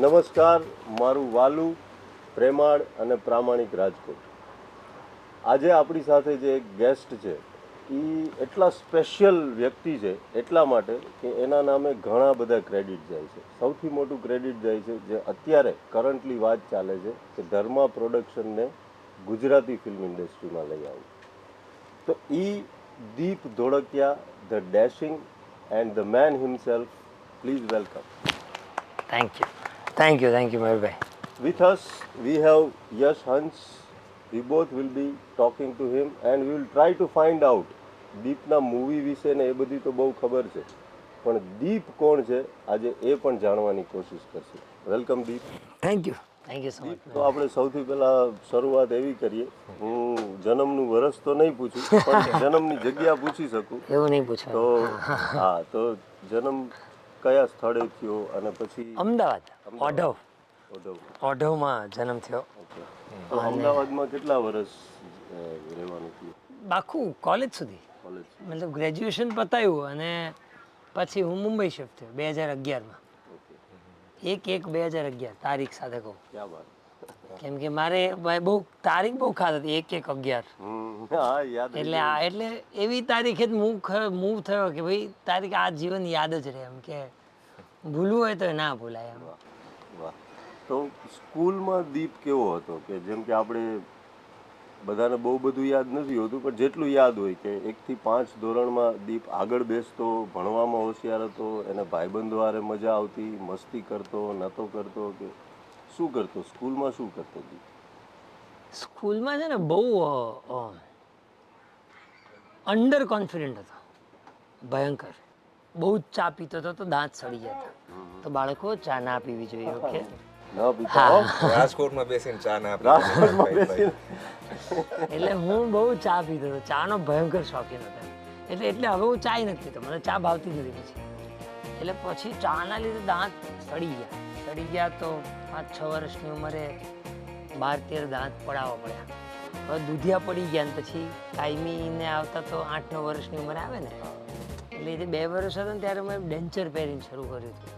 નમસ્કાર, મારું વાલું, પ્રેમાળ અને પ્રામાણિક રાજકોટ. આજે આપણી સાથે જે એક ગેસ્ટ છે એ એટલા સ્પેશિયલ વ્યક્તિ છે એટલા માટે કે એના નામે ઘણા બધા ક્રેડિટ જાય છે. સૌથી મોટું ક્રેડિટ જાય છે જે અત્યારે કરન્ટલી વાત ચાલે છે કે ધર્મા પ્રોડક્શનને ગુજરાતી ફિલ્મ ઇન્ડસ્ટ્રીમાં લઈ આવ્યું. તો Deep Dholakia, the dashing and the man himself, please welcome. Thank you, Mayurbhai. With us, we have Yash Hans. We both will be talking to him and we will try to find out દીપના movie વિશે ને એ બધી તો બહુ ખબર છે, પણ દીપ કોણ છે આજે એ પણ જાણવાની કોશિશ કરશે. Welcome Deep. Thank you so much. તો આપણે સૌથી પહેલા શરૂઆત એવી કરીએ, હું જન્મનું વર્ષ તો નહીં પૂછું પણ જન્મની જગ્યા પૂછી શકું. એવું નહીં પૂછો. તો હા, તો જન્મ કયા સ્થળે થયો અને પછી? અમદાવાદ, ઓઢવ. ઓઢવ. ઓઢવમાં જન્મ થયો. ઓકે. તો અમદાવાદમાં કેટલા વર્ષ રહેવાનું થયું? આખું કોલેજ સુધી, કોલેજ? મતલબ ગ્રેજ્યુએશન પતાવ્યું અને પછી હું મુંબઈ શિફ્ટ થયો 2011માં. ઓકે. 1/1/2011 તારીખ સાથે કહું, ક્યાં વાત. કેમ કે મારે બહુ તારીખ બહુ ખાસ હતી, 1/1/11. હા, યાદ. એટલે એવી તારીખે જ મૂવ થયો કે ભાઈ તારીખ આ જીવન યાદ જ રહે, એમ કે ભૂલવું હોય તો ના ભૂલાય એમ. વાહ. તો સ્કૂલમાં દીપ કેવો હતો? કે જેમ કે આપણે બધાને બહુ બધું યાદ નથી હોતું, પણ જેટલું યાદ હોય કે 1 થી 5 ધોરણમાં દીપ આગળ બેસતો, ભણવામાં હોશિયાર હતો, એને ભાઈબંધો હારે મજા આવતી, મસ્તી કરતો, નહોતો કરતો, કે શું કરતો? સ્કૂલમાં શું કરતો દીપ? સ્કૂલમાં છે ને બહુ અંડર કોન્ફિડન્ટ હતો, ભયંકર. બહુ જ ચા પીતો હતો તો દાંત સડી જતા. તો બાળકો ચા ના પીવી જોઈએ, ઓકે? રાજકોટમાં બેસીને ચા ના રાજકોટમાં બેસીને. એટલે હું બહુ ચા પીતો હતો, ચાનો ભયંકર શોખીન હતો. એટલે હવે હું ચાય નથી પીતો, મને ચા ભાવતી નથી પછી. એટલે પછી ચાના લીધે દાંત સડી ગયા તો 5-6 વર્ષની ઉંમરે 12-13 દાંત પડાવવા પડ્યા. હવે દૂધિયા પડી ગયા ને પછી કાયમીને આવતા તો 8-9 વર્ષની ઉંમરે આવે ને, એટલે જે 2 વર્ષ હતો ને ત્યારે મેં ડેન્ચર પહેરીને શરૂ કર્યું હતું.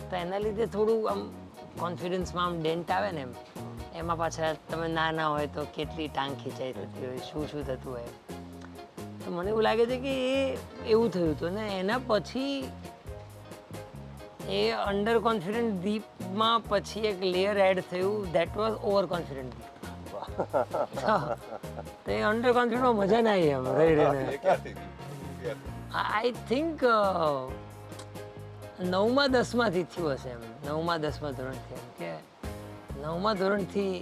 તો એના લીધે થોડું આમ કોન્ફિડન્સમાં આમ ડેન્ટ આવે ને એમાં પાછા તમે નાના હોય તો કેટલી ટાંગ ખેંચાઈ થતી હોય, શું થતું હોય. તો મને એવું લાગે છે કે એવું થયું હતું ને એના પછી એ અંડર કોન્ફિડન્ટ દીપમાં પછી એક લેયર એડ થયું, દેટ વોઝ ઓવર કોન્ફિડન્ટ દીપ. તો એ અંડર કોન્ફિડન્ટમાં મજા ના આવી એમ રહી રહીને. આઈ થિંક 9મા 10માંથી થયું હશે એમ, 9મા 10મા ધોરણથી એમ કે 9મા ધોરણથી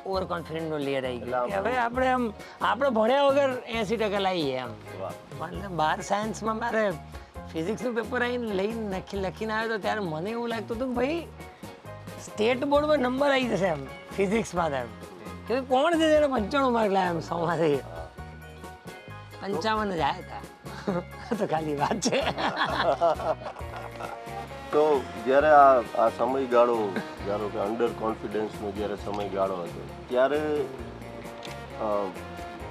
ઓવર કોન્ફિડન્ટનો લેયર આવી ગયો કે હવે આપણે ભણ્યા વગર 80% લાવીએ એમ. એટલે 12 સાયન્સમાં મારે ફિઝિક્સનું પેપર લઈને લખીને આવ્યો તો ત્યારે મને એવું લાગતું હતું કે ભાઈ સ્ટેટ બોર્ડમાં નંબર આવી જશે એમ ફિઝિક્સમાં. એમ કે કોણ છે જેને 95 માર્ક લાવ્યા એમ 100માંથી? 55 જ આવ્યા હતા. તો ખાલી વાત છે. તો જ્યારે આ સમયગાળો, ધારો કે અંડર કોન્ફિડન્સનો જ્યારે સમયગાળો હતો ત્યારે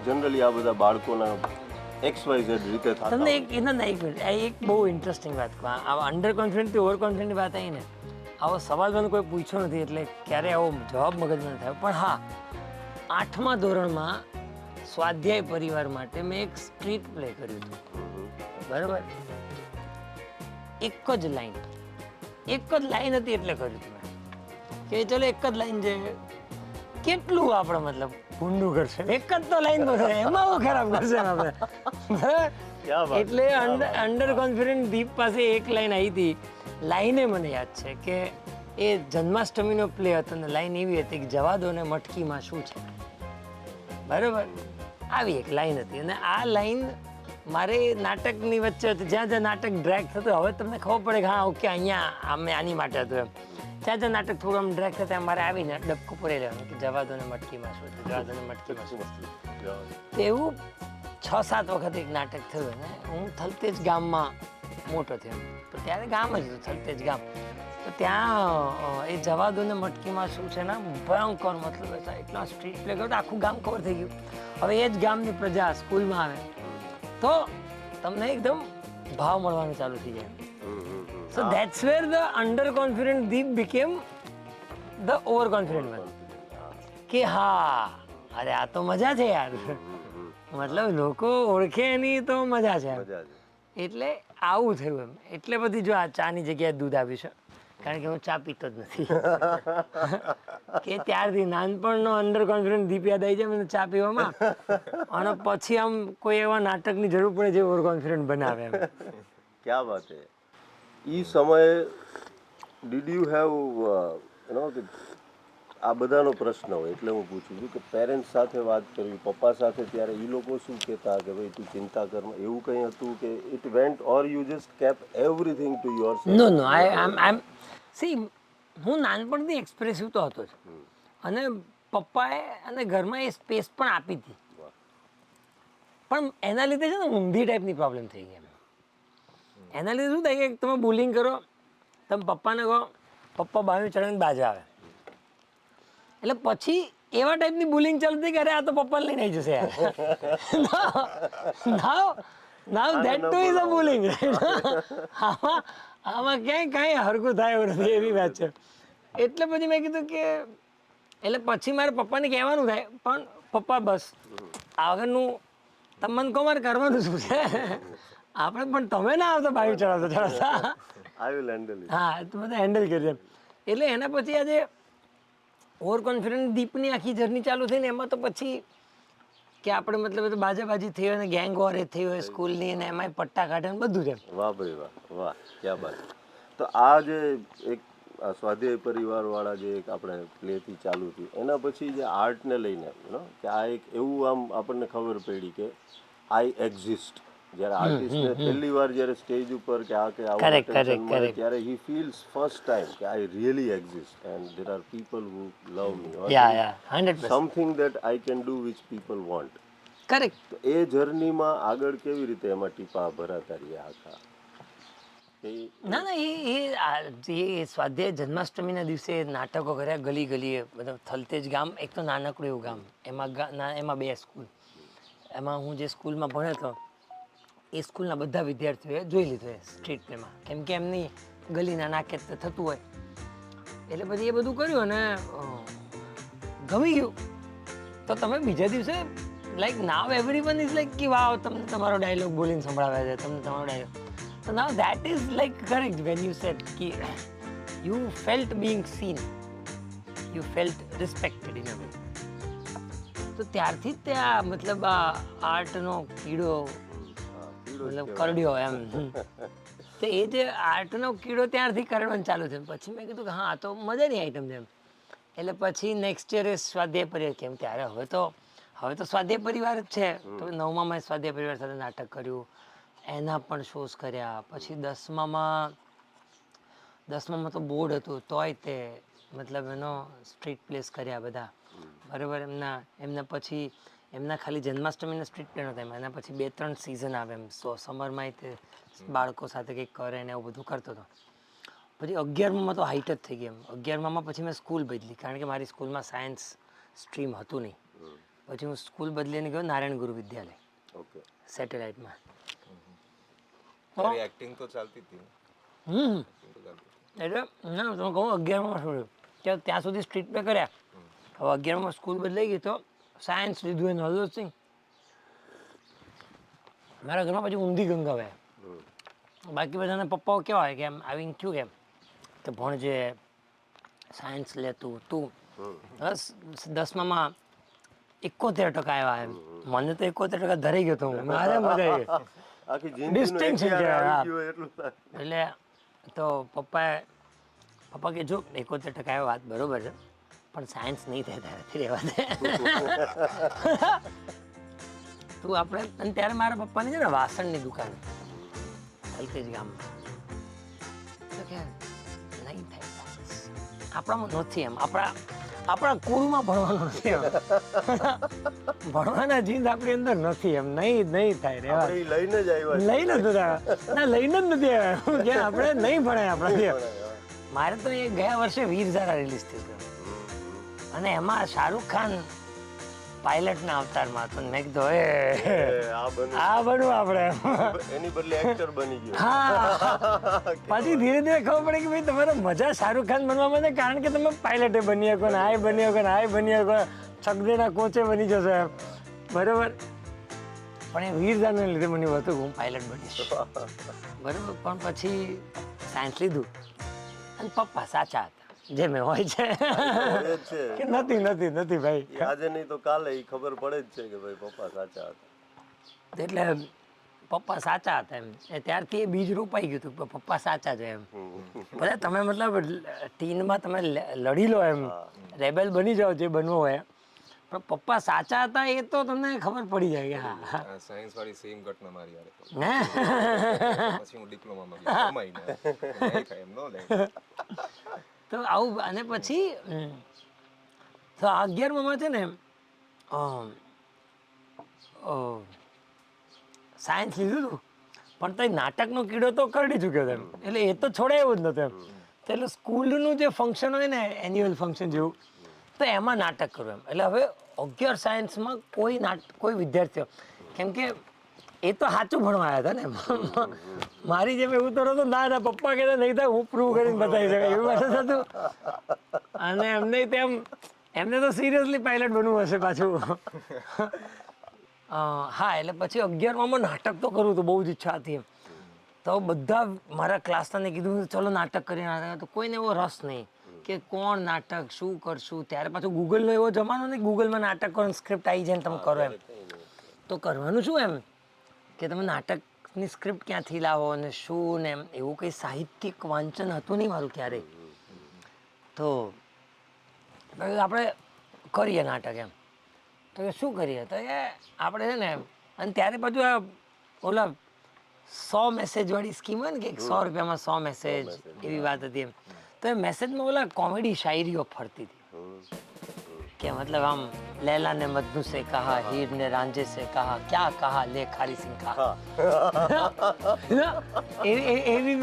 જનરલી આ બધા બાળકોના XYZ રીતે થતા. તમને એક મિનિટ, એક બહુ ઇન્ટરેસ્ટિંગ વાત કહું. આ અંડર કોન્ફિડન્ટથી ઓવર કોન્ફિડન્ટની વાત આવી ને, આવો સવાલ મને કોઈ પૂછ્યો નથી એટલે ક્યારેય આવો જવાબ મગજમાં થયો. પણ હા, 8મા ધોરણમાં સ્વાધ્યાય પરિવાર માટે મેં એક સ્ટ્રીટ પ્લે કર્યું હતું, બરાબર? એક જ લાઈન હતી એટલે કર્યું હતું મેં કે ચલો એક જ લાઈન છે, કેટલું આપણે મતલબ ભૂંડું કરશે, એક જ તો લાઈન કરશે, એમાં બહુ ખરાબ કરશે આપણે. એટલે અંડર કોન્ફિડન્ટ દીપ પાસે એક લાઈન આવી હતી. લાઈને મને યાદ છે કે એ જન્માષ્ટમીનો પ્લે હતો ને લાઈન એવી હતી કે જવા દો ને મટકીમાં શું છે, બરાબર? આવી એક લાઈન હતી અને આ લાઈન મારે નાટકની વચ્ચે હતી, જ્યાં નાટક ડ્રેગ થતું. હવે તમને ખબર પડે કે હા ઓકે અહીંયા અમે આની માટે હતું એમ. જ્યાં નાટક થોડું આમ ડ્રેગ થતા મારે આવીને ડબકો પૂરી લેવાનું કે જવા દો ને મટકીમાં શું છે, જવા દો ને મટકીમાં શું છે. એવું 6-7 વખત એક નાટક થયું ને હું થલતેજ ગામમાં મોટો થયો. તો ત્યારે ગામ જ હતું, થલતેજ ગામ. તો ત્યાં એ જવા દો ને મટકીમાં શું છે ને ભયંકર, મતલબ એટલા સ્ટ્રીટ પ્લે કર્યો આખું ગામ કવર થઈ ગયું. હવે એ જ ગામની પ્રજા સ્કૂલમાં આવે તો તમને એકદમ ભાવ મળવાનું ચાલુ થઈ જાય. So that's where the under confident Deep became the over confident one. કે હા અરે આ તો મજા છે યાર, મતલબ લોકો ઓળખે એની તો મજા છે. મજા છે. એટલે આવું થયું એમ. એટલે બધી જો આ ચાની જગ્યાએ દૂધ આવ્યું છે, કારણ કે હું ચા પીતો જ નથી. કે ત્યારથી નાનપણનો અંડર કોન્ફિડન્ટ દીપ યાદ આવી જાય મને ચા પીવામાં, અને પછી આમ કોઈ એવા નાટકની જરૂર પડે જે ઓવર કોન્ફિડન્ટ બનાવે એમ. ક્યાં વાત હે. ઈ સમયે ડીડ યુ હેવ કે આ બધાનો પ્રશ્ન હોય એટલે હું પૂછું છું કે પેરેન્ટ્સ સાથે વાત કરવી, પપ્પા સાથે, ત્યારે એ લોકો શું કહેતા કે ભાઈ તું ચિંતા કર, એવું કંઈ હતું કે it went or you just kept everything to your no no I see, હું નાનપણથી એક્સપ્રેસિવ તો હતો જ, અને પપ્પાએ અને ઘરમાં એ સ્પેસ પણ આપી હતી, પણ એના લીધે છે ને ઊંધી ટાઈપની પ્રોબ્લેમ થઈ ગઈ એમ. એના લીધે શું થાય કે તમે બુલિંગ કરો, તમે પપ્પાને કહો, પપ્પા બાવી ચડાવીને બાજા આવે, એટલે પછી એવા ટાઈપની બુલિંગ ચાલુ થઈ કે અરે આ તો પપ્પાને લઈને આવી જશે યાર. Now that too is a bullying. આમાં ક્યાંય કાંઈ હરખું થાય એવું નથી, એવી વાત છે. એટલે પછી મેં કીધું કે એટલે પછી મારે પપ્પાને કહેવાનું થાય, પણ પપ્પા બસ આગળનું તમે મને કહો મારે કરવાનું શું છે, આપણે પણ તમે ના આવતો બાવી ચડાવતા. I will handle it. હા તો બધા હેન્ડલ કરીએ એમ. એટલે એના પછી આજે ઓવર કોન્ફિડન્ટ દીપની આખી જર્ની ચાલુ થઈ ને એમાં તો પછી કે આપણે મતલબ તો બાજાબાજી થઈ હોય ને ગેંગ વોર એ થઈ હોય સ્કૂલની, અને એમાંય પટ્ટા કાઢે ને બધું જ એમ. વાહ ભાઈ વાહ, વાહ ક્યાં બાત. તો આ જે એક સ્વાધ્યાય પરિવારવાળા જે એક આપણે પ્લેથી ચાલુ થયું, એના પછી જે આર્ટને લઈને કે આ એક એવું આમ આપણને ખબર પડી કે આઈ એક્ઝિસ્ટ. જ્યારે આર્ટિસ્ટને પહેલી વાર જ્યારે સ્ટેજ ઉપર કે આ કે આવું Correct, attention correct, મળે correct. ત્યારે હી ફીલ્સ ફર્સ્ટ ટાઈમ કે I really exist and there are people who love me, yeah 100%. Something that I can do which people want. Correct. તો એ જર્નીમાં આગળ કેવી રીતે એમાં ટીપા ભરાતા રહ્યા આખા? ના ના એ સ્વાધ્યાય જન્માષ્ટમીના દિવસે નાટકો કર્યા ગલી ગલીએ, મતલબ થલતેજ ગામ એક તો નાનકડું એવું ગામ, એમાં 2 સ્કૂલ. એમાં હું જે સ્કૂલમાં ભણ્યો હતો એ સ્કૂલના બધા વિદ્યાર્થીઓએ જોઈ લીધું એ સ્ટ્રીટ પ્લેમાં, કેમ કે એમની ગલીના નાકે થતું હોય. એટલે પછી એ બધું કર્યું અને ગમી ગયું. તો તમે બીજા દિવસે like now everyone is like કે વાવ તમને તમારો ડાયલોગ બોલીને સંભળાવે છે, તમને તમારો dialog. So now that is like correct when you said ki you felt being seen, you felt respected in a way. તો ત્યારથી જ ત્યાં મતલબ આ આર્ટનો કીડો મતલબ કરડ્યો એમ. તો એ જે આર્ટનો કીડો ત્યારથી કરડવાનું ચાલુ થયું. પછી મેં કીધું કે હા આ તો મજાની આઈટમ છે એમ. એટલે પછી નેક્સ્ટ યરે સ્વાધ્યાય પરિવાર, કેમ ત્યારે હવે તો સ્વાધ્યાય પરિવાર જ છે. તો 9માં મેં સ્વાધ્યાય પરિવાર સાથે નાટક કર્યું, એના પણ શોઝ કર્યા. પછી 10માં તો બોર્ડ હતું તોય તે મતલબ એનો સ્ટ્રીટ પ્લેસ કર્યા બધા બરાબર. એમના પછી એમના ખાલી જન્માષ્ટમીના સ્ટ્રીટ પ્લે નહોતા, એના પછી 2-3 સિઝન આવે એમ. સમરમાં તે બાળકો સાથે કંઈક કરે ને એવું બધું કરતો હતો. પછી 11માં તો હાઈટ જ થઈ ગઈ એમ. 11માં પછી મેં સ્કૂલ બદલી, કારણ કે મારી સ્કૂલમાં સાયન્સ સ્ટ્રીમ હતું નહીં. પછી હું સ્કૂલ બદલીને ગયો નારાયણ ગુરુ વિદ્યાલય સેટેલાઇટમાં. એક્ટિંગ તો ચાલતી હતી ને? એટલે ના તમે કહું 11માં છોડ્યું કે ત્યાં સુધી સ્ટ્રીટ પ્લે કર્યા. હવે 11માં સ્કૂલ બદલાઈ ગઈ તો સાયન્સ લીધું એ નોલેજ સિંહ. મારા ઘરમાં પછી ઊંધી ગંગા વહે. બાકી બધાના પપ્પાઓ કેવા હોય કે એમ આવીને થયું કેમ તો ભણજે સાયન્સ લેતું તું. બસ 10માં 71% આવ્યા એમ. મને તો 71% ધરાઈ ગયો હતો હું. મારે મજા આવી ગઈ. આખી Distinction જિંદગીનું કહેવાય, હા. આવી ગયું એટલું થાય. એટલે તો પપ્પા કે જો 71% આવ્યો વાત બરોબર છે, પણ સાયન્સ નહીં થાય તારાથી રહેવા દે. તું આપણે અને ત્યારે મારા પપ્પાની છે ને વાસણની દુકાન થલતેજ ગામમાં. તો કે નહીં થાય science. આપણામાં નથી એમ, આપણા કુળમાં ભણવાનું નથી એમ. ભણવાના જીન્સ આપણી અંદર નથી એમ. નહીં થાય રહેવા. આપણે ઈ લઈને જ આવ્યા છીએ. લઈને જ લઈને જ નથી આવ્યા કે આપણે નહીં ભણાય આપણાથી. મારે તો એ ગયા વર્ષે વીર ઝારા રિલીઝ થયું હતું, અને એમાં શાહરુખ ખાન પાયલટના અવતારમાં તો મેં કીધું આ બને આ બનવું આપણે એની બદલે એક્ટર બની ગયો. હા પછી ધીરે ધીરે ખબર પડે કે ભાઈ તમારે મજા શાહરુખ ખાન બનવામાં છે કારણ કે તમે પાયલટે બની શકો ને આય બની શકો ને આય બની શકો ચકદેના કોચે બની જશો એમ બરાબર પણ એ વીરજાને લીધે મને એવું હતું કે હું પાયલટ બનીશ બરાબર પણ પછી સાયન્સ લીધું અને પપ્પા સાચા હતા જે મેં હોય છે હોય જ છે. કે નથી ભાઈ એ આજે નહીં તો કાલે ઈ ખબર પડે જ છે કે ભાઈ પપ્પા સાચા હતા. એટલે પપ્પા સાચા હતા એમ એ ત્યારથી એ બીજ રોપાઈ ગયું હતું કે પપ્પા સાચા છે એમ બધા તમે મતલબ ટીનમાં તમે લડી લો એમ રેબેલ બની જાઓ જે બનવું હોય પણ પપ્પા સાચા હતા એ તો તમને ખબર પડી જાય કે હા સાયન્સ વાળી સેમ ઘટના મારી યાર હે પછી હું ડિપ્લોમામાં ગયો કમાઈને નહીં થાય એમ નો લે તો આવું અને પછી તો 11માં છે ને સાયન્સ લીધું હતું પણ તો નાટકનો કીડો તો કરડી ચૂક્યો હતો એમ એટલે એ તો છોડાયું જ નહોતું એમ તો એટલે સ્કૂલનું જે ફંક્શન હોય ને એન્યુઅલ ફંક્શન જેવું તો એમાં નાટક કરવું એમ એટલે હવે 11 સાયન્સમાં કોઈ વિદ્યાર્થીઓ કેમ કે એ તો સાચું ભણવા આવ્યા હતા ને મારી જેમ એવું તો નહોતું ના પપ્પા કહેતા નહીં થાય હું પ્રૂવ કરીને બતાવી શકે એવું વાત હતું અને એમને તો સિરિયસલી પાયલટ બનવું હશે પાછું હા એટલે પછી 11માં નાટક તો કરવું તો બહુ જ ઈચ્છા હતી એમ તો બધા મારા ક્લાસને કીધું ચલો નાટક કરીને તો કોઈને એવો રસ નહીં કે કોણ નાટક શું કરશું ત્યારે પાછું ગૂગલનો એવો જમાનો નહીં ગૂગલમાં નાટક કરો સ્ક્રિપ્ટ આવી જાય ને તમે કરો એમ તો કરવાનું શું એમ કે તમે નાટકની સ્ક્રિપ્ટ ક્યાંથી લાવો અને શું ને એમ એવું કંઈ સાહિત્યિક વાંચન હતું નહીં મારું ક્યારેય તો આપણે કરીએ નાટક એમ તો એ શું કરીએ તો એ આપણે છે ને અને ત્યારે પાછું આ ઓલા 100 મેસેજવાળી સ્કીમ હોય ને કે 100 રૂપિયામાં 100 મેસેજ એવી વાત હતી એમ તો એ મેસેજમાં ઓલા કોમેડી શાયરીઓ ફરતી હતી કે મતલબ આમ લૈલા ને મજનू से कहा हीर ने रांझे से कहा क्या कहा ले खारी सिंह कहा એવી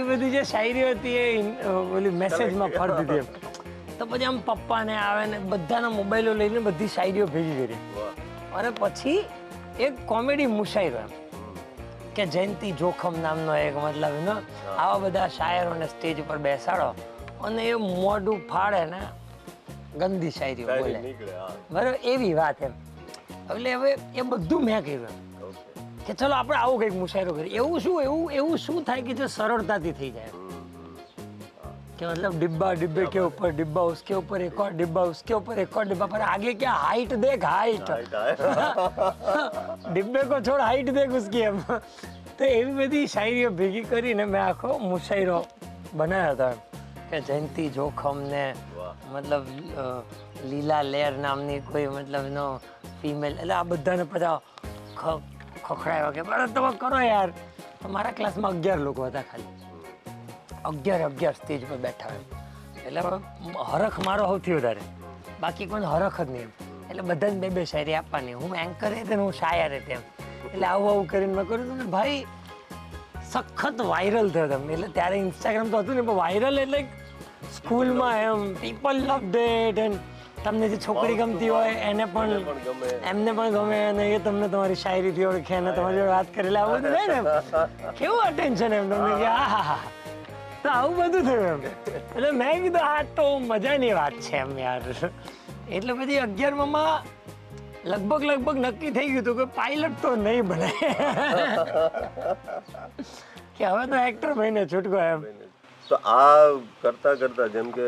બધી જે શાયરીઓ હતી એ ઓલી મેસેજમાં ફરતી હતી એમ તો પછી આમ પપ્પાને આવે ને બધાના મોબાઈલો લઈને બધી શાયરીઓ ભેગી કરી અને પછી એક કોમેડી મુશાયરો એમ કે જયંતિ જોખમ નામનો એક મતલબ ને આવા બધા શાયરોને સ્ટેજ ઉપર બેસાડો અને એ મોઢું ફાડે ને ગંદી શાયરીઓ બોલે બરાબર એવી વાત એમ એટલે હવે એ બધું મેં કર્યું એમ કે ચલો આપણે આવું કંઈક મુશાયરો કરીએ એવું શું થાય કે જે સરળતાથી થઈ જાય कि मतलब डिब्बा डिब्बे के ऊपर डिब्बा उसके ऊपर एक और डिब्बा उसके ऊपर एक और डिब्बा पर आगे क्या हाइट देख हाइट डिब्बे को छोड़ हाइट देख उसकी એમ તો એવી બધી શાયરીઓ ભેગી કરીને મેં આખો મુશાયરો બનાવ્યો હતો કે જયંતિ જોખમ ને મતલબ લીલા લેર નામની કોઈ મતલબ એનો ફિમેલ એટલે આ બધાને બધા ખખડાવ્યા કે બરાબર તમે કરો યાર તો મારા ક્લાસમાં 11 લોકો હતા ખાલી 11 સ્ટેજ પર બેઠા એમ એટલે હરખ મારો સૌથી વધારે બાકી કોઈ હરખ જ નહીં એટલે બધાને બે શાયરી આપવાની હું એન્કર હતી ને હું શાયર હતી એમ એટલે આવું કરીને મેં કર્યું હતું ને ભાઈ સખત વાયરલ થયો હતો એટલે ત્યારે ઇન્સ્ટાગ્રામ તો હતું ને પણ વાયરલ એટલે સ્કૂલમાં એમ પીપલ લવ ડેટ એન્ડ તમને જે છોકરી ગમતી હોય એને પણ એમને પણ ગમે અને એ તમને તમારી શાયરીથી ઓળખે અને તમારી જોડે વાત કરેલા આવું બધું થાય ને કેવું અટેન્શન એમ તમને કે હા તો આવું બધું થયું એમ એટલે મેં કીધું આ તો મજાની વાત છે એમ યાર એટલે પછી 11માં લગભગ નક્કી થઈ ગયું હતું કે પાયલટ તો નહીં બને કે હવે તો એક્ટર બનીને છૂટકો એમ તો આ કરતા જેમ કે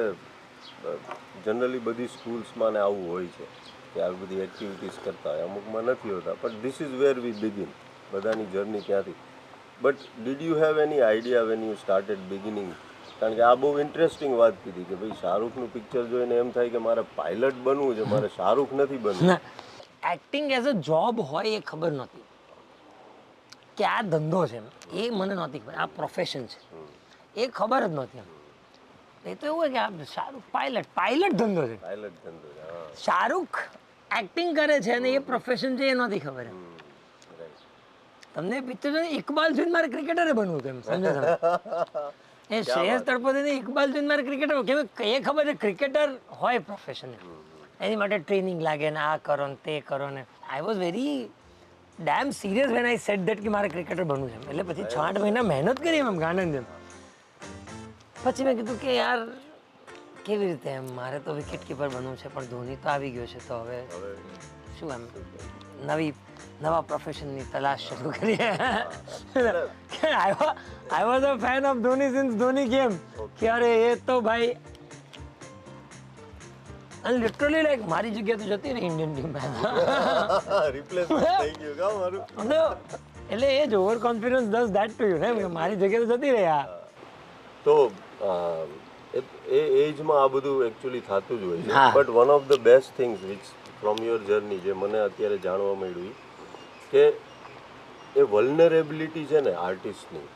જનરલી બધી સ્કૂલ્સમાં ને આવું હોય છે કે આવી બધી એક્ટિવિટીઝ કરતા હોય અમુકમાં નથી હોતા but this is where we begin બધાની જર્ની ત્યાંથી but did you have any idea when you started beginning કારણ કે આ બહુ ઇન્ટરેસ્ટિંગ વાત કીધી કે ભાઈ શાહરૂખનું પિક્ચર જોઈને એમ થાય કે મારે પાયલટ બનવું છે મારે શાહરૂખ નથી બનવું એક્ટિંગ એઝ અ જોબ હોય એ ખબર નહોતી કે આ ધંધો છે એ મને નહોતી ખબર આ પ્રોફેશન છે એ ખબર જ નહોતી એમ એ તો એવું હોય કે આ શાહરૂખ પાયલટ ધંધો છે શાહરૂખ એક્ટિંગ કરે છે અને એ પ્રોફેશન છે એ નહોતી ખબર એમ તમને પિક્ચર જોઈને ઇકબાલ જોઈને મારે ક્રિકેટરે બનવું હતું એમ સમજો તમે એ શ્રેયસ તળપદે ઇકબાલ જોઈને મારે ક્રિકેટર કેમ એ ખબર છે ક્રિકેટર હોય પ્રોફેશન એની માટે ટ્રેનિંગ લાગે ને આ કરો ને તે કરો ને I was very dam serious when I said that કે મારે ક્રિકેટર બનવું છે એટલે પછી 6-8 મહિના મહેનત કરી એમ ગાંડન જેમ પછી મેં કીધું કે યાર કેવી રીતે એમ મારે તો વિકેટ કીપર બનવું છે પણ ધોની તો આવી ગયો છે તો હવે શું એમ નવા પ્રોફેશનની તલાશ શરૂ કરીએ I was a fan of Dhoni since Dhoni કેમ કે અરે એ તો ભાઈ અને લિટરલી લાઈક મારી જગ્યા તો જતી રહી ઇન્ડિયન ટીમમાં રિપ્લેસમેન્ટ થઈ ગયું કા મારું એટલે એ જ over confidence does that to you ને કે મારી જગ્યા તો જતી રહી આ તો એ એજમાં આ બધું એકચ્યુઅલી થતું જ હોય છે હા. But one of the best things which from your journey જે મને અત્યારે જાણવા મળ્યું કે એ વલ્નરેબિલિટી છે ને આર્ટિસ્ટની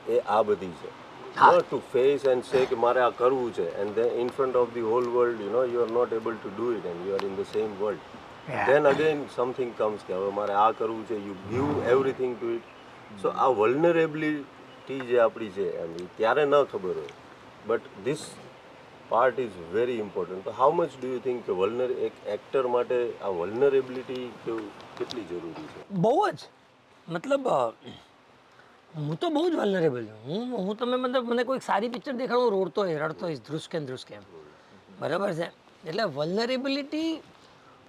એ આ બધી છે ટુ ફેસ એન્ડ સે કે મારે આ કરવું છે and then in front of the whole world you are not able to do it and you are in the same world then again something comes કે હવે મારે આ કરવું છે you give everything to it so આ vulnerability જે આપણી છે એમ એ ત્યારે ન ખબર હોય but this part is very important તો how much do you think કે એક એક્ટર માટે આ વલ્નરેબિલિટી કેટલી જરૂરી છે બહુ જ મતલબ હું તો બહુ જ વલ્નરેબલ છું હું તમે મતલબ મને કોઈ સારી પિક્ચર દેખાડો રોડતો હોય રડતો હોય ધ્રુસકે ને ધ્રુસકે એમ બરાબર છે એટલે વલ્નરેબિલિટી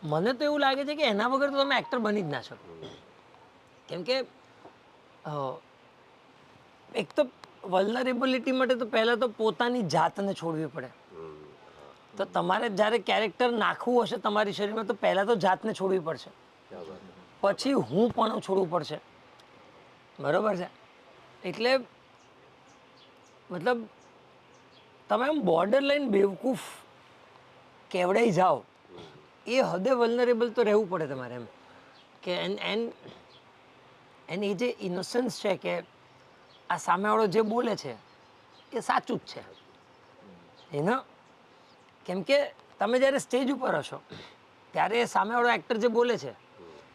મને તો એવું લાગે છે કે એના વગર તો તમે એક્ટર બની જ ના શકો કેમ કે એક તો વલ્નરેબિલિટી માટે તો પહેલાં તો પોતાની જાતને છોડવી પડે તો તમારે જ્યારે કેરેક્ટર નાખવું હશે તમારી શરીરમાં તો પહેલાં તો જાતને છોડવી પડશે પછી હું પણ છોડવું પડશે બરાબર છે એટલે મતલબ તમે આમ બોર્ડર લાઈન બેવકૂફ કેવડાઈ જાઓ એ હદે વલ્નરેબલ તો રહેવું પડે તમારે એમ કે એની જે ઇનોસન્સ છે કે આ સામેવાળો જે બોલે છે એ સાચું જ છે એનો કેમ કે તમે જ્યારે સ્ટેજ ઉપર હશો ત્યારે એ સામેવાળો એક્ટર જે બોલે છે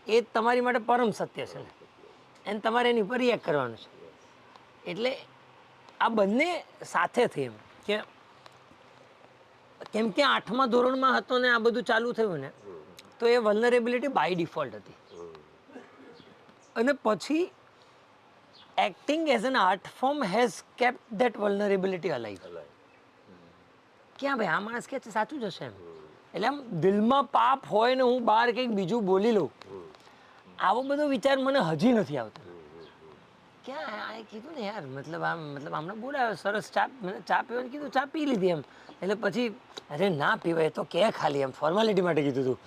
એ તમારી માટે પરમ સત્ય છે અને તમારે એની ઉપર રિએક્ટ કરવાનું છે એટલે આ બંને સાથે થઈ એમ કે કેમ કે 8મા ધોરણમાં હતો ને આ બધું ચાલુ થયું ને તો એ વલ્નરેબિલિટી બાય ડિફોલ્ટ હતી અને પછી acting as an art form has kept that vulnerability alive ક્યાં ભાઈ આ માણસ કે છે સાચું જ હશે એમ એટલે આમ દિલમાં પાપ હોય ને હું બહાર કંઈક બીજું બોલી લઉં આવો બધો વિચાર મને હજી નથી આવતો ક્યાં આ કીધું ને યાર મતલબ હમણાં બોલાયો સરસ ચા પીવાની કીધું ચા પી લીધી એમ એટલે પછી અરે ના પીવાય તો કે ખાલી એમ ફોર્માલિટી માટે કીધું હતું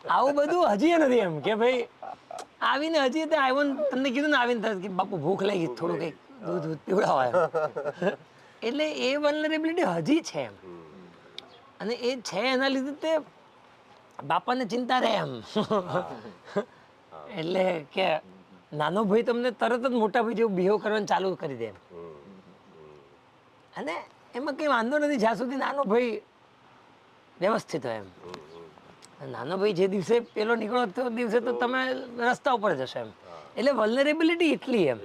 આવું બધું હજી નથી એમ કે ભાઈ આવીને હજી તમને કીધું ને આવીને કે બાપુ ભૂખ લાગી થોડું કંઈક દૂધ પીવડાવાય એટલે એ વલ્નરેબિલિટી હજી છે એમ અને એ છે એના લીધે તે બાપાને ચિંતા રહે એમ એટલે કે નાનો ભાઈ તમને તરત જ મોટા ભાઈ જેવું બિહેવ કરવાનું ચાલુ કરી દે એમ અને એમાં કંઈ વાંધો નથી જ્યાં સુધી નાનો ભાઈ વ્યવસ્થિત હોય એમ નાનો ભાઈ જે દિવસે પેલો નીકળો તે દિવસે તો તમે રસ્તા ઉપર જશો એમ એટલે વલ્નરેબિલિટી એટલી એમ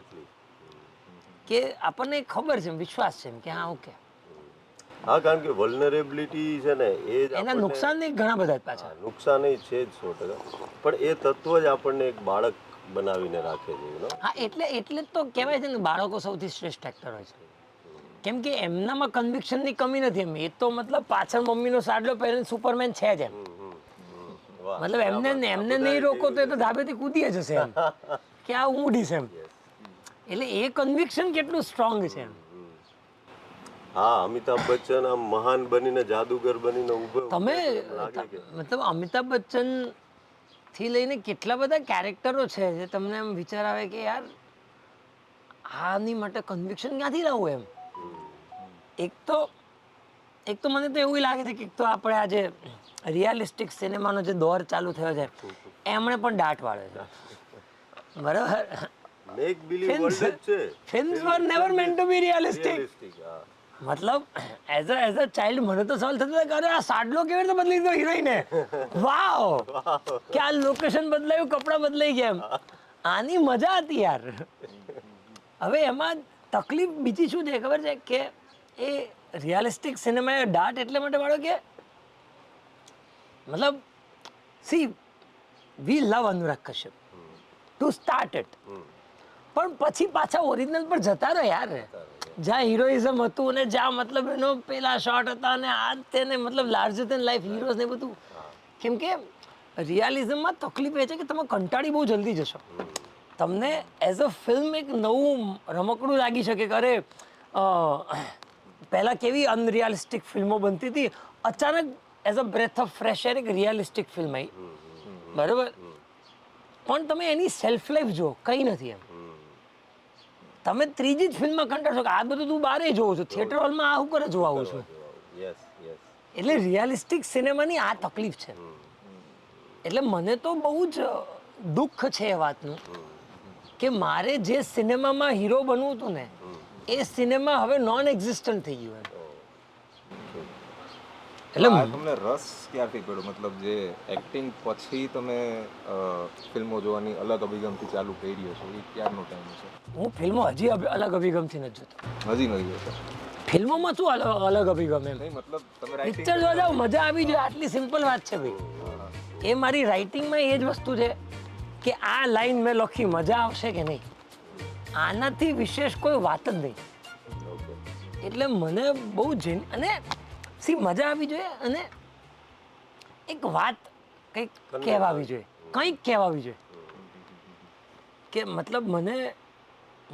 કે આપણને ખબર છે વિશ્વાસ છે એમ કે હા ઓકે હા કારણ કે વલ્નરેબિલિટી છે ને એ જ એના નુકસાન નહીં ઘણા બધા જ પાછા નુકસાન છે જ 100% પણ એ તત્વ જ આપણને એક બાળક બનાવીને રાખે છે હા એટલે જ તો કહેવાય છે ને બાળકો સૌથી શ્રેષ્ઠ એક્ટર હોય છે કેમ કે એમનામાં કન્વિક્શનની કમી નથી એમ એ તો મતલબ પાછળ મમ્મીનો સાડલો પહેરીને સુપરમેન છે જ એમ મતલબ એમને નહીં રોકો તો એ તો ધાબેથી કૂદી જશે એમ કે આ ઊંડીશ એમ એટલે એ કન્વિક્શન કેટલું સ્ટ્રોંગ છે એમ હા અમિતાભ બચ્ચન આમ મહાન બનીને જાદુગર બનીને ઊભો તમે મતલબ અમિતાભ બચ્ચન થી લઈને કેટલા બધા કેરેક્ટરો છે જે તમને એમ વિચાર આવે કે યાર આની માટે કન્વિક્શન ક્યાંથી લાવવું એમ એક તો મને તો એવું લાગે છે કે એક તો આપણે આજે રિયાલિસ્ટિક સિનેમાનો જે દોર ચાલુ થયો છે એમણે પણ દાટ વાળે છે બરાબર મેક બિલીવ વર્લ્ડ છે ફિલ્મ્સ વર નેવર મેન્ટ ટુ બી રિયાલિસ્ટિક હા મતલબ એઝ અ ચાઇલ્ડ મને તો સવાલ થતો કે અરે આ સાડલો કેવી રીતે બદલી દીધો હિરોઈને વાવ કે આ લોકેશન બદલાયું કપડાં બદલાઈ ગયા એમ આની મજા હતી યાર હવે એમાં તકલીફ બીજી શું છે ખબર છે કે એ રિયાલિસ્ટિક સિનેમા દાટ એટલે માટે વાળો કે મતલબ see we love Anurag Kashyap to start it, પણ પછી પાછા ઓરિજિનલ પર જતા રહે યાર, જ્યાં હિરોઇઝમ હતું ને જ્યાં મતલબ એનો પેલા શોટ હતા ને આ તેને મતલબ લાર્જર દેન લાઈફ હીરોઝ ને બધું. કેમ કે રિયાલિઝમમાં તકલીફ એ છે કે તમે કંટાળી બહુ જલ્દી જશો. તમને એઝ અ ફિલ્મ એક નવું રમકડું લાગી શકે કે અરે પહેલાં કેવી અનરિયાલિસ્ટિક ફિલ્મો બનતી હતી, અચાનક as a breath of fresh air એક રિયાલિસ્ટિક ફિલ્મ આવી, બરાબર, પણ તમે એની સેલ્ફ લાઈફ જુઓ, કંઈ નથી એમ. તમે ત્રીજી જ ફિલ્મમાં કંટાળશો કે આ બધું તું બારે જોઉં છું, થિયેટર હોલમાં આ હું કરે જોવા આવું છું. Yes yes. એટલે રિયાલિસ્ટિક સિનેમાની આ તકલીફ છે. એટલે મને તો બહુ જ દુઃખ છે એ વાતનું કે મારે જે સિનેમામાં હીરો બનવું હતું ને એ સિનેમા હવે નોન એક્ઝિસ્ટન્ટ થઈ ગયું એમ. એટલે તમને રસ ક્યારથી પડ્યો, મતલબ જે એક્ટિંગ પછી તમે ફિલ્મો જોવાની અલગ અભિગમથી ચાલુ કરી રહ્યો છો, એ ક્યારનો ટાઈમ છે? હું ફિલ્મો હજી અલગ અભિગમથી નથી જોતો. હજી નથી જોતા? ફિલ્મોમાં શું અલગ અભિગમ એમ, નહીં મતલબ તમે રાઇટિંગ પિક્ચર જોવા જાવ મજા આવી જોઈએ, આટલી સિમ્પલ વાત છે ભાઈ. એ મારી રાઇટિંગમાં એ જ વસ્તુ છે કે આ લાઈન મેં લખી, મજા આવશે કે નહીં, આનાથી વિશેષ કોઈ વાત જ નહીં. એટલે મને બહુ અને સી મજા આવી જોઈએ અને એક વાત કંઈક કહેવાવી જોઈએ, કંઈક કહેવાવી જોઈએ કે મતલબ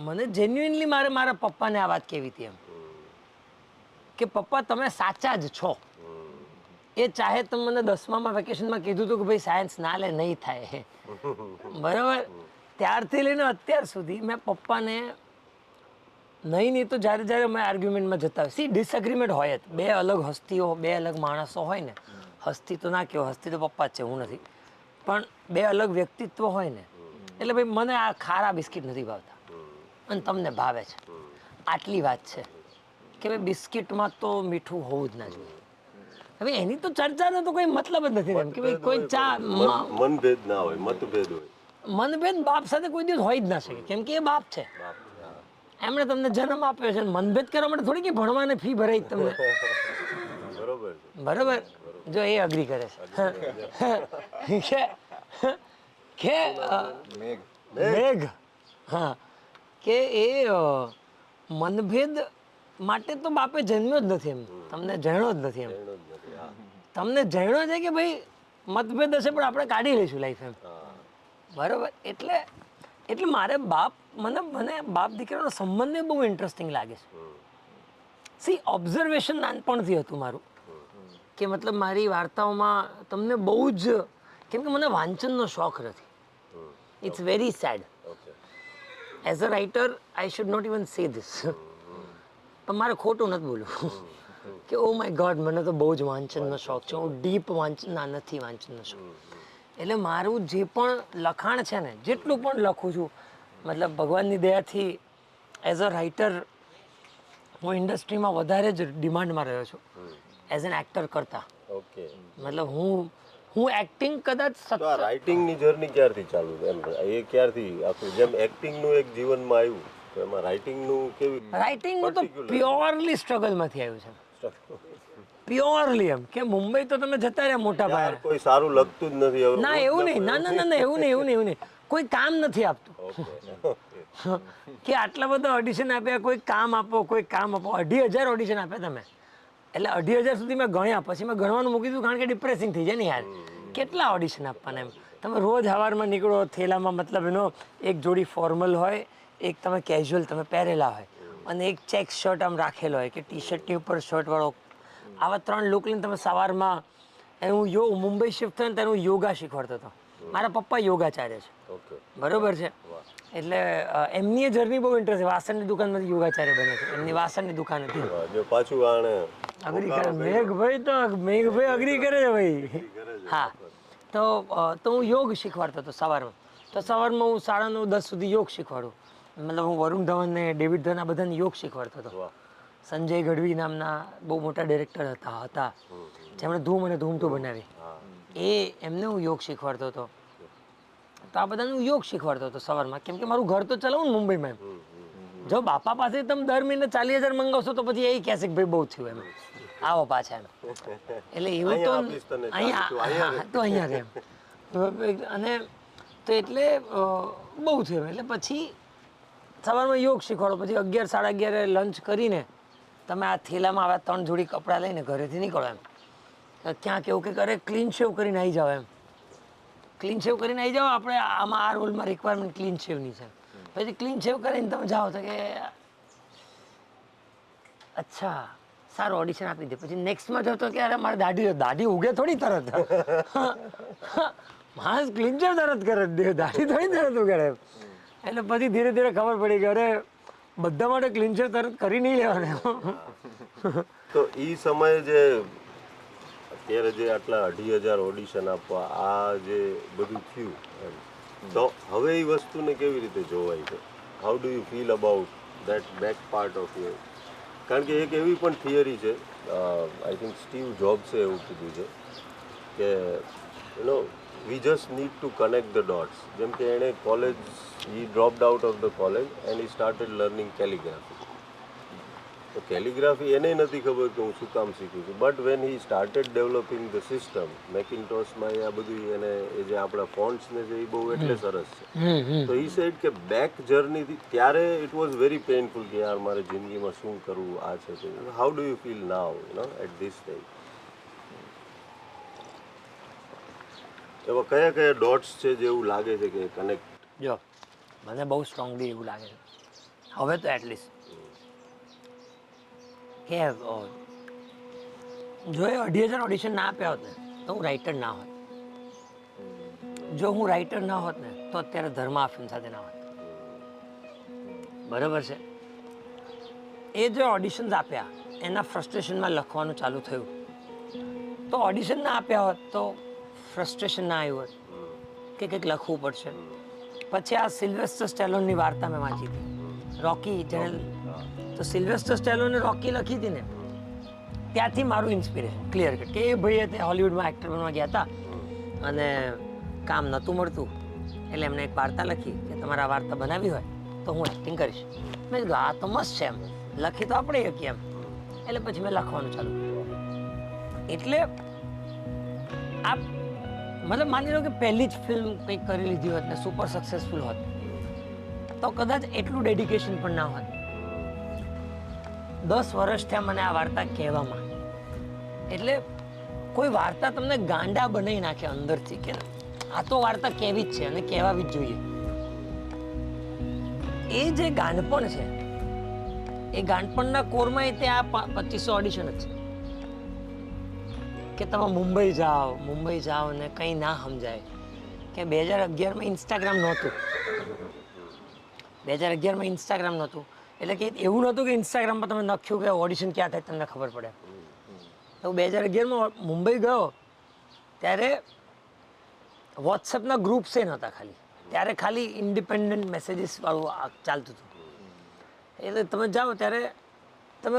મને જેન્યુઇનલી મારા પપ્પાને આ વાત કહેવી હતી એમ કે પપ્પા તમે સાચા જ છો. એ ચાહે તમે મને 10માં વેકેશનમાં કીધું હતું કે ભાઈ સાયન્સ ના લે, નહીં થાય, બરાબર, ત્યારથી લઈને અત્યાર સુધી મેં પપ્પાને નહીં તો જ્યારે અમે આર્ગ્યુમેન્ટમાં જતા હોય, સી ડિસએગ્રીમેન્ટ હોય જ, બે અલગ હસ્તીઓ, બે અલગ માણસો હોય ને, હસ્તી તો ના કહેવો, હસ્તી તો પપ્પા જ છે, હું નથી, પણ બે અલગ વ્યક્તિત્વ હોય ને, એટલે ભાઈ મને આ ખારા બિસ્કિટ નથી ભાવતા અને તમને ભાવે છે, આટલી વાત છે કે ભાઈ બિસ્કિટમાં તો મીઠું હોવું જ ના જોઈએ. હવે એની તો ચર્ચાનો તો કોઈ મતલબ જ નથી એમ કે ભાઈ કોઈ ચા મનભેદ ના હોય, મતભેદ હોય. મનભેદ બાપ સાથે કોઈ દિવસ હોય જ ના શકે, કેમ કે એ બાપ છે, એમણે તમને જન્મ આપ્યો છે, મનભેદ કરવા માટે થોડી કે ભણવાને ફી ભરાઈ તમને, બરોબર બરોબર, જો એ અગ્રી કરે છે કે મેઘ, હા, કે એ મનભેદ માટે તો બાપે જન્મ્યો જ નથી એમ, તમને જાણ્યો જ નથી એમ, તમને જાણ્યો છે કે ભાઈ મતભેદ હશે પણ આપણે કાઢી લઈશું લાઈફ એમ, બરોબર. એટલે મારે મને બાપ દીકરાનો સંબંધ બહુ ઇન્ટરેસ્ટિંગ લાગે છે. સી ઓબ્ઝર્વેશન નાનપણથી હતું મારું કે મતલબ મારી વાર્તાઓમાં તમને બહુ જ, કેમ કે મને વાંચનનો શોખ નથી. It's very sad. As a writer I should not even say this, પણ મારે ખોટું નથી બોલવું કે ઓ માય ગોડ મને તો બહુ જ વાંચનનો શોખ છે, હું ડીપ નથી વાંચનનો શોખ. એટલે મારું જે પણ લખાણ છે ને, જેટલું પણ લખું છું, મતલબ ભગવાનની દયાથી એઝ અ રાઇટર હું ઇન્ડસ્ટ્રીમાં વધારે જ ડિમાન્ડમાં રહ્યો છું એઝ એન એક્ટર કરતાં. ઓકે. મતલબ હું એક્ટિંગ કદાચ તો આ રાઇટિંગની જર્ની ક્યારથી ચાલુ એમ, એ ક્યારથી આખું જેમ એક્ટિંગનું એક જીવનમાં આવ્યું તો એમાં રાઇટિંગનું કેવી? રાઇટિંગનું તો પ્યોરલી સ્ટ્રગલમાંથી આવ્યું છે, પ્યોરલી એમ કે મુંબઈ તો તમે જતા રહ્યા મોટા યાર પાયે, કોઈ સારું લખતું જ નથી હવે. ના એવું નહીં, ના એવું નહીં, કોઈ કામ નથી આપતું કે આટલા બધા ઓડિશન આપ્યા, કોઈ કામ આપો, 2,500 ઓડિશન આપ્યા તમે, એટલે 2,500 સુધી મેં ગણ્યા, પછી મેં ગણવાનું મૂકી દીધું કારણ કે ડિપ્રેસિંગ થઈ જાય ને યાર, કેટલા ઓડિશન આપવાના એમ. તમે રોજ સવારમાં નીકળો, થેલામાં મતલબ એનો એક જોડી ફોર્મલ હોય, એક તમે કેઝ્યુઅલ તમે પહેરેલા હોય અને એક ચેક શર્ટ આમ રાખેલો હોય કે ટી શર્ટની ઉપર શર્ટવાળો, આવા 3 લુક લઈને તમે સવારમાં હું મુંબઈ શિફ્ટ થયો ને ત્યારે હું યોગા શીખવાડતો હતો. મારા પપ્પા યોગાચાર્ય છે, બરોબર છે, એટલે એમની એ જર્ની બહુ ઇન્ટરેસ્ટ, વાસણની દુકાનમાંથી યોગાચાર્ય બને છે, એમની વાસણની દુકાન હતી. જો પાછું આણે અગ્રી કરે મેઘભાઈ અગ્રી કરે છે ભાઈ. હા, તો હું યોગ શીખવાડતો હતો સવારમાં, તો સવારમાં હું 9:30-10 સુધી યોગ શીખવાડું, મતલબ હું વરુણ ધવન ને ડેવિડ ધવન આ બધાને યોગ શીખવાડતો હતો. સંજય ગઢવી નામના બહુ મોટા ડિરેક્ટર હતા જેમણે ધૂમ અને ધૂમ 2 બનાવી, એમને હું યોગ શીખવાડતો હતો. તો આ બધાને હું યોગ શીખવાડતો હતો સવારમાં, કેમ કે મારું ઘર તો ચલાવું ને મુંબઈમાં એમ. જો બાપા પાસે તમે દર મહિને 40,000 મંગાવશો તો પછી એ કહેશે કે ભાઈ બહુ થયું એમ, આવો પાછા એમ. એટલે એવું તો અહીંયા આપીશ તને, અહીંયા તું અહીંયા હા, તો અહીંયા રહે એમ. અને તો એટલે બહુ થયું. એટલે પછી સવારમાં યોગ શીખવાડો, પછી 11 સાડા 11 લંચ કરીને તમે આ થેલામાં આવા 3 જોડી કપડાં લઈને ઘરેથી નીકળો એમ. ક્યાંક એવું કે અરે ક્લીન શેવ કરીને આવી જાઓ એમ. ક્લીન શેવ કરીને આવી જાઓ, આપણે આમાં આ રોલમાં રિક્વાયરમેન્ટ ક્લીન શેવની છે. પછી ક્લીન શેવ કરીને તમે જાઓ તો કે અચ્છા સારું ઓડિશન આપી દે. પછી નેક્સ્ટમાં જાઓ તો કે અરે મારે દાઢી ઉગે થોડી તરત. માણસ ક્લીન શેવ તરત કરે દે, દાઢી થોડી તરત ઉગાડે એમ. એટલે પછી ધીરે ધીરે ખબર પડી કે અરે બધા માટે ક્લીન શેવ તરત કરી નહીં લેવાનું. તો એ સમયે જે અત્યારે જે આટલા 2,500 ઓડિશન આપવા આ જે બધું થયું એમ, તો હવે એ વસ્તુને કેવી રીતે જોવાય છે? How do you feel about that back part of you? કારણ કે એક એવી પણ થિયરી છે, આઈ થિંક સ્ટીવ જોબ્સે એવું કીધું છે કે you know we just need to connect the dots. જેમ કે એણે college, he dropped out of the college and he started learning calligraphy. તો કેલિગ્રાફી એને નથી ખબર કે હું શું કામ શીખું છું, but when he started developing the system મેકિન્ટોશમાં, એ આ બધું એને એ જે આપણા ફોન્ટ્સને છે એ બહુ એટલે સરસ છે. તો ઈ સેડ કે બેક જર્નીથી ત્યારે ઇટ વોઝ વેરી પેઇનફુલ કે યાર મારે જિંદગીમાં શું કરવું, આ છે તે. How do you feel now at this stage? એવા કયા કયા ડોટ્સ છે જે એવું લાગે છે કે કનેક્ટ? જો મને બહુ સ્ટ્રોંગલી એવું લાગે છે હવે તો એટલીસ્ટ કે જો એ 2,500 ઓડિશન ના આપ્યા હોત ને તો હું રાઇટર ના હોત. જો હું રાઇટર ના હોત ને તો અત્યારે ધર્મા ફિલ્મ સાથે ના હોત. બરાબર છે? એ જે ઓડિશન્સ આપ્યા એના ફ્રસ્ટ્રેશનમાં લખવાનું ચાલુ થયું. તો ઓડિશન ના આપ્યા હોત તો ફ્રસ્ટ્રેશન ના આવ્યું હોત કે કંઈક લખવું પડશે. પછી આ સિલ્વેસ્ટર સ્ટેલોનની વાર્તા મેં વાંચી હતી, રોકી. જેને તો સિલ્વેસ્ટર સ્ટેલોને રોકી લખી હતી ને, ત્યાંથી મારું ઇન્સ્પિરેશન ક્લિયર કટ કે એ ભાઈએ તે હોલિવૂડમાં એક્ટર બનવા ગયા હતા અને કામ નહોતું મળતું, એટલે એમને એક વાર્તા લખી કે તમારે આ વાર્તા બનાવી હોય તો હું એક્ટિંગ કરીશ. મેં કીધું આ તો મસ્ત છે એમ, લખી તો આપણે શકીએ એમ. એટલે પછી મેં લખવાનું ચાલુ કર્યું. એટલે આ મતલબ માની લો કે પહેલી જ ફિલ્મ કંઈક કરી લીધી હોત ને સુપર સક્સેસફુલ હોત તો કદાચ એટલું ડેડિકેશન પણ ના હોત. 10 વર્ષ થયા મને આ વાર્તા કહેવામાં. એટલે કોઈ વાર્તા તમને ગાંડા બનાવી નાખે અંદરથી કે આ તો વાર્તા કહેવી જ છે અને કહેવાવી જ જોઈએ. એ જે ગાંડપણ છે એ ગાંડપણના કોરમાં તે આ 2500 ઓડિશન જ છે કે તમે મુંબઈ જાઓ ને કંઈ ના સમજાય કે 2011માં ઇન્સ્ટાગ્રામ નહોતું. 2011માં ઇન્સ્ટાગ્રામ નહોતું એટલે કે એવું નહોતું કે ઇન્સ્ટાગ્રામમાં તમે લખ્યું કે ઓડિશન ક્યાં થાય તમને ખબર પડે. તો 2011માં મુંબઈ ગયો ત્યારે વોટ્સએપના ગ્રુપ્સ એ નહોતા ખાલી. ત્યારે ખાલી ઇન્ડિપેન્ડન્ટ મેસેજીસ વાળું ચાલતું હતું. એટલે તમે જાઓ ત્યારે તમે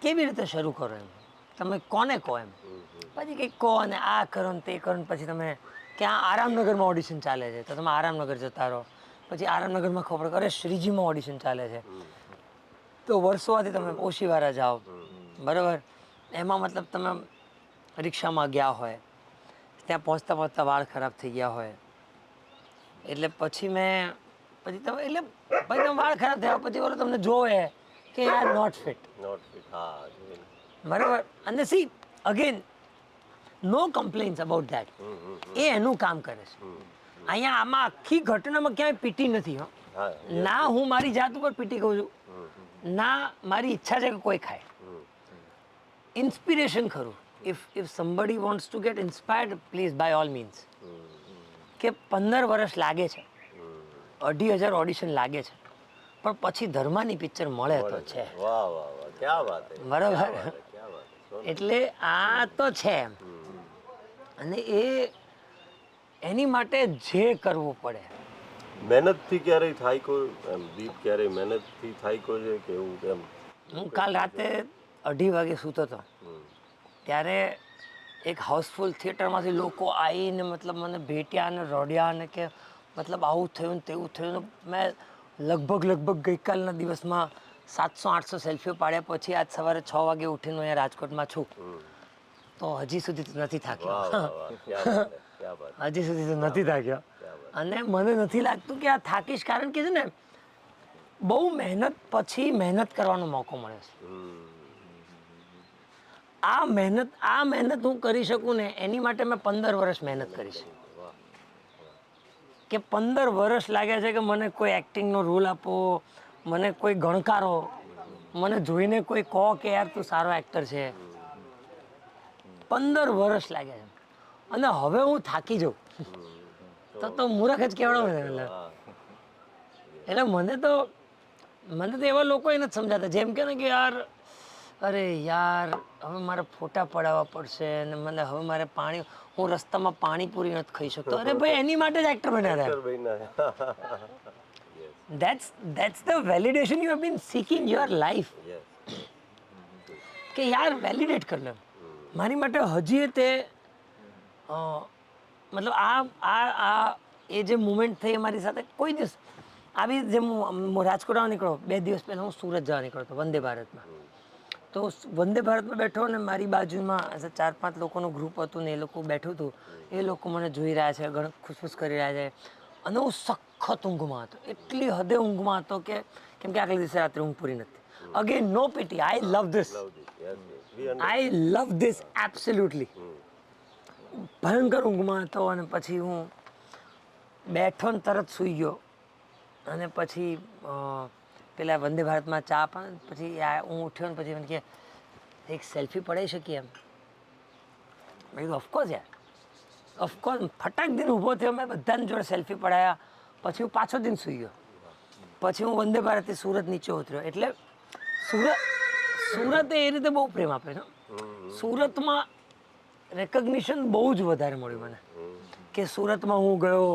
કેવી રીતે શરૂ કરો એમ, તમે કોને કહો એમ, પછી કંઈક કહો અને આ કરો ને તે કરો ને પછી તમે ક્યાં આરામનગરમાં ઓડિશન ચાલે છે તો તમે આરામનગર જતા રહો. પછી આરામનગરમાં ખબર પડે અરે શ્રીજીમાં ઓડિશન ચાલે છે તો વર્ષોથી તમે ઓશીવારા જાઓ. બરાબર? એમાં મતલબ તમે રિક્ષામાં ગયા હોય, ત્યાં પહોંચતા પહોંચતા વાળ ખરાબ થઈ ગયા હોય, એટલે પછી તમે એટલે પછી તમે વાળ ખરાબ થયા પછી બોલો તમને જોવે કે યાર નોટ ફિટ. હા. બરાબર? અને see again no complaints about that. એ એનું કામ કરે છે. અહીંયા આમાં આખી ઘટનામાં ક્યાંય પીટી નથી. હો, ના હું મારી જાત ઉપર પીટી કહું છું, ના મારી ઈચ્છા છે કે કોઈ ખાય. ઇન્સ્પિરેશન ખરું. If somebody wants to get inspired, please by all means. કે 15 વર્ષ લાગે છે, 2,500 ઓડિશન લાગે છે, પણ પછી ધર્માની પિક્ચર મળે તો છે. વાહ વાહ વાહ, ક્યા વાત હે. બરાબર? એટલે આ તો છે એમ. અને એની માટે જે કરવું પડે. મહેનતથી ક્યારેય થાય કોઈ એમ દીપ, ક્યારેય મહેનતથી થાય કોઈ છે કે એવું એમ? હું કાલ રાતે 2:30 વાગે સૂતો હતો ત્યારે એક હાઉસફુલ થિયેટરમાંથી લોકો આવીને મતલબ મને ભેટ્યા અને રડ્યા અને કે મતલબ આવું થયું ને તેવું થયું ને મેં લગભગ ગઈકાલના દિવસમાં 700-800 સેલ્ફીઓ પાડ્યા પછી આજ સવારે 6 વાગે ઉઠીને અહીંયા રાજકોટમાં છું તો હજી સુધી તો નથી વાહ થાક્યો વાહ વાહ ક્યાં બાત હે, ક્યાં બાત હે, હજી સુધી તો નથી થાક્યો ક્યાં બાત. અને મને નથી લાગતું કે આ થાકીશ, કારણ કે છે ને બહુ મહેનત પછી મહેનત કરવાનો મોકો મળે છે. આ મહેનત હું કરી શકું ને એની માટે મેં 15 વર્ષ મહેનત કરી છે. વાહ. કે 15 વર્ષ લાગ્યા છે કે મને કોઈ એક્ટિંગનો રોલ આપો, મને કોઈ ગણકારો, મને જોઈને કોઈ કહો કે યાર તું સારો એક્ટર છે. 15 વર્ષ લાગ્યા છે અને હવે હું થાકી જાઉં તો મૂર્ખ જ કહેવાનો ને એટલે. હા. એટલે મને તો એવા લોકો નથી સમજાતા જેમ કે ને કે યાર અરે યાર હવે મારે ફોટા પડાવવા પડશે અને મને હવે મારે હું રસ્તામાં પાણીપુરી નથી ખાઈ શકતો. અરે ભાઈ એની માટે જ એક્ટર બન્યા હતા. Actor બન્યા. Yes, That's the validation you have been seeking your life. yes. કે યાર વેલિડેટ કર લે. મારી માટે હજી તે મતલબ આ એ જે મુમેન્ટ થઈ અમારી સાથે કોઈ દિવસ આવી, જેમ હું રાજકોટ આવવા નીકળો 2 દિવસ પહેલાં હું સુરત જવા નીકળતો વંદે ભારતમાં. તો વંદે ભારતમાં બેઠો ને મારી બાજુમાં 4-5 લોકોનું ગ્રુપ હતું ને એ લોકો બેઠું હતું. એ લોકો મને જોઈ રહ્યા છે, ઘણું ખુશખુશ કરી રહ્યા છે અને હું સખત ઊંઘમાં હતો, એટલી હદે ઊંઘમાં હતો કે કેમ કે આગલા દિવસે રાત્રે ઊંઘ પૂરી નથી. Again no pity, I love this, Love this. Yes, yes. We understand. I love this absolutely. ભયંકર ઊંઘમાં હતો અને પછી હું બેઠો ને તરત સૂઈ ગયો અને પછી પેલા વંદે ભારતમાં ચા પણ પછી હું ઉઠ્યો ને પછી મને કે એક સેલ્ફી પડાવી શકીએ એમ. મેં કીધું ઓફકોર્સ યાર, ઓફકોર્સ. ફટાક દિન ઊભો થયો, મેં બધાની જોડે સેલ્ફી પડાયા. પછી હું પાછો દિન સૂઈ ગયો. પછી હું વંદે ભારતથી સુરત નીચે ઉતર્યો. એટલે સુરતે એ રીતે બહુ પ્રેમ આપે છે. સુરતમાં રેકગ્નિશન બહુ જ વધારે મળ્યું મને. કે સુરતમાં હું ગયો,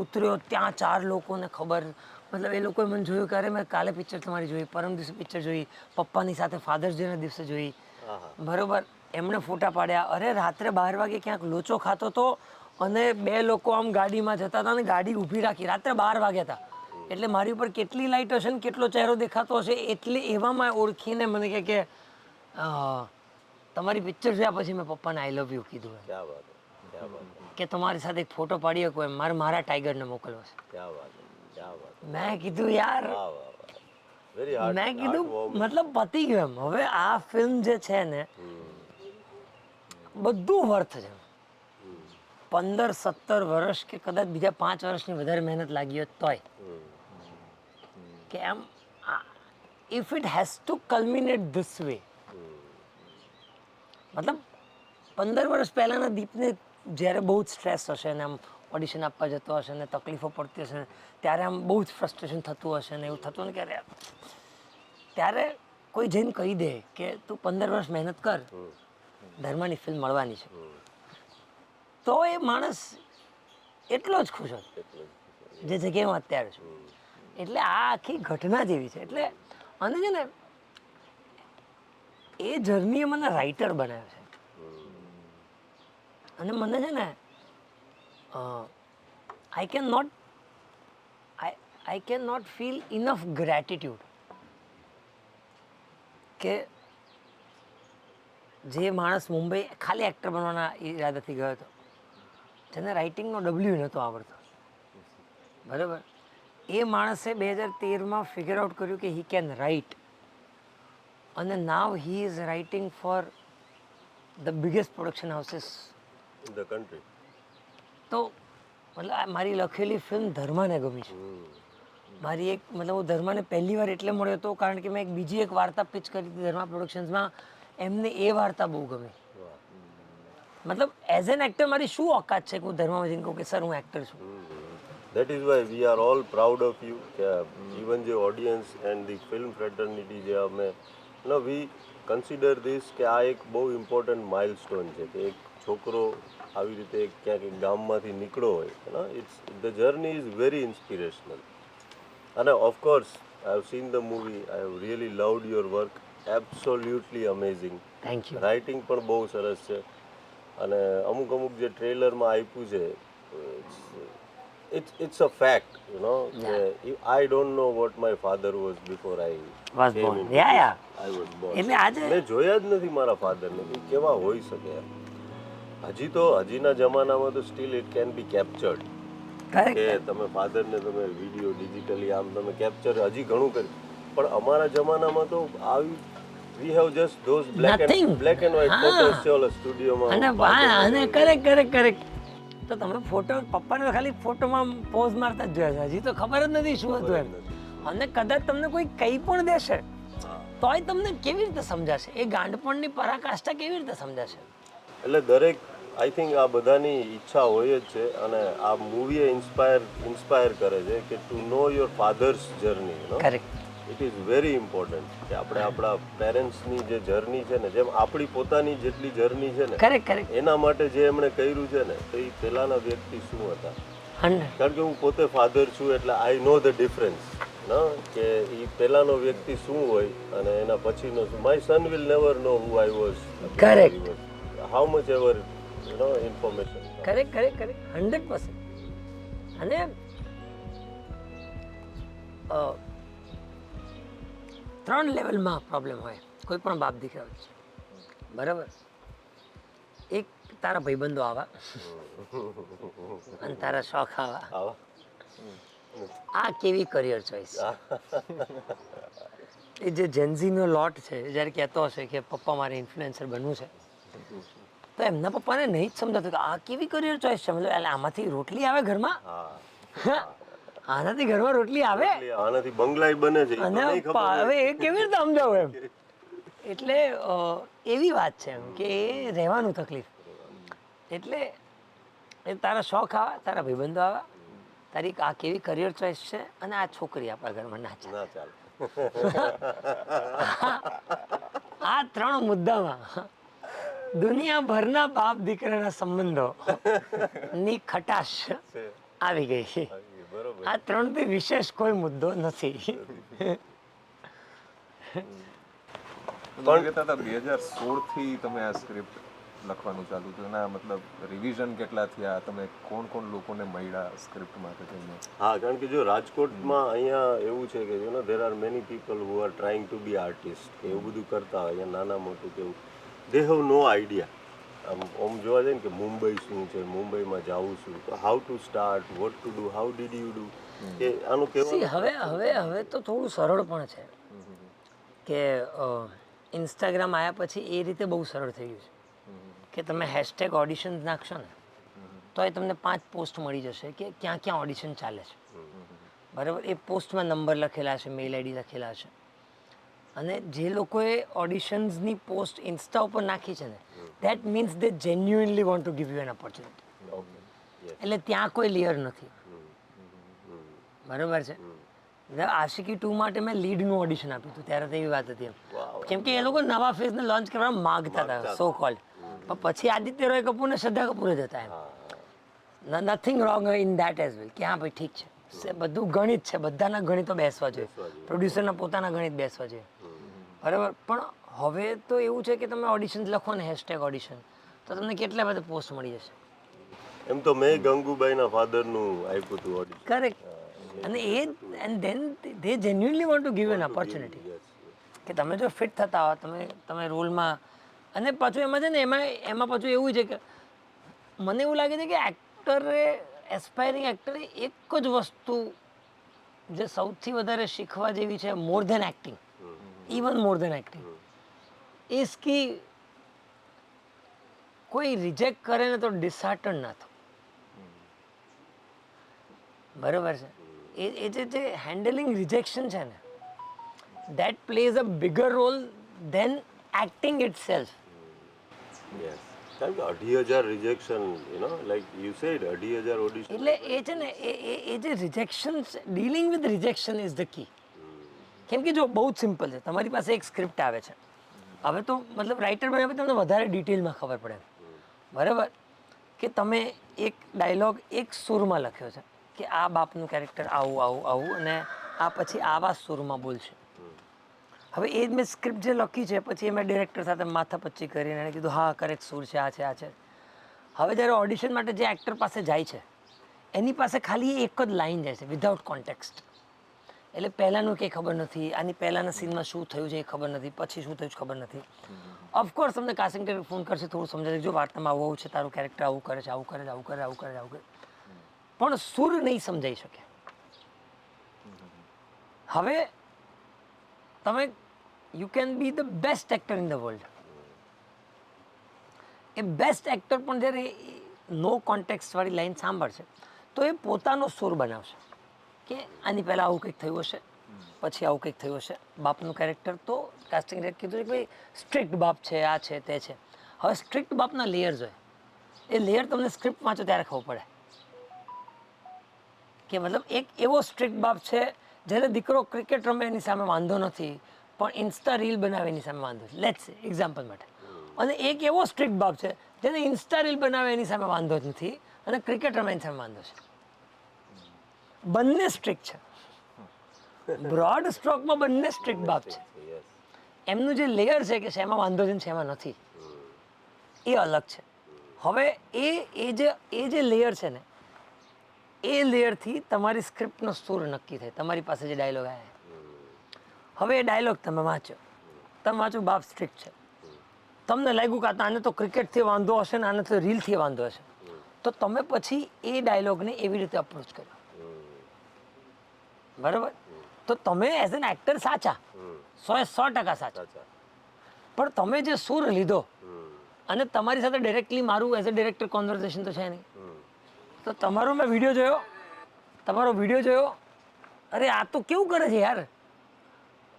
ઉતર્યો, ત્યાં 4 લોકોને ખબર, મતલબ એ લોકોએ મને જોયું કે અરે મેં કાલે પિક્ચર તમારી જોઈ, પરમ દિવસે પિક્ચર જોઈ, પપ્પાની સાથે ફાધર્સ ડેના દિવસે જોઈ, બરોબર. એમણે ફોટા પાડ્યા. અરે રાત્રે 12 વાગે ક્યાંક લોચો ખાતો હતો અને 2 લોકો આમ ગાડીમાં જતા હતા અને ગાડી ઊભી રાખી, રાત્રે 12 વાગ્યા હતા. એટલે મારી ઉપર કેટલી લાઇટ હશે ને કેટલો ચહેરો દેખાતો હશે, એટલે એવામાં ઓળખીને મને કહે કે તમારી પિક્ચર જોયા પછી મેં પપ્પાને આઈ લવ યુ કીધું એમ. क्या बात है, क्या बात है, કે તમારી સાથે એક ફોટો પાડી શકો એમ, મારા ટાઈગરને મોકલવો છે. क्या बात है, क्या बात है. મેં કીધું યાર, વાહ વાહ વાહ. Very hard. મેં કીધું મતલબ પતી ગયું એમ. હવે આ ફિલ્મ જે છે ને બધું વર્થ છે. 15-17 વર્ષ કે કદાચ બીજા 5 વર્ષની વધારે મહેનત લાગી હોત તોય કે એમ if it has to culminate this way. મતલબ 15 વર્ષ પહેલાંના દીપને જ્યારે બહુ જ સ્ટ્રેસ હશે ને આમ ઓડિશન આપવા જતો હશે ને તકલીફો પડતી હશે ને ત્યારે આમ બહુ જ ફ્રસ્ટ્રેશન થતું હશે ને એવું થતું ને કે અરે ત્યારે કોઈ જઈને કહી દે કે તું 15 વર્ષ મહેનત કર, ધર્માની ફિલ્મ મળવાની છે, તો એ માણસ એટલો જ ખુશ હતો જે જગ્યાએ હું અત્યારે છું. એટલે આ આખી ઘટના જેવી છે. એટલે અને છે ને એ જર્નીએ મને રાઇટર બનાવ્યો છે. અને મને છે ને I can not feel enough gratitude કે જે માણસ મુંબઈ ખાલી એક્ટર બનવાના ઈરાદાથી ગયો હતો, જેને રાઇટિંગનો ડબલ્યુ નહોતો આવડતો, બરાબર, એ માણસે 2013માં ફિગર આઉટ કર્યું કે હી કેન રાઇટ અને now he is writing for the biggest production houses In the country. તો મતલબ આ મારી લખેલી ફિલ્મ ધર્માને ગમી છે. મારી એક મતલબ હું ધર્માને પહેલી વાર એટલે મળ્યો હતો કારણ કે મેં બીજી એક વાર્તા પિચ કરી હતી ધર્મા પ્રોડક્શન્સમાં, એમને એ વાર્તા બહુ ગમી. મતલબ એઝ એન એક્ટર મારી શું ઓકાત છે કે હું ધર્મામાં જઈને કહું કે સર હું એક્ટર છું. That is why we are all proud of you. કે even જે audience and the film fraternity જે અમે we consider this કે આ એક બહુ ઇમ્પોર્ટન્ટ માઇલસ્ટોન છે કે એક છોકરો આવી રીતે ક્યાંક એક ગામમાંથી નીકળ્યો હોય, it's the journey is very inspirational. અને of course I have seen the movie, I have really loved your work, absolutely amazing. Thank you. Writing પણ બહુ સરસ છે અને અમુક જે ટ્રેલરમાં આપ્યું છે it's a fact, you know. I don't know what my father was before I Was came born. into Yeah, this. yeah. I was born. એટલે આજે મેં જોયા જ નથી મારા ફાધરને કે કેવા હોઈ શકે એમ. હજીના જમાનામાં તો still it can be captured correct કે તમે ફાધરને તમે વિડીયો ડિજિટલી આમ તમે કેપ્ચર હજી ઘણું કરી પણ અમારા જમાનામાં તો આવી we have just those Nothing. Black and white હા. ફોટોસ છે ઓલા સ્ટુડિયોમાં અને અને કરેક્ટ તો તમે ફોટો પપ્પાને તો ખાલી ફોટોમાં પોઝ મારતા જ જોયા છે હજી તો ખબર જ નથી શું હતું એમ અને કદાચ તમને કોઈ કંઈ પણ દેશે તોય તમને કેવી રીતે સમજાશે એ ગાંડપણની પરાકાષ્ઠા કેવી રીતે સમજાશે એટલે દરેક આઈ થિંક આ બધાની ઈચ્છા હોય જ છે અને આ મૂવીએ ઇન્સ્પાયર કરે છે કે to know your father's journey no correct it is very important કે આપણે આપણા પેરેન્ટ્સની જે જર્ની છે ને જેમ આપણી પોતાની જેટલી જર્ની છે ને કરેક્ટ એના માટે જે એમણે કર્યું છે ને તો એ પહેલાના વ્યક્તિ શું હતા 100 કારણ કે હું પોતે ફાધર છું એટલે આઈ નો ધ ડિફરન્સ કે એ પહેલાનો વ્યક્તિ શું હોય અને એના પછીનો શું my son will never know who I was Correct. How much ever information correct 100% અને ત્રણ લેવલમાં પ્રોબ્લેમ હોય કોઈ પણ બાપ દીકરા વચ્ચે બરાબર એક તારા ભાઈબંધો આવા અને તારા શોખ આવા આ કેવી કરિયર ચોઈસ એ જે જેન્ઝીનો લોટ છે જ્યારે કહેતો હશે કે પપ્પા મારે ઇન્ફ્લુએન્સર બનવું છે તો એમના પપ્પાને નહીં જ સમજાતું કે આ કેવી કરિયર ચોઈસ છે મતલબ એટલે આમાંથી રોટલી આવે ઘરમાં આનાથી ઘરમાં રોટલી આવે આનાથી બંગલાઈ બને છે અને હવે એ કેવી રીતે સમજાવું એમ એટલે એવી વાત છે એમ કે એ રહેવાનું તકલીફ એટલે એ તારા શોખ આવા તારા ભાઈબંધો આવા તારી આ કેવી કરિયર ચોઈસ છે અને આ છોકરી આપણા ઘરમાં ના ચાલે ના ચાલે આ ત્રણ મુદ્દામાં દુનિયાભરના બાપ દીકરાના સંબંધો ની ખટાશ આવી ગઈ છે બરોબર આ ત્રણથી વિશેષ કોઈ મુદ્દો નથી પણ કહેતા હતા 2016 થી તમે આ સ્ક્રિપ્ટ લખવાનું ચાલુ થયું એના મતલબ રિવિઝન કેટલા થયા તમે કોણ લોકોને મળ્યા સ્ક્રિપ્ટ માટે થઈને હા કારણ કે જો રાજકોટમાં અહીંયા એવું છે કે you know there are many people who are trying to be artist કે એવું બધું કરતા હોય અહીંયા નાના મોટું કેવું દે હેવ નો આઈડિયા આમ જોવા જાય ને કે મુંબઈ શું છે મુંબઈમાં જવું શું તો how to start vote to do how did you do કે આનું See, કહેવાનું હવે તો થોડું સરળ પણ છે કે ઇન્સ્ટાગ્રામ આવ્યા પછી એ રીતે બહુ સરળ થઈ ગયું છે કે તમે હેશટેગ ઓડિશન નાખશો ને તો એ તમને 5 પોસ્ટ મળી જશે કે ક્યાં ક્યાં ઓડિશન ચાલે છે બરાબર એ પોસ્ટમાં નંબર લખેલા છે મેલ આઈડી લખેલા છે અને જે લોકોએ ઓડિશન્સની પોસ્ટ ઇન્સ્ટા ઉપર નાખી છે ને that means they genuinely want to give U N opportunity એટલે ત્યાં કોઈ લેયર નથી બરાબર છે આશિકી 2 માટે મેં લીડનું ઓડિશન આપ્યું હતું ત્યારે તો એવી વાત હતી એમ કેમ કે એ લોકો નવા ફેસને લોન્ચ કરવા માગતા હતા સો કોલ્ડ પણ પછી આદિત્ય રોય કપૂર ને શ્રદ્ધા કપૂર જ હતા એમ nothing wrong in that as well કે હા ભાઈ ઠીક છે બધું ગણિત છે બધાના ગણિતો બેસવા જોઈએ પ્રોડ્યુસરના પોતાના ગણિત બેસવા જોઈએ બરાબર પણ હવે તો એવું છે કે તમે ઓડિશન લખો ને હેશટેગ ઓડિશન તો તમને કેટલા બધા પોસ્ટ મળી જશે એમ તો મેં ગંગુબાઈના ફાધરનું આપ્યું હતું ઓડિશન કરેક્ટ અને and then they genuinely want to give N opportunity કે તમે જો ફિટ થતા હો તમે રોલમાં અને પાછું એમાં છે ને એમાં પાછું એવું છે કે મને એવું લાગે છે કે એક્ટરે એસ્પાયરિંગ એક્ટરે એક જ વસ્તુ જે સૌથી વધારે શીખવા જેવી છે more than acting even more than acting is કે કોઈ રિજેક્ટ કરે ને તો ડિસહાર્ટન ના થવું બરાબર છે એ જે હેન્ડલિંગ રિજેક્શન છે ને that plays a bigger role than acting itself yes કારણ કે 2,500 rejection you know like you said 2,500 audition એટલે એ છે ને એ જે rejection dealing with rejection is the key કેમ કે જો બહુ જ સિમ્પલ છે તમારી પાસે એક સ્ક્રિપ્ટ આવે છે હવે તો મતલબ રાઇટર બન્યા પછી તમને વધારે ડિટેલમાં ખબર પડે બરાબર કે તમે એક ડાયલોગ એક સૂરમાં લખ્યો છે કે આ બાપનું કેરેક્ટર આવું અને આ પછી આવા સૂરમાં બોલશે હવે એ જ મેં સ્ક્રિપ્ટ જે લખી છે પછી મેં ડિરેક્ટર સાથે માથાપચ્ચી કરીને એને કીધું હા કરેક્ટ સૂર છે આ છે હવે જ્યારે ઓડિશન માટે જે એક્ટર પાસે જાય છે એની પાસે ખાલી એક જ લાઈન જાય છે વિધાઉટ કોન્ટેક્સ્ટ. એટલે પહેલાંનું કંઈ ખબર નથી, આની પહેલાંના સીનમાં શું થયું છે એ ખબર નથી, પછી શું થયું છે ખબર નથી. ઓફકોર્સ તમને કાસ્ટિંગ ડાયરેક્ટર ફોન કરશે, થોડું સમજાવે જો વાર્તામાં આવું છે, તારું કેરેક્ટર આવું કરે છે, આવું કરે છે, આવું કરે, આવું કરે, આવું કરે, પણ સુર નહીં સમજાઈ શકે. હવે તમે you can be the best actor in the world. A best actor પણ જ્યારે નો કોન્ટેક્સ્ટવાળી લાઈન સાંભળશે તો એ પોતાનો સુર બનાવશે કે આની પહેલાં આવું કંઈક થયું હશે, પછી આવું કંઈક થયું હશે. બાપનું કેરેક્ટર તો કાસ્ટિંગ ડાયરેક્ટર કીધું કે ભાઈ સ્ટ્રિક્ટ બાપ છે, આ છે, તે છે. હવે સ્ટ્રિક્ટ બાપના લેયર્સ હોય, એ લેયર તમને સ્ક્રિપ્ટ વાંચો ત્યારે ખબર પડે કે મતલબ એક એવો સ્ટ્રિક્ટ બાપ છે જ્યારે દીકરો ક્રિકેટ રમે એની સામે વાંધો નથી, પણ ઇન્સ્ટા રીલ બનાવે એની સામે વાંધો છે, લેટ્સ સે એક્ઝામ્પલ માટે. અને એક એવો સ્ટ્રિક્ટ બાપ છે જેને ઇન્સ્ટા રીલ બનાવે એની સામે વાંધો જ નથી અને ક્રિકેટ રમે એની સામે વાંધો છે. બંને સ્ટ્રિક્ટ છે, બ્રોડ સ્ટ્રોકમાં બંને સ્ટ્રિક્ટ બાપ છે. યસ. એમનું જે લેયર છે કે શેમાં વાંધો છે ને શેમાં નથી, એ અલગ છે. હવે એ જે લેયર છે ને, એ લેયરથી તમારી સ્ક્રિપ્ટનો સુર નક્કી થાય. તમારી પાસે જે ડાયલોગ આવે, હવે એ ડાયલોગ તમે વાંચો બાપ સ્ટ્રિક્ટ છે, તમને લાગ્યું કે આને તો ક્રિકેટથી વાંધો હશે ને આને તો રીલથી વાંધો હશે, તો તમે પછી એ ડાયલોગને એવી રીતે અપ્રોચ કર્યો, બરાબર? તો તમે એઝ એન એક્ટર સાચા, 100% સાચા, પણ તમે જે સુર લીધો અને તમારી સાથે ડાયરેક્ટલી મારું એઝ અ ડિરેક્ટર કોન્વર્ઝેશન તો છે નહીં. તો તમારો મેં વિડીયો જોયો, અરે આ તો કેવું કરે છે યાર,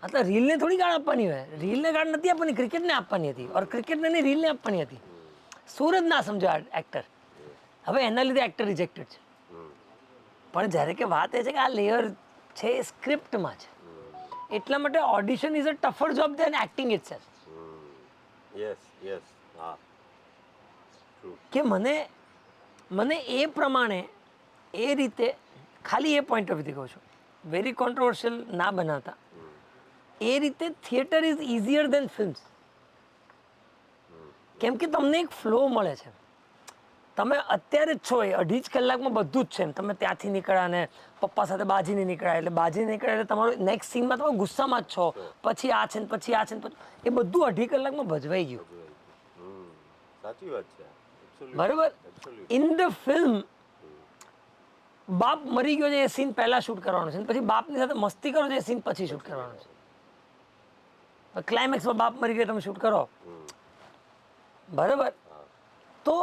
આ તો રીલને થોડી ગાળ આપવાની હોય, રીલને ગાળ નથી આપવાની, ક્રિકેટને આપવાની હતી, ઓર ક્રિકેટને નહીં રીલને આપવાની હતી. સુર જ ના સમજો આ એક્ટર, હવે એના લીધે એક્ટર રિજેક્ટેડ છે. પણ જ્યારે કે વાત એ છે કે આ લેયર છે એ સ્ક્રિપ્ટમાં છે, એટલા માટે audition is a tougher job than acting itself. Yes yes. હા. ટ્રુ. કે મને એ પ્રમાણે એ રીતે ખાલી એ પોઈન્ટ ઓફ વ્યૂથી કહું છું, વેરી કોન્ટ્રોવર્શિયલ ના બનાવતા, એ રીતે theatre is easier than films. કેમ કે તમને એક ફ્લો મળે છે. તમે અત્યારે જ છો એ 2.5 કલાકમાં બધું જ છે. તમે ત્યાંથી નીકળ્યા ને પપ્પા સાથે બાજીને નીકળ્યા, એટલે બાજી નીકળ્યા એટલે તમારું નેક્સ્ટ સીનમાં તમે ગુસ્સામાં જ છો, પછી આ છે ને પછી આ છે ને પછી એ બધું 2.5 કલાકમાં ભજવાઈ ગયું, સાચી વાત છે. Absolutely. બરાબર? Absolutely. ઇન ધ ફિલ્મ બાપ મરી ગયો છે એ સીન પહેલા શૂટ કરવાનો છે, પછી બાપની સાથે મસ્તી કરો છો એ સીન પછી શૂટ કરવાનો છે. ક્લાઇમેક્સમાં બાપ મરી ગયો તમે શૂટ કરો, બરાબર? તો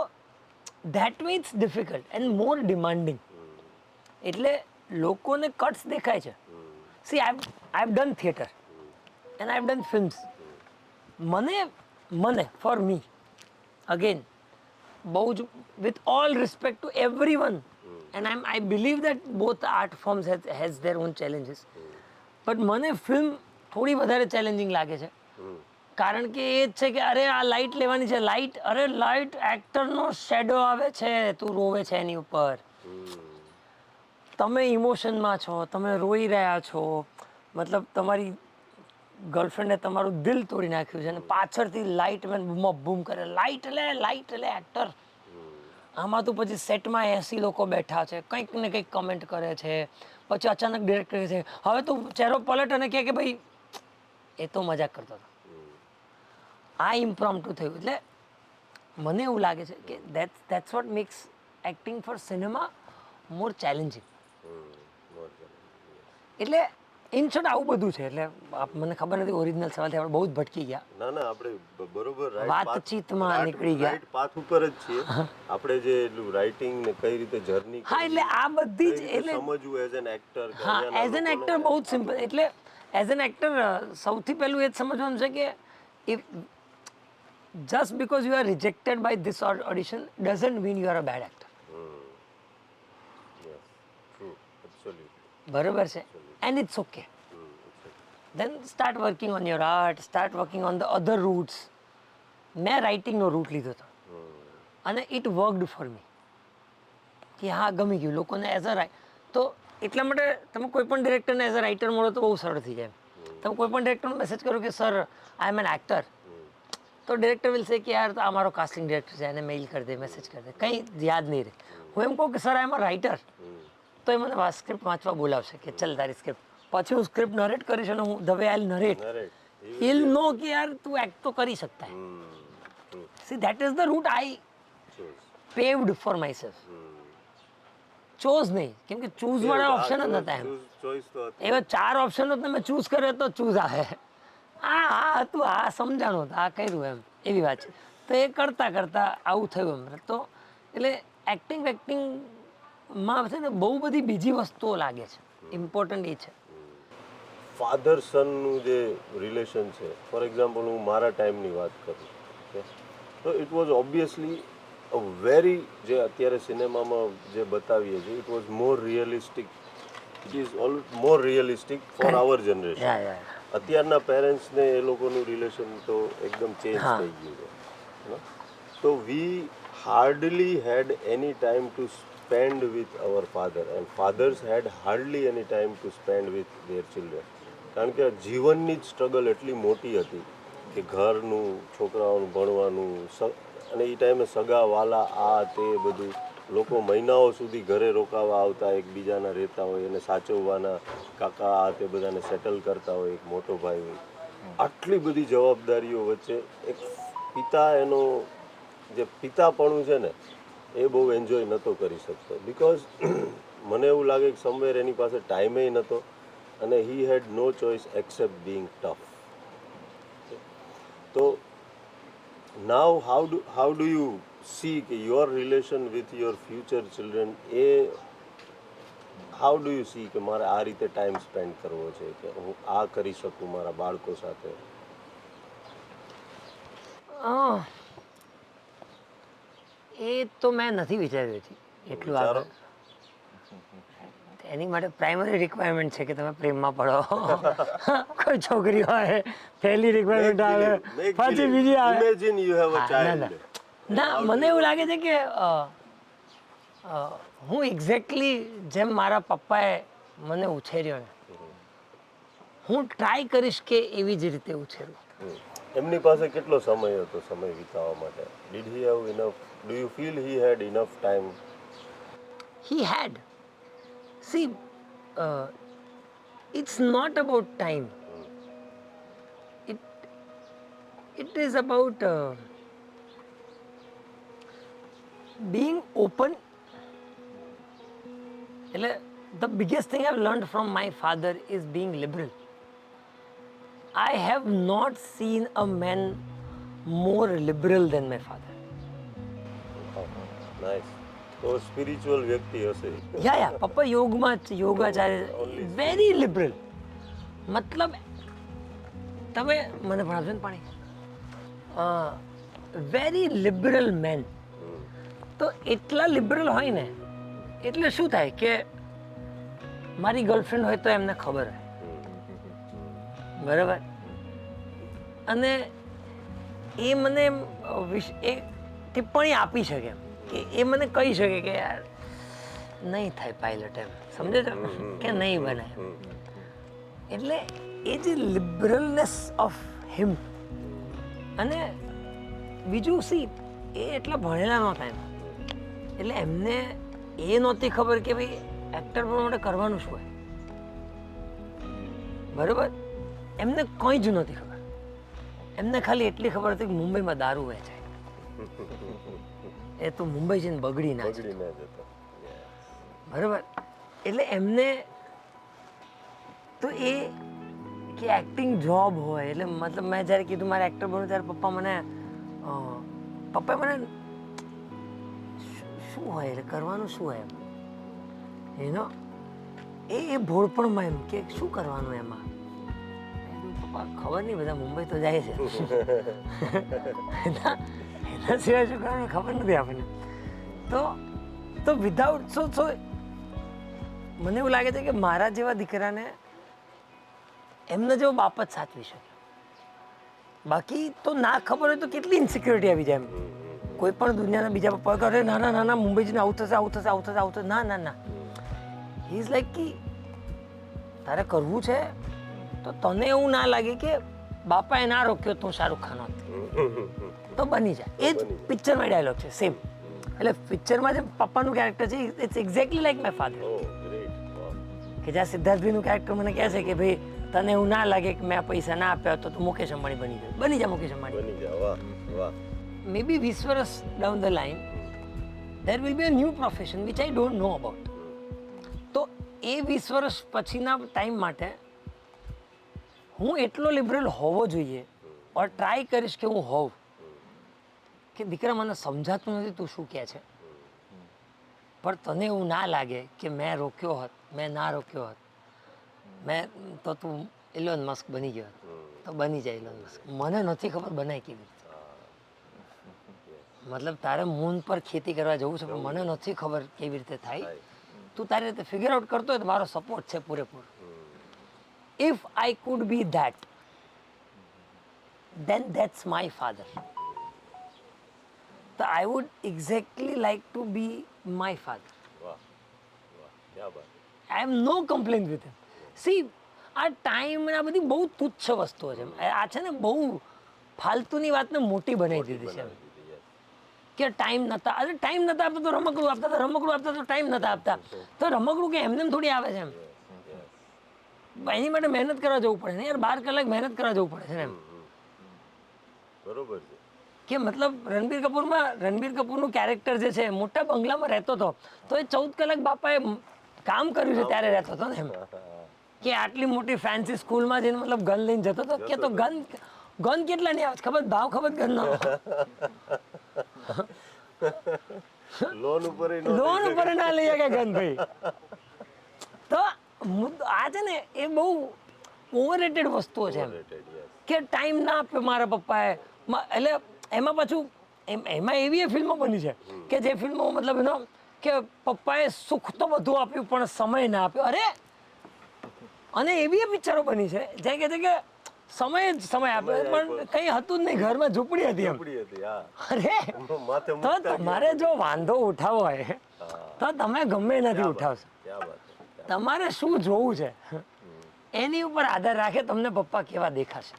that way it's difficult and more demanding. એટલે લોકોને કટ્સ દેખાય છે. See I have done theatre and I have done films. મને ફોર મી અગેન બહુ જ with all respect to every one, and I believe that both art forms has their own challenges, but મને film થોડી વધારે challenging લાગે છે. કારણ કે એ જ છે કે અરે આ લાઇટ લેવાની છે, લાઇટ એક્ટરનો શેડો આવે છે, તું રોવે છે એની ઉપર, તમે ઇમોશનમાં છો, તમે રોઈ રહ્યા છો, મતલબ તમારી ગર્લફ્રેન્ડે તમારું દિલ તોડી નાખ્યું છે અને પાછળથી લાઇટ મેન બૂમ કરે, લાઇટ લે એક્ટર. આમાં તો પછી સેટમાં 80 લોકો બેઠા છે, કંઈક ને કંઈક કમેન્ટ કરે છે, પછી અચાનક ડિરેક્ટર કહે છે હવે તું ચહેરો પલટ અને કહે કે ભાઈ એ તો મજાક કરતો હતો. આ ઇમ્પ્રોમ્પ્ટુ થયું. એટલે મને એવું લાગે છે કે that's what makes acting for cinema more challenging. એટલે ઇન શોર્ટ આવું બધું છે. એટલે મને ખબર નથી ઓરિજિનલ સવાલથી આપણે બહુ જ ભટકી ગયા, ના આપણે બરોબર વાતચીતમાં નીકળી ગયા. રાઈટ પાથ ઉપર જ છીએ આપણે, જે એટલું રાઇટિંગ ને કઈ રીતે જર્ની, હા એટલે આ બધી જ એટલે સમજવું એઝ એન એક્ટર. હા એઝ એન એક્ટર બહુ જ સિમ્પલ. એટલે એઝ એન એક્ટર સૌથી પહેલું એ જ સમજવાનું છે કે if just because you are rejected by this audition doesn't mean you are a bad actor. Yes. True. Absolutely. બરાબર છે? And it's okay. Then start working on your art, start working on the other routes. મેં રાઇટિંગનો route લીધો હતો અને it worked for me, કે હા ગમી ગયું લોકોને એઝ અ તો એટલા માટે તમે કોઈ પણ ડિરેક્ટરને એઝ અ રાઇટર મળો તો બહુ સરળ થઈ જાય. તમે કોઈ પણ ડિરેક્ટરને મેસેજ કરો કે sir I am an actor, તો ડિરેક્ટર વિલ સે કે યાર આ મારો કાસ્ટિંગ ડિરેક્ટર છે, એને મેઇલ કરી દે, મેસેજ કરી દે, કંઈ યાદ નહીં રહે. હું એમ કહું કે sir I am a writer, તો એ મને સ્ક્રિપ્ટ વાંચવા બોલાવશે કે ચલ તારી સ્ક્રિપ્ટ, પછી હું સ્ક્રિપ્ટ નરેટ કરીશ અને હું the way I narrate he'll know કે યાર તું એક્ટ તો કરી શકતા હે. See that is the route I paved for myself. Chose નહીં, કેમ કે ચૂઝ વાળા ઓપ્શન જ નતા એમ. ચોઈસ તો હતી. એવા 4 ઓપ્શનો તમે ચૂઝ કર્યો તો ચૂઝ આવે. આ હતું, આ સમજાણું હતું, આ કર્યું એમ, એવી વાત છે. તો એ કરતાં કરતાં આવું થયું એમ. તો એટલે એક્ટિંગમાં છે ને બહુ બધી બીજી વસ્તુઓ લાગે છે, ઇમ્પોર્ટન્ટ એ છે. ફાધર સનનું જે રિલેશન છે, ફોર એક્ઝામ્પલ હું મારા ટાઈમની વાત કરું કે તો it was obviously a very, જે અત્યારે સિનેમામાં જે બતાવીએ છીએ, it was more realistic, it is more realistic for our generation. Yeah yeah અત્યારના પેરેન્ટ્સને એ લોકોનું રિલેશન તો એકદમ ચેન્જ હા. થઈ ગયું છે, you know. તો we hardly had any time to spend with our father and fathers had hardly any time to spend with their children. કારણ કે જીવનની જ સ્ટ્રગલ એટલી મોટી હતી કે ઘરનું, છોકરાઓનું ભણવાનું, અને એ ટાઈમે સગા વાલા આ તે બધું, લોકો મહિનાઓ સુધી ઘરે રોકાવા આવતા, એકબીજાના રહેતા હોય, એને સાચવવાના, કાકા આ તે બધાને સેટલ કરતા હોય, એક મોટો ભાઈ હોય. આટલી બધી જવાબદારીઓ વચ્ચે એક પિતા એનો જે પિતાપણું છે ને એ બહુ એન્જોય નહોતો કરી શકતો, બિકોઝ મને એવું લાગે કે સમવેર એની પાસે ટાઈમે નહોતો અને હી હેડ નો ચોઇસ એક્સેપ્ટ બિંગ ટફ. તો નાવ હાઉ ડુ યુ સી કે your relation with your future children, A how do you C કે મારે આ રીતે ટાઈમ સ્પેન્ડ કરવો છે, કે હું આ કરી શકું મારા બાળકો સાથે? એ તો મેં નથી વિચાર્યું છે એટલું વિચારો. આગળ. એની માટે પ્રાઇમરી રિક્વાયરમેન્ટ છે કે તમે પ્રેમમાં પડો. કોઈ છોકરી હોય પહેલી રિક્વાયરમેન્ટ આવે, પછી બીજી આવે. ઇમેજિન યુ હેવ અ હા, ના, ચાઇલ્ડ. ના મને એવું લાગે છે કે હું એક્ઝેક્ટલી જેમ મારા પપ્પાએ મને ઉછેર્યો ને, હું ટ્રાય કરીશ કે એવી જ રીતે ઉછેરું. એમની પાસે કેટલો સમય હતો સમય વિતાવવા માટે? Did he have enough, do you feel he had enough time? He had. See, it's not about time. It is about being open. એટલે the biggest thing I've learned from my father is being liberal. I have not seen a man more liberal than my father. Nice. તો spiritual વ્યક્તિ હશે. યા પપ્પા યોગમાં જ યોગાચાર્ય, very liberal. મતલબ તમે મને ભણાવશો ને પાણી, વેરી લિબરલ મેન. તો એટલા લિબરલ હોય ને એટલે શું થાય કે મારી ગર્લફ્રેન્ડ હોય તો એમને ખબર હોય, બરાબર, અને એ મને એ ટિપ્પણી આપી શકે એમ, કે એ મને કહી શકે કે યાર નહીં થાય પાયલટ, એમ સમજે છો કે નહીં બને. એટલે એ જે લિબરલનેસ ઓફ હિમ. અને બીજું સી, એ એટલા ભણેલા નહોતા એમ, એટલે એમને એ નહોતી ખબર કે ભાઈ એક્ટર બનવા માટે કરવાનું શું હોય, બરાબર. એમને કંઈ જ નહોતી ખબર. એમને ખાલી એટલી ખબર હતી કે મુંબઈમાં દારૂ વેચાય, એ તો મુંબઈ જઈને બગડી ના જાય, બગડી ના જતો. બરાબર. એટલે એમને તો એ કે એક્ટિંગ જોબ હોય એટલે મતલબ મેં જ્યારે કીધું મારે એક્ટર બનવું ત્યારે પપ્પાએ મને શું હોય એટલે કરવાનું શું હોય એમ, એનો એ ભોળપણમાં એમ કે શું કરવાનું એમાં. મેં કીધું, પપ્પા ખબર નહીં, બધા મુંબઈ તો જાય છે, એના સિવાય શું કરવાનું ખબર નથી આપણને. તો વિધાઉટ સો મને એવું લાગે છે કે મારા જેવા દીકરાને એમના જેવો બાપ જ સાચવી શકે. બાકી તો ના ખબર હોય તો કેટલી ઇન્સિક્યોરિટી આવી જાય એમ. કોઈ પણ દુનિયાના બીજા પપ્પા કરે નાના નાના મુંબઈ જઈને આવું થશે આવું થશે આવું થશે આવું થશે, ના ના ના. હી ઇઝ લાઈક કે તારે કરવું છે તો તને એવું ના લાગે કે બાપાએ ના રોક્યો તો શાહરૂખ ખાન હોત તો બની જાય. એ જ પિક્ચરમાં ડાયલોગ છે સેમ. એટલે પિક્ચરમાં જે પપ્પાનું કેરેક્ટર છે it's exactly like my father. Oh great, વાહ, કે જ્યાં સિદ્ધાર્થભાઈનું કેરેક્ટર મને કહે છે કે ભાઈ તને એવું ના લાગે કે મેં પૈસા ના આપ્યા તો તું મુકેશ અંબાણી બની જા મુકેશ અંબાણી. બની જા, વાહ વાહ. મે બી 20 વર્ષ down the line there will be a new profession which I don't know about. તો એ 20 વર્ષ પછીના ટાઈમ માટે હું એટલો લિબરલ હોવો જોઈએ ઓર ટ્રાય કરીશ કે હું હોઉં કે દીકરા મને સમજાતું નથી તું શું કહે છે, પણ તને એવું ના લાગે કે મેં રોક્યો હોત, મેં ના રોક્યો હોત, મેં તો તું ઇલોન મસ્ક બની ગયો હોત. તો બની જાય ઇલોન મસ્ક. મને નથી ખબર બનાય કેવી રીતે. મતલબ તારે મૂન પર ખેતી કરવા જવું છે પણ મને નથી ખબર કેવી રીતે થાય. તું તારી રીતે ફિગર આઉટ કરતો હોય તો મારો સપોર્ટ છે પૂરેપૂરો. If I could be that then that's my father. So I would exactly like to be my father. વાહ વાહ, ક્યા Baat. I have no complaint with him. See, આ ટાઈમ આ બધી બહુ તુચ્છ વસ્તુઓ છે. આ છે ને બહુ ફાલતુની વાતને મોટી બનાવી દીધી છે. કે ટાઈમ નતા, અરે ટાઈમ નતા આપતા તો રમકડું આપતા, તો રમકડું આપતા તો ટાઈમ નતા આપતા. તો રમકડું કે એમને થોડી આવે છે એમ. એની માટે મહેનત કરવા જવું પડે ને યાર, 12 કલાક મહેનત કરવા જવું પડે છે ને એમ. બરોબર છે. કે મતલબ રણબીર કપૂરનું કેરેક્ટર જે છે મોટા બંગલામાં રહેતો હતો તો એ 14 કલાક બાપાએ કામ કર્યું છે ત્યારે રહેતો હતો ને એમ. કે આટલી મોટી ફેન્સી સ્કૂલમાં જઈને મતલબ ગન લઈને જતો હતો કે તો ગન કેટલા નહીં આવે ખબર, ભાવ ખબર ગનનો લોન ઉપર ના લઈ શકે ગન ભાઈ. તો આ છે ને એ બહુ ઓવરરેટેડ વસ્તુઓ છે એમ. કે ટાઈમ ના આપ્યો મારા પપ્પાએ. એટલે એમાં પાછું એમાં એવી ફિલ્મો બની છે કે જે ફિલ્મો મતલબ એનો કે પપ્પાએ સુખ તો બધું આપ્યું પણ સમય ના આપ્યો. અરે અને એવી પિક્ચરો બની છે જે કહે છે કે સમય જ સમય આપ્યો પણ કંઈ હતું જ નહીં, ઘરમાં ઝૂંપડી હતી એમ. અરે તો તમારે જો વાંધો ઉઠાવો હોય તો તમે ગમે એનાથી ઉઠાવશો. તમારે શું જોવું છે એની ઉપર આધાર રાખે તમને પપ્પા કેવા દેખાશે.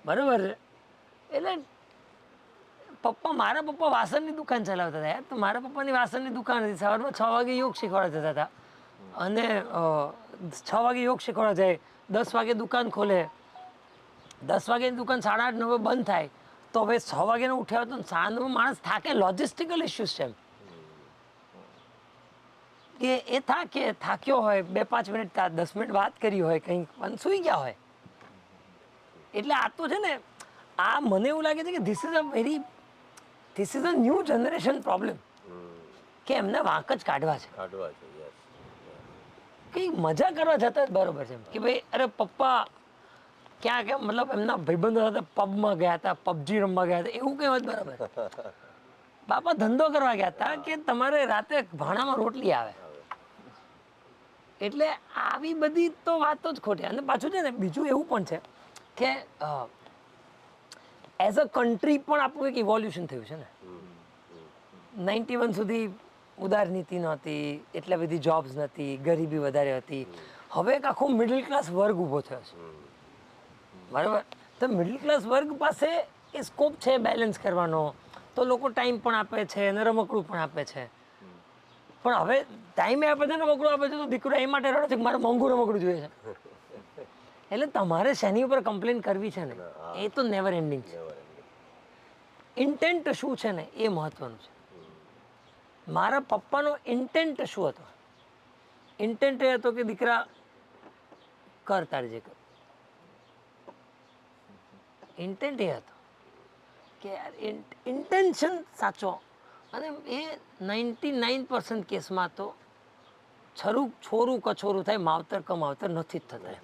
બરોબર છે. એટલે મારા પપ્પા વાસણની દુકાન ચલાવતા હતા યાર. તો મારા પપ્પાની વાસણની દુકાન હતી. સવારમાં 6 વાગે યોગ શીખવાડતા જતા હતા અને 6 વાગે યોગ શીખવાડવા જાય, 10 વાગે દુકાન ખોલે, 10 વાગ્યાની દુકાન 8:30 9 બંધ થાય. તો હવે 6 વાગ્યાનો ઉઠ્યા હતો ને 9:30 માણસ થાકે. લોજિસ્ટિકલ ઇસ્યુઝ છે એમ. કે એ થાક્યો હોય, 2-5 મિનિટ 10 મિનિટ વાત કરી હોય કંઈક પણ સૂઈ ગયા હોય. એટલે આ તો છે ને, આ મને એવું લાગે છે કે this is a new generation problem. કે એમને વાંક જ કાઢવા છે. કંઈ મજા કરવા જતા જ બરોબર છે કે ભાઈ અરે પપ્પા ક્યાં કે મતલબ એમના ભાઈબંધો સાથે પબમાં ગયા હતા, પબજી રમવા ગયા હતા, એવું કંઈ હોત બરાબર. બાપા ધંધો કરવા ગયા હતા કે તમારે રાતે ભાણામાં રોટલી આવે. એટલે આવી બધી તો વાતો જ ખોટી. અને પાછું છે ને બીજું એવું પણ છે કે એઝ અ કન્ટ્રી પણ આપણું એક ઇવોલ્યુશન થયું છે ને. 91 સુધી ઉદાર નીતિ નહોતી, એટલે બધી જોબ્સ નથી, ગરીબી વધારે હતી. હવે એક આખો મિડલ ક્લાસ વર્ગ ઊભો થયો છે. બરાબર. તો મિડલ ક્લાસ વર્ગ પાસે એ સ્કોપ છે બેલેન્સ કરવાનો. તો લોકો ટાઈમ પણ આપે છે અને રમકડું પણ આપે છે. પણ હવે ટાઈમે આપે છે ને રમકડું આપે છે તો દીકરો એ માટે રડે છે કે મારે મોંઘું રમકડું જોઈએ છે. એટલે તમારે શેની ઉપર કમ્પ્લેન કરવી છે ને એ તો નેવર એન્ડિંગ છે. ઇન્ટેન્ટ શું છે ને એ મહત્વનું છે. મારા પપ્પાનો ઇન્ટેન્ટ શું હતો? ઇન્ટેન્ટ એ હતો કે દીકરા કર તારે જે કર. ઇન્ટેન્ટ એ હતો કે યાર ઇન્ટેન્શન સાચો. અને એ 99% કેસમાં તો છોરું કછોરું થાય, માવતર કમાવતર નથી જ થતા.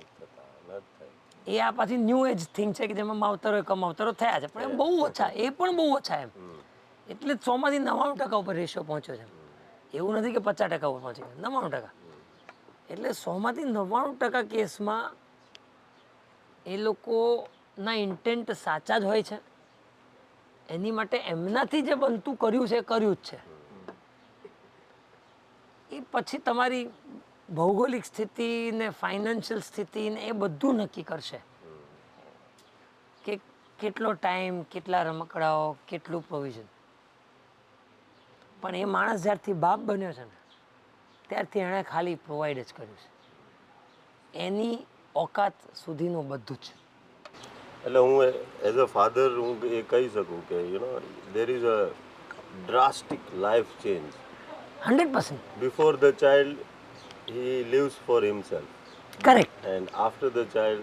એ આ પાછી ન્યૂ એજ થિંગ છે કે જેમાં માવતરો કમાવતરો થયા છે પણ એ બહુ ઓછા, એ પણ બહુ ઓછા એમ. એટલે 100માંથી 99% ઉપર રેશિયો પહોંચ્યો છે. એવું નથી કે 50% ઉપર પહોંચી ગયો, 99%. એટલે 100માંથી 99% કેસમાં એ લોકોના ઇન્ટેન્ટ સાચા જ હોય છે. એની માટે એમનાથી જે બનતું કર્યું છે એ કર્યું જ છે. એ પછી તમારી ભૌગોલિક સ્થિતિ ને ફાઇનાન્શિયલ સ્થિતિ ને એ બધું નક્કી કરશે કે કેટલો ટાઈમ, કેટલા રમકડાઓ, કેટલું પ્રોવિઝન. પણ એ માણસ જ્યારથી બાપ બન્યો છે ને ત્યારથી એણે ખાલી પ્રોવાઈડ જ કર્યું છે એની ઓકાત સુધીનું બધું જ. એટલે હું એઝ અ ફાધર હું એ કહી શકું કે there is a drastic life change 100%. before the child he lives for himself correct and after the child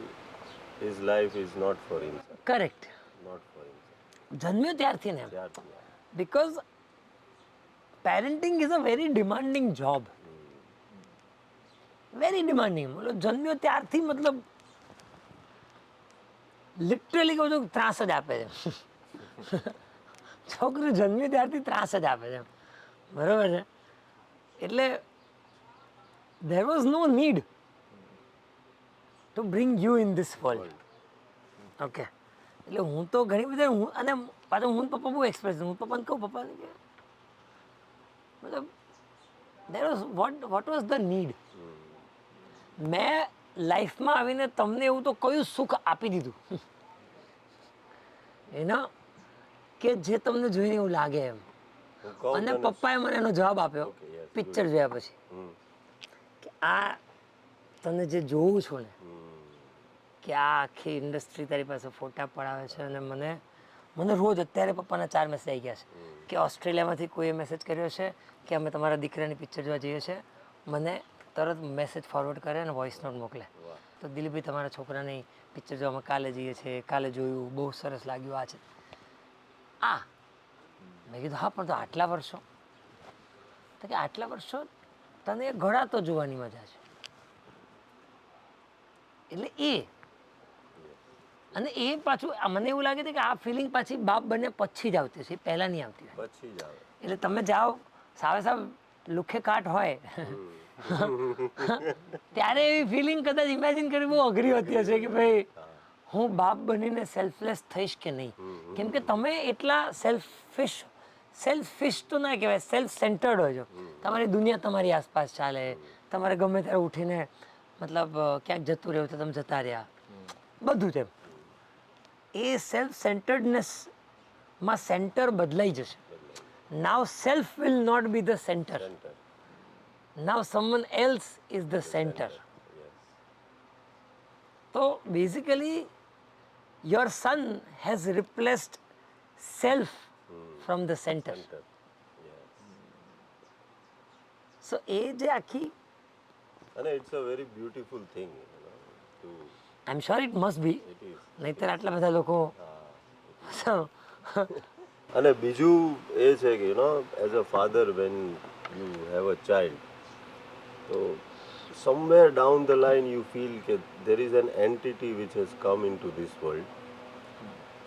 his life is not for himself, correct. not for himself. જન્મ્યો ત્યારથી ને ત્યારથી આ. Because parenting is a very demanding job, very demanding. મતલબ જન્મ્યો ત્યારથી મતલબ literally કહું છું ત્રાસ જ આપે છે. છોકરું જન્મ્યું ત્યારથી ત્રાસ જ આપે છે, બરાબર છે. એટલે there was no need to bring you in this world. Okay, એટલે હું તો ઘણી બધી હું અને પાછું હું પપ્પા બહુ એક્સપ્રેસ હું પપ્પાને કહું પપ્પાને કે મતલબ there was what was the need. મેં લાઈફમાં આવીને તમને એવું તો કયું સુખ આપી દીધું એના કે જે તમને જોઈને એવું લાગે એમ. હું કહું અને તને- પપ્પાએ મને એનો જવાબ આપ્યો Okay, yes, પિક્ચર જોયા પછી હમ, કે આ તને જે જોઉં છું ને હમ. કે આ આખી ઇન્ડસ્ટ્રી તારી પાસે ફોટા પડાવે છે અને મને રોજ અત્યારે પપ્પાના 4 મેસેજ આવી ગયા છે કે ઓસ્ટ્રેલિયામાંથી કોઈએ મેસેજ કર્યો છે કે અમે તમારા દીકરાની પિક્ચર જોવા જઈએ છીએ. મને તરત મેસેજ ફોરવર્ડ કરે અને વોઇસ નોટ મોકલે તો દિલીપભાઈ તમારા છોકરાની પિક્ચર જોવા અમે કાલે જઈએ છીએ, કાલે જોયું, બહુ સરસ લાગ્યું, આ છે આ. મેં કીધું હા પણ તો આટલા વર્ષો તો કે આટલા વર્ષો તને ઘડા તો જોવાની મજા છે. એટલે એ અને એ પાછું મને એવું લાગે છે કે આ ફિલિંગ પાછી બાપ બને પછી જ આવતી છે, પહેલાં નહીં આવતી હોય. પછી જ આવે. એટલે તમે જાઓ સાવે સાવ લુખે કાટ હોય ત્યારે એવી ફિલિંગ કદાચ ઇમેજિન કરવી બહુ અઘરી હોતી હશે કે ભાઈ હું બાપ બનીને સેલ્ફલેસ થઈશ કે નહીં. કેમ કે તમે એટલા સેલ્ફિશ તો ના કહેવાય, સેલ્ફ સેન્ટર્ડ હોય છો. તમારી દુનિયા તમારી આસપાસ ચાલે, તમારે ગમે ત્યારે ઉઠીને મતલબ ક્યાંક જતું રહેવું તો તમે જતા રહ્યા, બધું તેમ. એ સેલ્ફ સેન્ટર્ડનેસમાં સેન્ટર બદલાઈ જશે. Now self will not be the center, now someone else is the center. તો basically your son has replaced self from the center. So એ જે આખી અને it's a very beautiful thing to I am sure it must be, it is. નહીંતર આટલા બધા લોકો અને બીજું એ છે કે as a father when you have a child તો somewhere down the line you feel કે there is an entity which has come into this world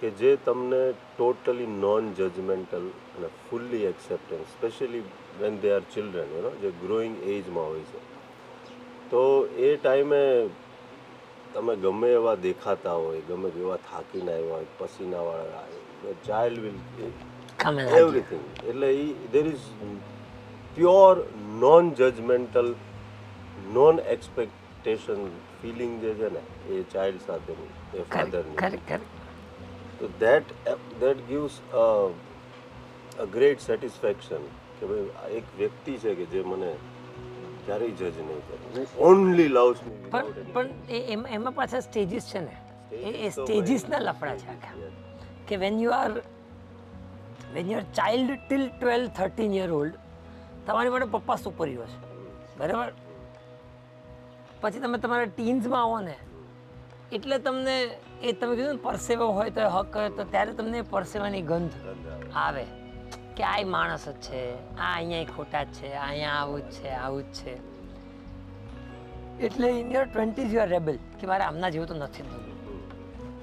કે જે તમને ટોટલી નોન જજમેન્ટલ અને fully acceptance, specially when they are children જે growing એજમાં હોય છે. તો એ ટાઈમે તમે ગમે એવા દેખાતા હોય, ગમે એવા થાકીને આવ્યા હોય, પસીનાવાળા, child will come and everything. એટલે there is pure non judgmental non expectation feeling જે છે ને એ ચાઇલ્ડ સાથેની એ ફાધરની. correct. તો that gives a great satisfaction કે ભાઈ આ એક વ્યક્તિ છે કે જે મને ક્યારેય જજ નહીં કરે, ઓનલી લવ્સ મી પણ એમાં પાછા સ્ટેજીસ છે ને, એ સ્ટેજીસના લફડા છે આખા. કે when you are child till 12-13 year old તમારી માટે પપ્પા સુપર હીરો છે, બરાબર. પછી તમે તમારા ટીન્સમાં આવો ને એટલે તમને એ તમે કીધું ને પરસેવો હોય તો હક કરે તો ત્યારે તમને પરસેવાની ગંધ આવે કે આ માણસ જ છે, આ અહીંયા ખોટા જ છે, અહીંયા આવું જ છે, આવું જ છે. એટલે in your 20s you are rebel કે મારે આમના જેવું તો નથી જ થતું.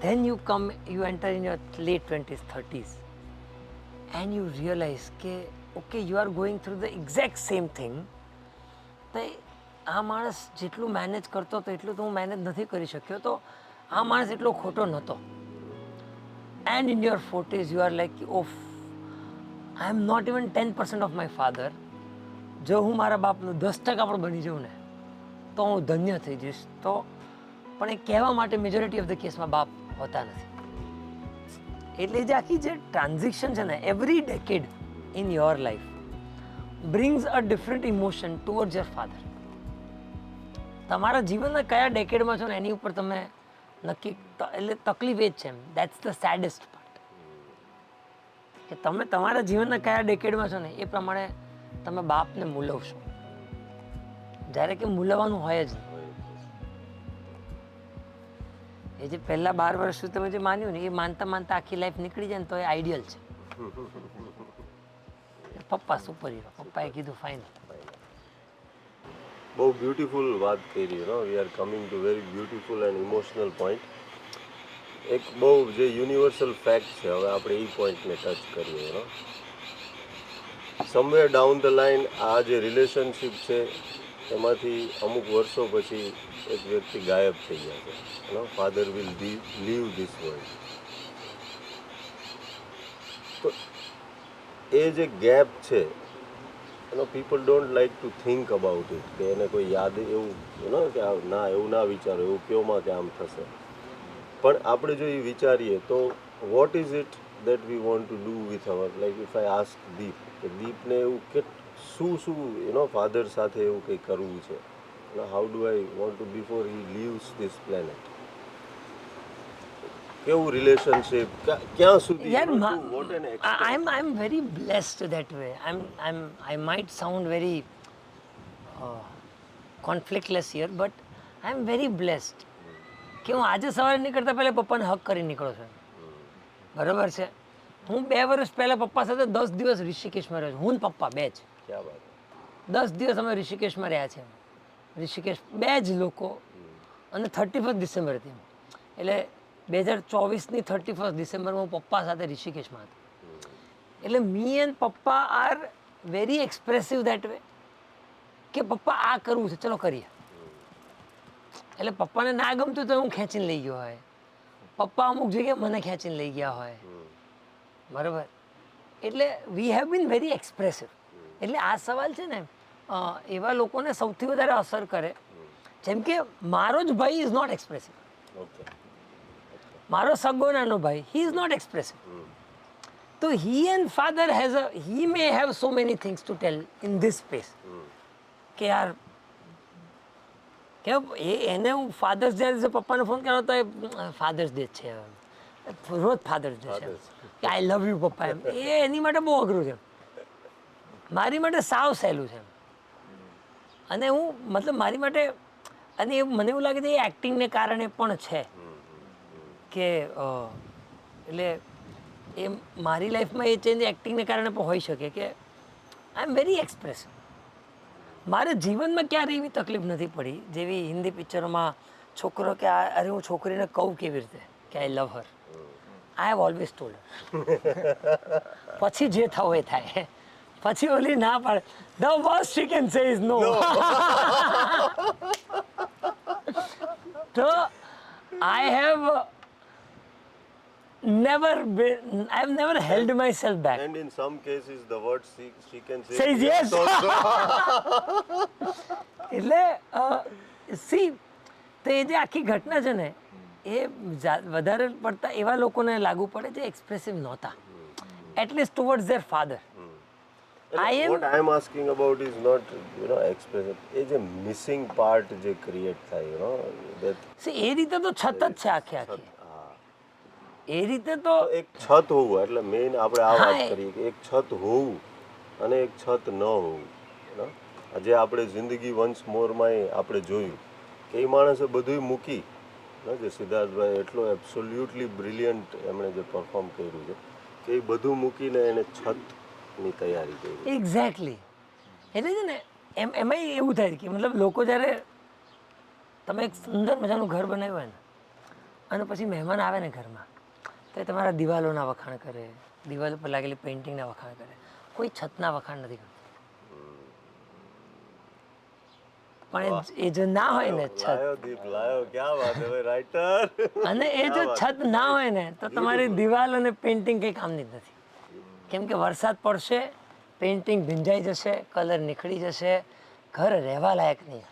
Then you enter in your late 20s 30s and you realize કે okay you are going through the exact same thing. તો આ માણસ જેટલું મેનેજ કરતો હતો એટલું તો હું મેનેજ નથી કરી શક્યો, તો આ માણસ એટલો ખોટો નહોતો. And in your 40s you are like of I am not even 10% of my father. જો હું મારા બાપનું 10% પણ બની જાઉં ને તો હું ધન્ય થઈ જઈશ. તો પણ એ કહેવા માટે મેજોરિટી ઓફ ધ કેસમાં બાપ હોતા નથી. એટલે જે આખી જે ટ્રાન્ઝિશન છે ને every decade in your life brings a different emotion towards your father. તમારા જીવનના કયા ડેકેડમાં છો ને એની ઉપર તમે નક્કી એટલે તકલીફ એ જ છે એમ, દેટ્સ ધ સેડેસ્ટ પાર્ટ, કે તમે તમારા જીવનના કયા ડેકેડમાં છો ને એ પ્રમાણે તમે બાપને મૂલવશો, જ્યારે કે મૂલવવાનું હોય જ નહીં. એ જે પહેલા 12 વર્ષ સુધી તમે જે માન્યું ને એ માનતા માનતા આખી લાઈફ નીકળી જાય ને તો એ આઈડિયલ છે. પપ્પા સુપર હીરો, પપ્પાએ કીધું ફાઇનલ. બહુ બ્યુટીફુલ વાત કરી, no we are coming to very beautiful and emotional point. એક બહુ જે યુનિવર્સલ ફેક્ટ છે, હવે આપણે એ પોઈન્ટને ટચ કરીએ. નો સમવેર ડાઉન ધ લાઈન આ જે રિલેશનશિપ છે એમાંથી અમુક વર્ષો પછી એક વ્યક્તિ ગાયબ થઈ ગયા છે. No father will leave this world. તો એ જે ગેપ છે people don't like to think about it, કે એને કોઈ યાદ એવું કે ના એવું ના વિચારો, એવું કયોમાં કે આમ થશે. પણ આપણે જો એ વિચારીએ તો what is it that we want to do with our like if I ask Deep, કે દીપને એવું કે શું ફાધર સાથે એવું કંઈ કરવું છે, how do I want to before he leaves this planet, કેવું રિલેશનશિપ ક્યાં સુધી I'm very blessed that way. I might sound very conflictless here, but I'm very blessed કે હું આજે સવારે નીકળતા પહેલા પપ્પાને હક કરી નીકળો છું. બરાબર છે, હું 2 વર્ષ પહેલા પપ્પા સાથે 10 દિવસ ઋષિકેશમાં રહ્યો છું, હું ને પપ્પા બે જ. 10 દિવસ અમે ઋષિકેશમાં રહ્યા છે. ઋષિકેશ બે જ લોકો, અને 31 ડિસેમ્બર હતી, એટલે 2024ની 31 ડિસેમ્બરમાં હું પપ્પા સાથે ઋષિકેશમાં હતો. એટલે મી એન્ડ પપ્પા are very expressive that way, કે પપ્પા આ કરવું છે ચલો કરીએ. એટલે પપ્પાને ના ગમતું તો હું ખેંચીને લઈ ગયો હોય, પપ્પા અમુક જગ્યાએ મને ખેંચીને લઈ ગયા હોય. બરાબર, એટલે we have been very expressive. એટલે આ સવાલ છે ને એવા લોકોને સૌથી વધારે અસર કરે, જેમ કે મારો જ ભાઈ ઇઝ નોટ એક્સપ્રેસિવ. મારો સગો નાનો ભાઈ, હી ઇઝ નોટ એક્સપ્રેસિવ. તો he and father he may have so many things to tell in this space, કે યાર કે એને હું ફાધર્સ ડે પપ્પાને ફોન કર્યો તો ફાધર્સ ડે છે, રોજ ફાધર્સ ડે છે, કે આઈ લવ યુ પપ્પા, એમ એ એની માટે બહુ અઘરું છે, મારી માટે સાવ સહેલું છે. અને હું મતલબ મારી માટે, અને મને એવું લાગે છે એ એક્ટિંગને કારણે પણ છે, કે એટલે એ મારી લાઈફમાં એ ચેન્જ એક્ટિંગને કારણે પણ હોઈ શકે, કે આઈ એમ વેરી એક્સપ્રેસિવ. મારે જીવનમાં ક્યારેય એવી તકલીફ નથી પડી જેવી હિન્દી પિક્ચરોમાં છોકરો કે અરે હું છોકરીને કહું કેવી રીતે કે I love her. I have always told her. પછી જે થવું એ થાય, પછી ઓલી ના પાડે, the worst she can say is no. તો I have never held myself back. And in some cases the word she can say Says yes. also. એટલે સી તો એ જે આખી ઘટના છે ને એ વધારે પડતા એવા લોકોને લાગુ પડે જે એક્સપ્રેસિવ નહોતા, at least towards there father. What I am asking about is not expressive, એ જે મિસિંગ પાર્ટ જે ક્રિએટ થાય that એ રીતે તો છત જ છે આખી આખી. એ રીતે તો એક છત હોવું, એટલે મેઇન આપણે આ વાત કરીએ કે એક છત હોવું અને એક છત ન હોવું. જે આપણે જિંદગી વન્સ મોરમાં આપણે જોયું કે એ માણસે બધું મૂકી, જે સિદ્ધાર્થભાઈ એટલો એબ્સોલ્યુટલી બ્રિલિયન્ટ એમણે જે પરફોર્મ કર્યું છે કે એ બધું મૂકીને એને છતની તૈયારી કરી. એક્ઝેક્ટલી. એટલે છે ને એમાં એવું થાય કે મતલબ લોકો જ્યારે તમે એક સુંદર મજાનું ઘર બનાવ્યું હોય ને અને પછી મહેમાન આવે ને ઘરમાં, તો એ તમારા દિવાલોના વખાણ કરે, દિવાલો પર લાગેલી પેઇન્ટિંગના વખાણ કરે, કોઈ છતના વખાણ નથી કરતું. પણ એ જો ના હોય ને છત, અને એ જો છત ના હોય ને તો તમારી દિવાલ અને પેઇન્ટિંગ કંઈ કામની જ નથી. કેમ કે વરસાદ પડશે, પેઇન્ટિંગ ભીંજાઈ જશે, કલર નીકળી જશે, ઘર રહેવા લાયક નહીં.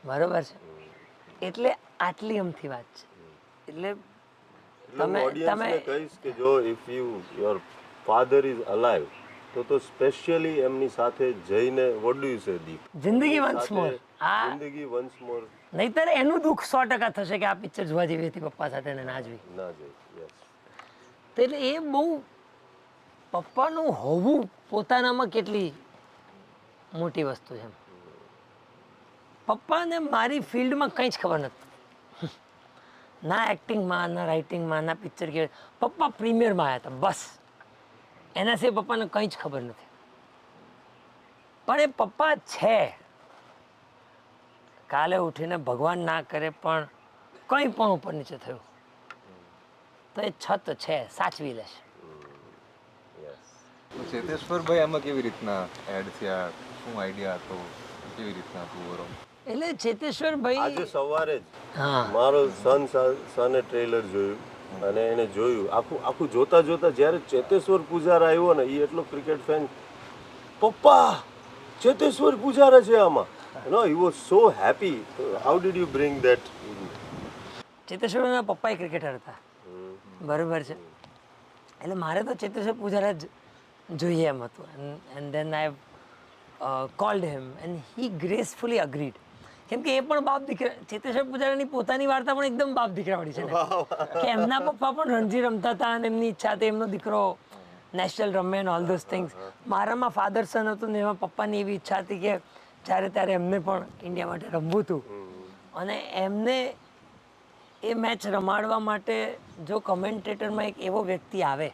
બરોબર છે, એટલે આટલી અમથી વાત છે. એટલે તમે કહીશ કે જો if your father is alive તો સ્પેશિયલી એમની સાથે જઈને વોટ ડુ યુ સે દીપ જિંદગી વન્સ મોર. આ જિંદગી વન્સ મોર નહીતર એનું દુઃખ 100% થશે કે આ પિક્ચર જોવા જેવી હતી પપ્પા સાથે ને ના જોઈ. ના જઈ યસ તો એટલે એ બહુ પપ્પાનું હોવું પોતાનામાં કેટલી મોટી વસ્તુ છે. પપ્પાને મારી ફિલ્ડમાં કંઈ જ ખબર નથી. ના એક્ટિંગમાં, ના રાઇટિંગમાં, ના પિક્ચર કે પપ્પા પ્રીમિયરમાં આવ્યા હતા બસ. એના સિવાય પપ્પાને કંઈ જ ખબર નથી. પણ એ પપ્પા છે. કાલે ઉઠીને ભગવાન ના કરે પણ કંઈ પણ ઉપર નીચે થયું તો એ છત છે સાચવી લેશે. યસ તો ચેતેશ્વરભાઈ આમાં કેવી રીતના એડ થયા, શું આઈડિયા હતો, કેવી રીતના હતું ઓવરઓલ? એટલે ચેતેશ્વરભાઈ આજે સવારે જ હા મારો સને ટ્રેલર જોયું અને એને જોયું આખું જોતા જોતા જ્યારે ચેતેશ્વર પૂજારા આવ્યો ને એ એટલો ક્રિકેટ ફેન પપ્પા ચેતેશ્વર પૂજારા છે આમાં no he was so happy how did you bring that ચેતેશ્વરના પપ્પા ક્રિકેટર હતા બરાબર છે. એટલે મારે તો ચેતેશ્વર પૂજારા જ જોઈએ એમ હતું and then I cold him and he gracefully agreed. કેમ કે એ પણ બાપ દીકરા ચેતેશ્વર પૂજારાની પોતાની વાર્તા પણ એકદમ બાપ દીકરાવાળી છે ને કે એમના પપ્પા પણ રણજી રમતા હતા અને એમની ઈચ્છા હતી એમનો દીકરો નેશનલ રમે એન્ડ ઓલ ધોઝ થિંગ્સ. મારામાં ફાધર સન હતું ને એમાં પપ્પાની એવી ઈચ્છા હતી કે જ્યારે ત્યારે એમને પણ ઇન્ડિયા માટે રમવું હતું અને એમને એ મેચ રમાડવા માટે જો કમેન્ટેટરમાં એક એવો વ્યક્તિ આવે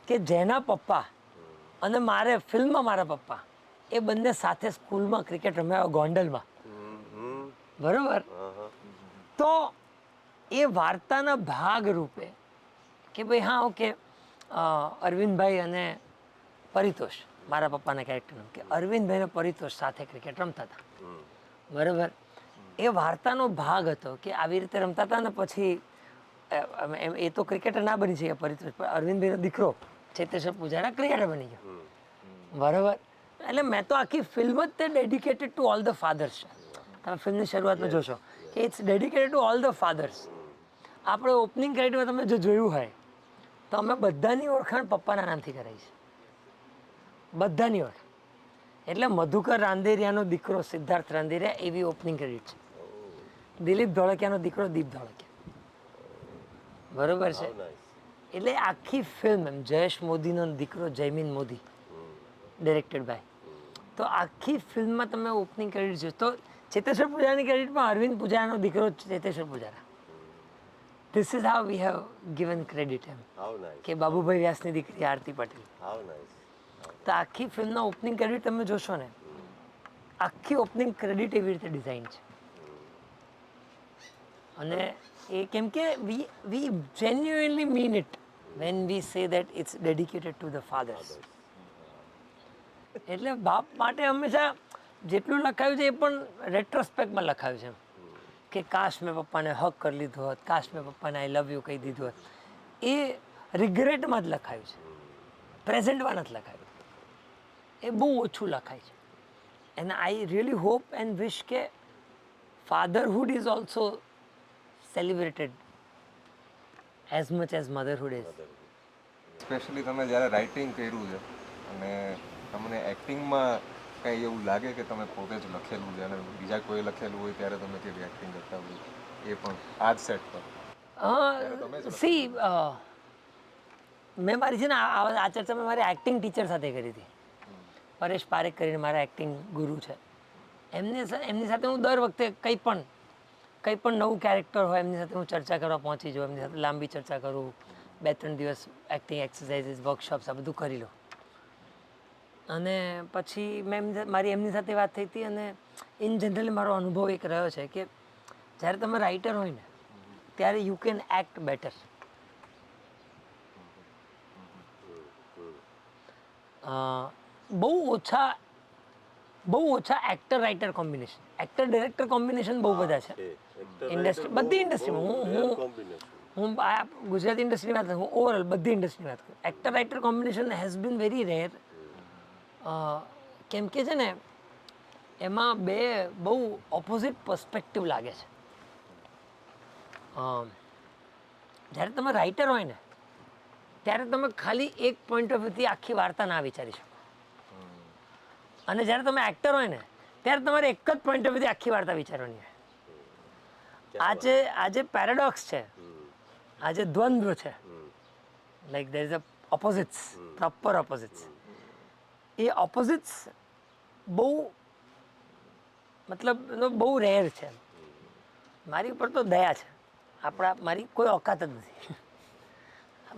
કે જેના પપ્પા અને મારે ફિલ્મમાં મારા પપ્પા એ બંને સાથે સ્કૂલમાં ક્રિકેટ રમ્યા ગોંડલમાં બરોબર. તો એ વાર્તાના ભાગ રૂપે કે ભાઈ હા ઓકે અરવિંદભાઈ અને પરિતોષ મારા પપ્પાના કેરેક્ટરનું કે અરવિંદભાઈ અને પરિતોષ સાથે ક્રિકેટ રમતા હતા બરાબર. એ વાર્તાનો ભાગ હતો કે આવી રીતે રમતા હતા ને પછી એ તો ક્રિકેટર ના બની શકે પરિતોષ પણ અરવિંદભાઈનો દીકરો ચેતેશ્વર પૂજારા ક્રિકેટર બની ગયો બરાબર. એટલે મેં તો આખી ફિલ્મ જ તે dedicated to all the fathers છે. તમે ફિલ્મની શરૂઆતમાં જોશો કે it's dedicated to all the fathers. આપણે ઓપનિંગ ક્રેડિટમાં તમે જો જોયું હોય તો અમે બધાની ઓળખાણ પપ્પાના નામથી કરાવી છે બધાની ઓળખાણ. એટલે મધુકર રાંદેરિયાનો દીકરો સિદ્ધાર્થ રાંદેરિયા એવી ઓપનિંગ ક્રેડિટ છે. દિલીપ ધોળકિયાનો દીકરો દીપ ધોળકિયા બરોબર છે. એટલે આખી ફિલ્મ એમ જયેશ મોદીનો દીકરો જયમીન મોદી ડિરેક્ટેડ બાય. તો આખી ફિલ્મમાં તમે ઓપનિંગ ક્રેડિટ જો તો ચેતેશ્વર પૂજારાની ક્રેડિટમાં અરવિંદ પૂજારાનો દીકરો Cheteshwar Pujara. This is how we have given credit એમ હાઉ નાઇસ કે બાબુભાઈ વ્યાસની દીકરી આરતી પટેલ. હાઉ નાઇસ તો આખી ફિલ્મના ઓપનિંગ ક્રેડિટ તમે જોશો ને આખી ઓપનિંગ ક્રેડિટ એવી રીતે ડિઝાઇન છે. અને એ કેમ કે we genuinely mean it when we say that it's dedicated to the fathers. એટલે બાપ માટે હંમેશા જેટલું લખાયું છે એ પણ રેટ્રોસ્પેક્ટમાં લખાયું છે એમ કે કાશ મેં પપ્પાને હક કરી લીધો હોત, કાશ મેં પપ્પાને આઈ લવ યુ કહી દીધું હોત. એ રિગ્રેટમાં જ લખાયું છે પ્રેઝન્ટમાં નથી લખાયું. એ બહુ ઓછું લખાય છે. And I really hope and wish કે fatherhood is also celebrated as much as motherhood is. Specially તમે જ્યારે રાઇટિંગ કર્યું છે અને તમને એક્ટિંગમાં કંઈ એવું લાગે કે તમે પોતે જ લખેલું છે અને બીજા કોઈ લખેલું હોય ત્યારે તમે કેવી એક્ટિંગ કરતા હોય એ પણ આ જ સેટ પર સી મેં મારી છે ને આ ચર્ચા મેં મારી એક્ટિંગ ટીચર સાથે કરી હતી. પરેશ પારેખ કરીને મારા એક્ટિંગ ગુરુ છે. એમની સાથે હું દર વખતે કંઈ પણ નવું કેરેક્ટર હોય એમની સાથે હું ચર્ચા કરવા પહોંચી જાઉં. એમની સાથે લાંબી ચર્ચા કરું, 2-3 દિવસ એક્ટિંગ એક્સરસાઇઝીસ વર્કશોપ્સ આ બધું કરી લો. અને પછી મેં મારી એમની સાથે વાત થઈ હતી અને ઇન જનરલી મારો અનુભવ એક રહ્યો છે કે જ્યારે તમે રાઇટર હોય ને ત્યારે યુ કેન એક્ટ બેટર. બહુ ઓછા actor writer combination, actor director combination બહુ બધા છે ઇન્ડસ્ટ્રી, બધી ઇન્ડસ્ટ્રીમાં. હું ગુજરાતી ઇન્ડસ્ટ્રીની વાત કરું, હું ઓવરઓલ બધી ઇન્ડસ્ટ્રીની વાત કરું. Actor writer combination has been very rare. કેમ કે છે ને એમાં બે બહુ ઓપોઝિટ પર્સપેક્ટિવ લાગે છે. જ્યારે તમે રાઇટર હોય ને ત્યારે તમે ખાલી એક પોઈન્ટ ઓફ વ્યૂથી આખી વાર્તા ના વિચારી શકો. અને જ્યારે તમે એક્ટર હોય ને ત્યારે તમારે એક જ પોઈન્ટ ઓફ વ્યૂથી આખી વાર્તા વિચારવાની હોય. આજે પેરેડોક્સ છે, આજે દ્વંદ્વ છે, like there is a opposites, proper opposites. એ ઓપોઝિટ્સ બહુ મતલબ બહુ રેર છે. મારી ઉપર તો દયા છે, મારી કોઈ ઓકાત જ નથી.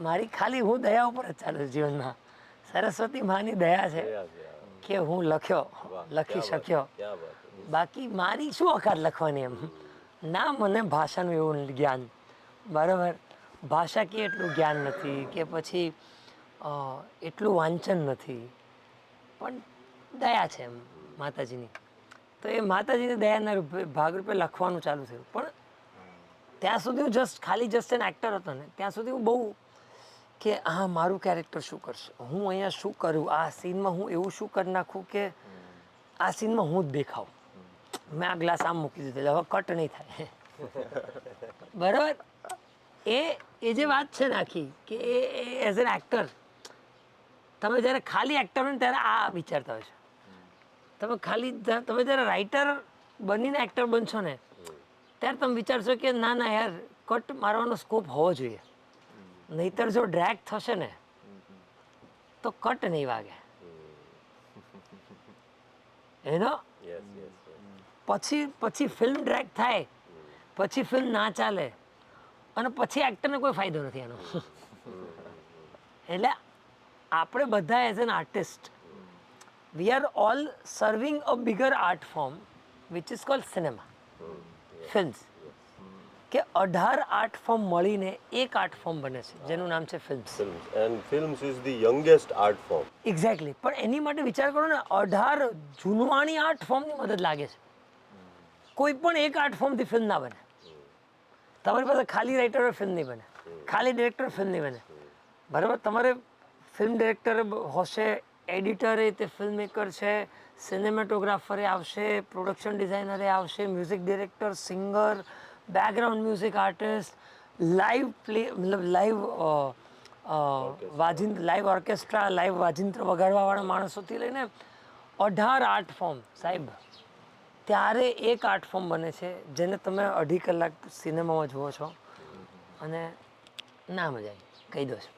મારી ખાલી હું દયા ઉપર જ ચાલુ જીવનમાં. સરસ્વતી માની દયા છે કે હું લખી શક્યો. બાકી મારી શું ઓકાત લખવાની એમ. ના મને ભાષાનું એવું જ્ઞાન, બરાબર, ભાષાકીય એટલું જ્ઞાન નથી કે પછી એટલું વાંચન નથી, પણ દયા છે એમ માતાજીની. તો એ માતાજીની દયાના ભાગરૂપે લખવાનું ચાલુ થયું. પણ ત્યાં સુધી હું જસ્ટ એન એક્ટર હતો ને, ત્યાં સુધી હું બહુ કે હા મારું કેરેક્ટર શું કરશે, હું અહીંયા શું કરું, આ સીનમાં હું એવું શું કરી નાખું કે આ સીનમાં હું જ દેખાઉં. મેં આ ગ્લાસ આમ મૂકી દીધો, હવે કટ નહીં થાય. બરાબર. એ જે વાત છે ને આખી, કે એઝ એન એક્ટર તમે જ્યારે ખાલી એક્ટર હોય ને ત્યારે આ વિચારતા હોય છે. તમે જ્યારે રાઇટર બનીને એક્ટર બનશો ને ત્યારે તમે વિચારશો કે ના ના યાર, કટ મારવાનો સ્કોપ હોવો જોઈએ. નહીતર જો ડ્રેગ થશે ને તો કટ નહીં વાગે. એનો પછી ફિલ્મ ડ્રેગ થાય, પછી ફિલ્મ ના ચાલે, અને પછી એક્ટરને કોઈ ફાયદો નથી એનો. એટલે આપણે બધા as an artist, we are all serving a bigger art form which is called cinema, films. કે 18 આર્ટ ફોર્મ મળીને એક આર્ટ ફોર્મ બને છે જેનું નામ છે films. And films is the youngest art form. Exactly. પણ એની માટે વિચાર કરો ને, 18 જૂનવાણી આર્ટ ફોર્મની મદદ લાગે છે. કોઈ પણ એક આર્ટ ફોર્મથી ફિલ્મ ના બને. તમારી પાસે ખાલી રાઇટર હોય ફિલ્મ નહીં બને, ખાલી ડિરેક્ટર ફિલ્મ નહીં બને. બરાબર. તમારે ફિલ્મ ડિરેક્ટર હશે, એડિટરે તે ફિલ્મ મેકર છે, સિનેમેટોગ્રાફરે આવશે, પ્રોડક્શન ડિઝાઇનરે આવશે, music director, singer, background music artist, live મતલબ લાઈવ ઓર્કેસ્ટ્રા, લાઈવ વાજિંત્ર વગાડવાવાળા માણસોથી લઈને 18 આર્ટ ફોર્મ સાહેબ, ત્યારે એક આર્ટ ફોર્મ બને છે જેને તમે 2.5 કલાક સિનેમામાં જુઓ છો અને ના મજા આવી, કહી દો છો.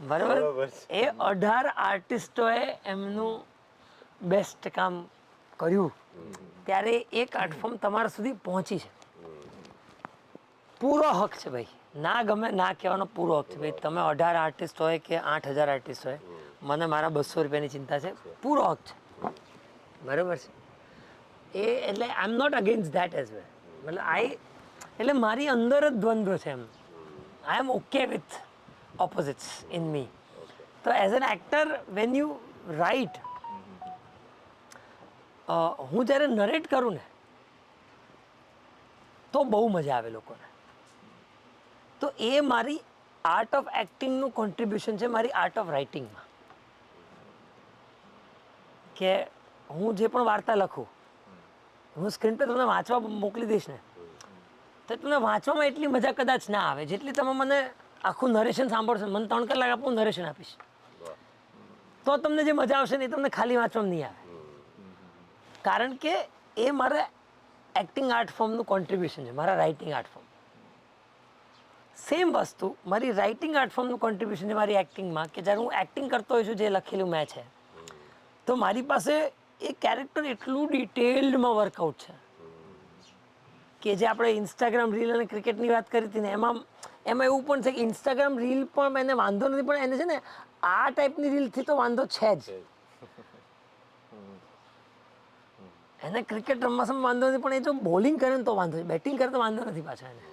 બરાબર. એ 18 આર્ટિસ્ટોએ એમનું બેસ્ટ કામ કર્યું ત્યારે એક આર્ટ ફોર્મ તમારા સુધી પહોંચી છે. પૂરો હક છે ભાઈ, ના ગમે ના કહેવાનો પૂરો હક છે ભાઈ. તમે 18 આર્ટિસ્ટ હોય કે 8000 આર્ટિસ્ટ હોય, મને મારા 200 રૂપિયાની ચિંતા છે, પૂરો હક છે. બરાબર છે. એટલે I am not against that as well. મતલબ એટલે મારી અંદર જ દ્વંદ્વ છે એમ. I am okay with opposites in me. તો as an actor when you write, હું જ્યારે નરેટ કરું ને તો બહુ મજા આવે લોકોને. તો એ મારી આર્ટ ઓફ એક્ટિંગનું કોન્ટ્રીબ્યુશન છે મારી આર્ટ ઓફ રાઇટિંગમાં. કે હું જે પણ વાર્તા લખું, હું સ્ક્રીન પર તમને વાંચવા મોકલી દઈશ ને તો તમને વાંચવામાં એટલી મજા કદાચ ના આવે જેટલી તમે મને આખું નરેશન સાંભળશો. મને 3 કલાક આપું, નરેશન આપીશ, તો તમને જે મજા આવશે ને એ તમને ખાલી વાંચવામાં નહીં આવે. કારણ કે એ મારા એક્ટિંગ આર્ટ ફોર્મનું કોન્ટ્રીબ્યુશન છે, મારા રાઇટિંગ આર્ટ ફોર્મ. સેમ વસ્તુ મારી રાઇટિંગ આર્ટ ફોર્મનું કોન્ટ્રીબ્યુશન છે મારી એક્ટિંગમાં. કે જ્યારે હું એક્ટિંગ કરતો હોઉં છું, જે લખેલું મેં છે, તો મારી પાસે એ કેરેક્ટર એટલું ડિટેલ્ડમાં વર્કઆઉટ છે કે જે આપણે ઇન્સ્ટાગ્રામ રીલ અને ક્રિકેટની વાત કરી હતી ને, એમાં એવું પણ છે કે ઇન્સ્ટાગ્રામ રીલ પણ એને વાંધો નથી, પણ એને છે ને આ ટાઈપની રીલથી તો વાંધો છે જ. એને ક્રિકેટ રમવામાં વાંધો નથી, પણ એ જો બોલિંગ કરે ને તો વાંધો છે, બેટિંગ કરે તો વાંધો નથી પાછા એને.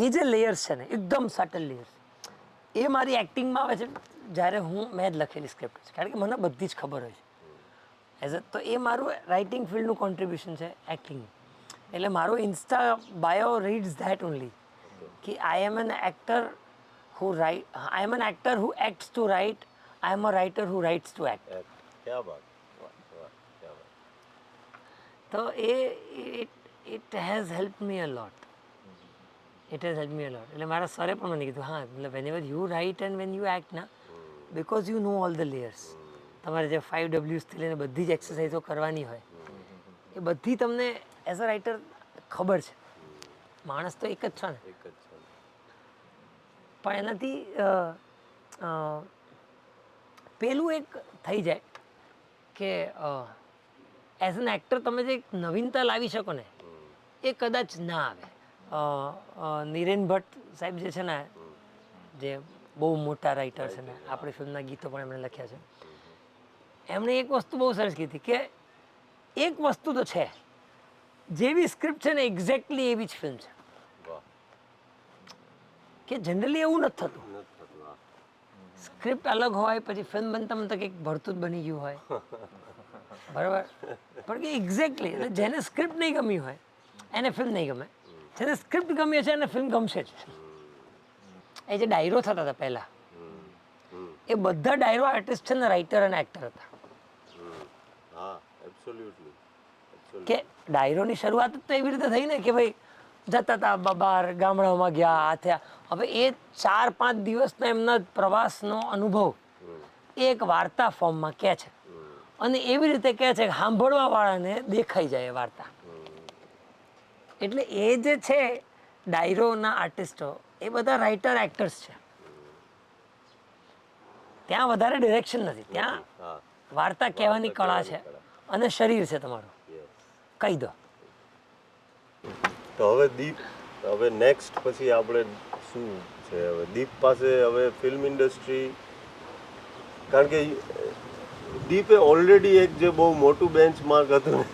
એ જે લેયર્સ છે ને, એકદમ સટલ લેયર્સ, એ મારી એક્ટિંગમાં આવે છે જ્યારે મેં જ લખેલી સ્ક્રિપ્ટ છે. કારણ કે મને બધી જ ખબર હોય છે તો એ મારું રાઇટિંગ ફિલ્ડનું કોન્ટ્રીબ્યુશન છે એક્ટિંગ. એટલે મારું insta bio reads that only કે I am an actor who acts to write, I am a writer who writes to act. ક્યા બાત. તો it has help me a lot. It has help me a lot. એટલે મારા સરે પણ મને કીધું હા એટલે whenever you write and when you act ના because you know all the layers. તમારે જે 5Ws થી લઈને બધી જ એક્સરસાઇઝો કરવાની હોય એ બધી તમને એઝ અ રાઇટર ખબર છે. માણસ તો એક જ છે ને, એક જ છે. પણ એનાથી પેલું એક થઈ જાય કે એઝ એન એક્ટર તમે જે નવીનતા લાવી શકો ને એ કદાચ ના આવે. નિરેન ભટ્ટ સાહેબ જે છે ને જે બહુ મોટા રાઇટર છે ને આપણી ફિલ્મના ગીતો પણ એમણે લખ્યા છે, એમણે એક વસ્તુ બહુ સરસ કીધી કે એક વસ્તુ તો છે જેવી સ્ક્રિપ્ટ છે ને એક્ઝેક્ટલી એવી જ ફિલ્મ છે. વાહ, કે જનરલી એવું નથી થતું. નથી થતું. હા. સ્ક્રિપ્ટ અલગ હોય પછી ફિલ્મ બનતા બનતા કંઈક ભરતું જ બની ગયું હોય બરાબર, પણ કે એક્ઝેક્ટલી એટલે જેને સ્ક્રિપ્ટ નહીં ગમી હોય એને ફિલ્મ નહીં ગમે, જેને સ્ક્રિપ્ટ ગમી છે એને ફિલ્મ ગમશે જ. એ જે ડાયરો થતા હતા પહેલા એ બધા ડાયરો આર્ટિસ્ટ છે ને રાઇટર અને એક્ટર હતા. હા, એબ્સોલ્યુટલી. કે ડાયરોની શરૂઆત જ તો એવી રીતે થઈ ને કે ભાઈ જતા હતા બહાર ગામડાઓમાં ગયા આ થયા. હવે એ 4-5 દિવસના એમના પ્રવાસનો અનુભવ એ એક વાર્તા ફોર્મમાં કહે છે અને એવી રીતે કહે છે કે સાંભળવા વાળાને દેખાઈ જાય એ વાર્તા. એટલે એ જે છે ડાયરોના આર્ટિસ્ટો એ બધા રાઇટર એક્ટર્સ છે. ત્યાં વધારે ડિરેક્શન નથી, ત્યાં હા, વાર્તા કહેવાની કળા છે અને શરીર છે તમારું. યસ. કહી દો. તો હવે દીપ, હવે નેક્સ્ટ પછી આપણે શું છે હવે દીપ પાસે હવે ફિલ્મ ઇન્ડસ્ટ્રી, કારણ કે દીપે ઓલરેડી એક જે બહુ મોટું બેન્ચમાર્ક હતું ને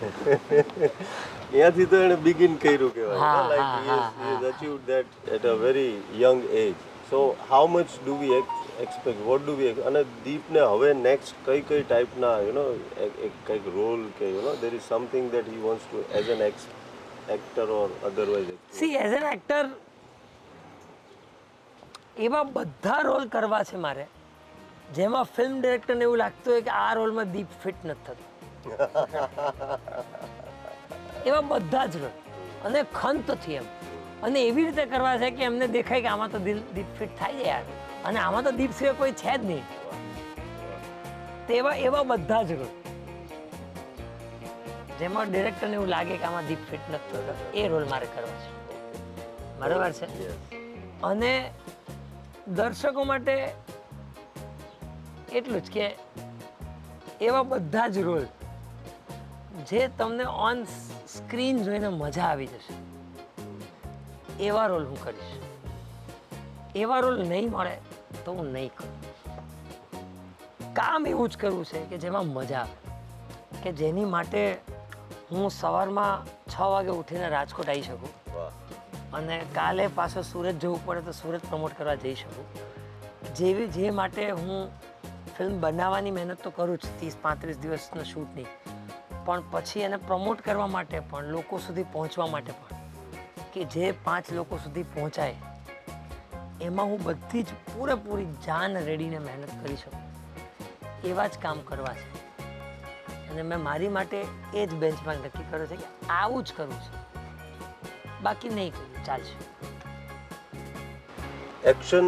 ત્યાંથી તો એણે બિગિન કર્યું હા, કહેવાય, લાઈક હા, he has achieved that at a very young age. So how much do we expect, what do we, અને દીપને હવે નેક્સ્ટ કઈ કઈ ટાઈપના કંઈક રોલ કે there is something that he wants to as an actor or otherwise. C as an actor એવા બધા રોલ કરવા છે મારે જેમાં ફિલ્મ ડિરેક્ટરને એવું લાગતું હોય કે આ રોલમાં દીપ ફિટ નથી થતું. એવા બધા જ રોલ અને ખંતથી એમ અને એવી રીતે કરવા છે કે એમને દેખાય કે આમાં તો દીપ ફિટ થાય છે યાર અને આમાં તો દીપ સિવાય કોઈ છે જ નહીં. તેવા એવા બધા જ રોલ જેમાં ડિરેક્ટરને એવું લાગે કે આમાં દીપ ફિટ નથી થતો એ રોલ મારે કરવા છે. બરાબર છે. અને દર્શકો માટે એટલું જ કે એવા બધા જ રોલ જે તમને ઓન સ્ક્રીન જોઈને મજા આવી જશે એવા રોલ હું કરીશ. એવા રોલ નહીં મળે તો હું નહીં કરું. કામ એવું જ કરવું છે કે જેમાં મજા આવે, કે જેની માટે હું સવારમાં 6 વાગે ઉઠીને રાજકોટ આવી શકું અને કાલે પાછો સુરત જવું પડે તો સુરત પ્રમોટ કરવા જઈ શકું. જે માટે હું ફિલ્મ બનાવવાની મહેનત તો કરું જ 30-35 દિવસનો શૂટની, પણ પછી એને પ્રમોટ કરવા માટે પણ લોકો સુધી પહોંચવા માટે પણ કે જે 5 લોકો સુધી પહોંચાય એમાં હું બધી જ પૂરેપૂરી જાન રેડીને મહેનત કરી શકું એવા જ કામ કરવા છે. અને મેં મારી માટે એ જ બેન્ચમાર્ક નક્કી કર્યો છે કે આવું જ કરવું છે, બાકી નહીં કર્યું ચાલશે. એક્શન,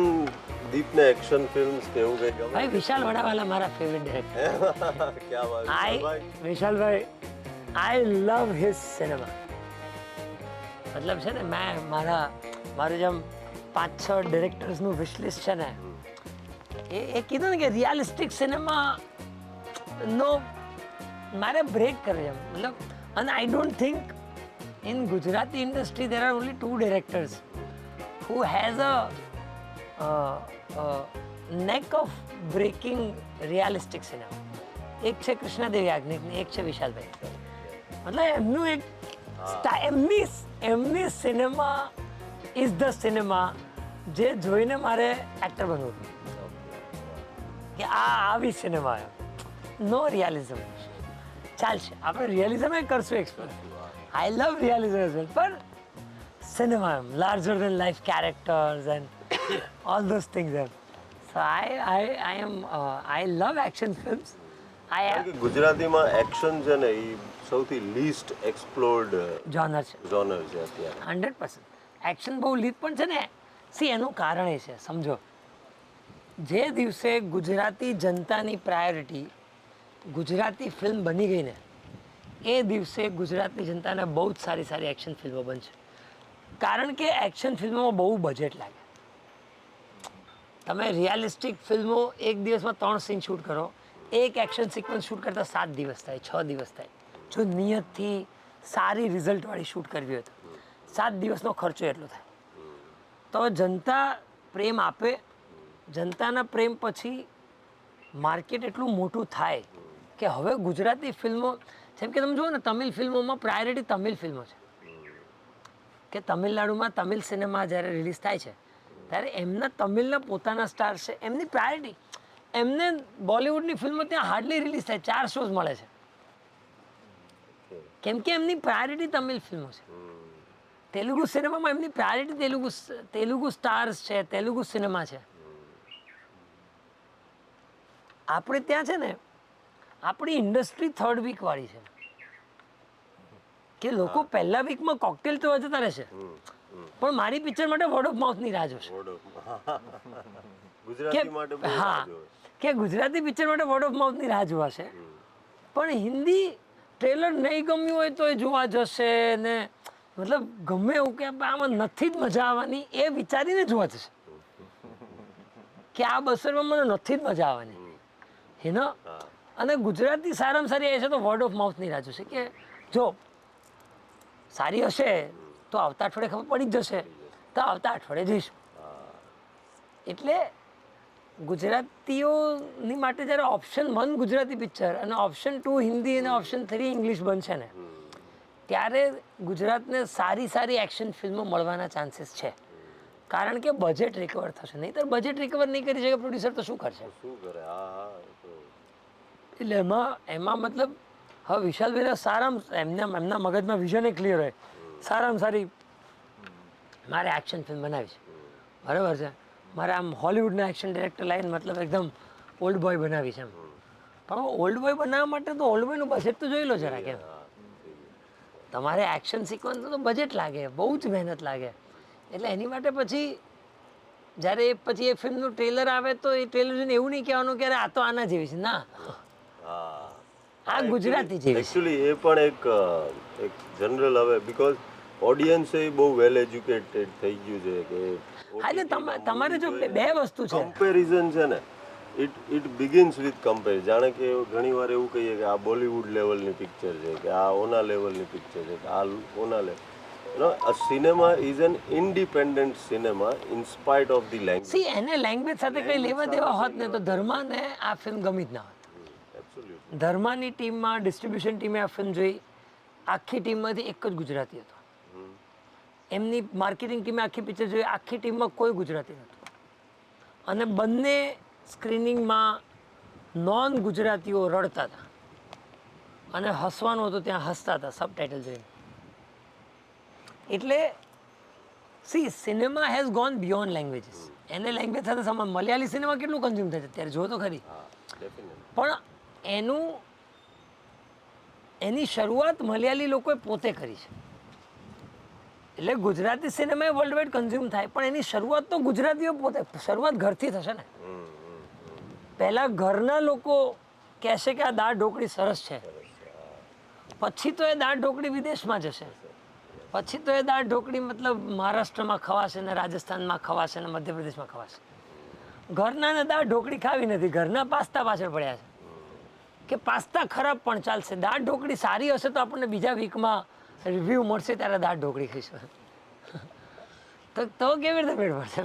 દીપને એક્શન ફિલ્મ્સ કેવું કંઈ ગમે? ભાઈ વિશાલ વડાવાલા મારા ફેવરેટ ડિરેક્ટર. ક્યાં વાત છે ભાઈ? વિશાલભાઈ આઈ લવ હિઝ સિનેમા. મતલબ છે ને મારું જેમ 5-6 ડિરેક્ટર્સનું વિશલિસ્ટ છે ને એ કીધું ને કે રિયાલિસ્ટિક સિનેમા નો મારે બ્રેક કરે છે મતલબ. અને I don't think in Gujarati industry there are only 2 directors who has a neck of breaking realistic cinema. એક છે કૃષ્ણાદેવ યાજ્ઞિક ને એક છે વિશાલભાઈ. મતલબ એમનું એક એમની સિનેમા ઇઝ ધ સિનેમા જે જોઈને મારે એક્ટર બનવું હતું કે આવી સિનેમા નો રિયાલિઝમ. ચાલશે આપણે રિયાલિઝમ એ કરશું એક્સપ્લોર. આઈ લવ રિયાલિઝમ એઝ વેલ, પણ cinema, larger than life characters and all those things. So I love action films. કારણ કે ગુજરાતીમાં એક્શન છે ને એ સૌથી લીસ્ટ એક્સપ્લોર્ડ genre છે જોનર છે અત્યારે. 100%. એક્શન બહુ લીધ પણ છે ને સી એનું કારણ એ છે સમજો જે દિવસે ગુજરાતી જનતાની પ્રાયોરિટી ગુજરાતી ફિલ્મ બની ગઈ ને એ દિવસે ગુજરાતની જનતાને બહુ જ સારી સારી એક્શન ફિલ્મો બનશે કારણ કે એક્શન ફિલ્મોમાં બહુ બજેટ લાગે તમે રિયાલિસ્ટિક ફિલ્મો એક દિવસમાં 3 સીન શૂટ કરો એક એક્શન સિક્વન્સ શૂટ કરતાં 7 દિવસ થાય 6 દિવસ થાય જો નિયતથી સારી રિઝલ્ટવાળી શૂટ કરવી હોય તો 7 દિવસનો ખર્ચો એટલો થાય તો જનતા પ્રેમ આપે જનતાના પ્રેમ પછી માર્કેટ એટલું મોટું થાય કે હવે ગુજરાતી ફિલ્મો જેમ કે તમે જુઓ ને તમિલ ફિલ્મોમાં પ્રાયોરિટી તમિલ ફિલ્મો છે કે તમિલનાડુમાં તમિલ સિનેમા જ્યારે રિલીઝ થાય છે ત્યારે એમના તમિલના પોતાના સ્ટાર છે એમની પ્રાયોરિટી એમને બોલિવૂડની ફિલ્મો ત્યાં હાર્ડલી રિલીઝ થાય 4 શોઝ મળે છે કેમ કે એમની પ્રાયોરિટી તમિલ ફિલ્મો છે તેલુગુ સિનેમામાં એમની પ્રાયોરિટી તેલુગુ સ્ટાર્સ છે તેલુગુ સિનેમા છે આપણે ત્યાં છે ને આપણી ઇન્ડસ્ટ્રી 3rd વીક વાળી છે કે લોકો પહેલા વીકમાં કોકટેલ તો જતા રહેશે પણ મારી પિક્ચર માટે વર્ડ ઓફ માઉથની રાહ જોશે ગુજરાતી માટે બહુ હા રાહ જોવે. કે ગુજરાતી પિક્ચર માટે વર્ડ ઓફ માઉથની રાહ જોવાશે પણ હિન્દી ટ્રેલર નહીં ગમ્યું હોય તો એ જોવા જશે ને મતલબ ગમે એવું કે આમાં નથી જ મજા આવવાની એ વિચારીને જોવા જશે કે આ બસરમાં મને નથી જ મજા આવવાની હેનો અને ગુજરાતી સારામાં સારી એ છે તો વર્ડ ઓફ માઉથની રાહ જોશે કે જો સારી હશે તો આવતા અઠવાડિયે ખબર પડી જ જશે તો આવતા અઠવાડિયે જઈશું એટલે ગુજરાતીઓની માટે જ્યારે ઓપ્શન 1 ગુજરાતી પિક્ચર અને ઓપ્શન 2 હિન્દી અને ઓપ્શન 3 ઇંગ્લિશ બનશે ને ત્યારે ગુજરાતને સારી સારી એક્શન ફિલ્મો મળવાના ચાન્સીસ છે કારણ કે બજેટ રિકવર થશે નહીં તો બજેટ રિકવર નહીં કરી શકે પ્રોડ્યુસર તો શું કરશે શું કરે હા એ તો એટલે એમાં મતલબ હવે વિશાલભાઈના સારામાં એમના મગજમાં વિઝન એ ક્લિયર હોય સારામાં સારી મારે એક્શન ફિલ્મ બનાવી છે બરાબર છે મારે આમ હોલિવૂડના એક્શન ડિરેક્ટર લાઈન મતલબ એકદમ ઓલ્ડ બોય બનાવી છે એમ પણ ઓલ્ડ બોય બનાવવા માટે તો ઓલ્ડ બોયનું બજેટ તો જોઈ લો જરા કેમ તમારે એક્શન સિક્વન્સ તો બજેટ લાગે બહુ જ મહેનત લાગે એટલે એની માટે પછી જ્યારે પછી એ ફિલ્મનું ટ્રેલર આવે તો એ ટ્રેલર જોઈને એવું નહીં કહેવાનું કે અરે આ તો આના જેવી છે ના હા આ ગુજરાતી જેવી છે એકચ્યુઅલી એ પણ એક જનરલ હવે બીકોઝ ઓડિયન્સ એ બહુ વેલ એજ્યુકેટેડ થઈ ગયું છે કે હા એટલે તમારે જો બે વસ્તુ છે કમ્પેરિઝન છે ને ઇટ બિગિન્સ વિથ કમ્પેર જાણે કે ઘણી વાર એવું કહીએ કે આ બોલિવૂડ લેવલની પિક્ચર છે કે આ ઓના લેવલની પિક્ચર છે કે આ ઓના level a cinema is an independent cinema in spite of the language. C એને લેંગ્વેજ સાથે કંઈ લેવા દેવા હોત ને તો ધર્માને આ ફિલ્મ ગમી જ ના હોત Absolutely. ધર્માની ટીમમાં ડિસ્ટ્રીબ્યુશન ટીમે આ ફિલ્મ જોઈ આખી ટીમમાંથી એક જ ગુજરાતી હતો એમની માર્કેટિંગ ટીમે આખી પિક્ચર જોઈ આખી ટીમમાં કોઈ ગુજરાતી નહોતું અને બંને સ્ક્રીનિંગમાં નોન ગુજરાતીઓ રડતા હતા અને હસવાનું હતું ત્યાં હસતા હતા સબટાઇટલ જોઈને એટલે see cinema has gone beyond languages એને લેંગ્વેજ સાથે સંબંધ મલયાલી સિનેમા કેટલું કન્ઝ્યુમ થાય છે ત્યારે જો તો ખરી Definitely. પણ એની શરૂઆત મલયાલી લોકોએ પોતે કરી છે એટલે Gujarati cinema world wide consume થાય પણ એની શરૂઆત તો ગુજરાતીઓ પોતે શરૂઆત ઘરથી થશે ને પહેલાં ઘરના લોકો કહેશે કે આ દાળ ઢોકળી સરસ છે પછી તો એ દાળ ઢોકળી વિદેશમાં જશે પછી તો એ દાળ ઢોકળી મતલબ મહારાષ્ટ્રમાં ખવાશે ને રાજસ્થાનમાં ખવાશે ને મધ્યપ્રદેશમાં ખવાશે ઘરના ને દાળ ઢોકળી ખાવી નથી ઘરના પાસ્તા પાછળ પડ્યા છે કે પાસ્તા ખરાબ પણ ચાલશે દાળ ઢોકળી સારી હશે તો આપણને બીજા વીકમાં રિવ્યૂ મળશે ત્યારે દાળ ઢોકળી ખાઈશું તો કેવી રીતે પેટ ભરશે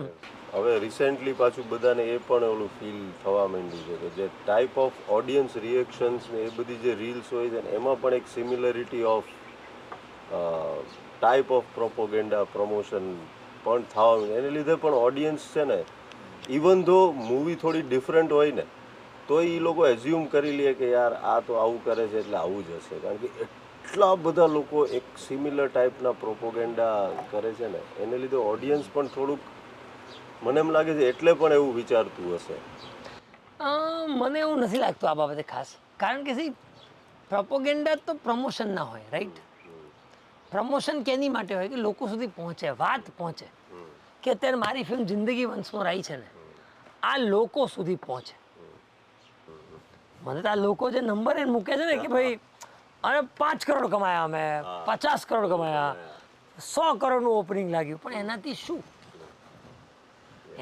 હવે રિસેન્ટલી પાછું બધાને એ પણ ઓલું ફીલ થવા માંડ્યું છે કે જે ટાઈપ ઓફ ઓડિયન્સ રિએક્શન્સ ને એ બધી જે રીલ્સ હોય છે ને એમાં પણ એક similarity of type of propaganda promotion પણ થવા માંડ્યું એને લીધે પણ ઓડિયન્સ છે ને ઇવન ધો મૂવી થોડી ડિફરન્ટ હોય ને તો એ લોકો એઝ્યુમ કરી લે કે યાર આ તો આવું કરે છે એટલે આવું જ હશે કારણ કે એટલા બધા લોકો એક સિમિલર ટાઈપના પ્રોપોગેન્ડા કરે છે ને એને લીધે ઓડિયન્સ પણ થોડુંક મને એમ લાગે છે એટલે પણ એવું વિચારતું હશે મને એવું નથી લાગતું આ બાબતે ખાસ કારણ કે સી પ્રોપોગેન્ડા તો પ્રમોશન ના હોય રાઈટ પ્રમોશન કેની માટે હોય કે લોકો સુધી પહોંચે, વાત પહોંચે, કે અત્યારે મારી ફિલ્મ જિંદગી વન્સ મોર આવી છે ને, આ લોકો સુધી પહોંચે. મને તો આ લોકો જે નંબર એને મૂકે છે ને કે ભાઈ અરે 5 કરોડ કમાયા અમે, 50 કરોડ કમાયા, 100 કરોડનું ઓપનિંગ લાગ્યું, પણ એનાથી શું?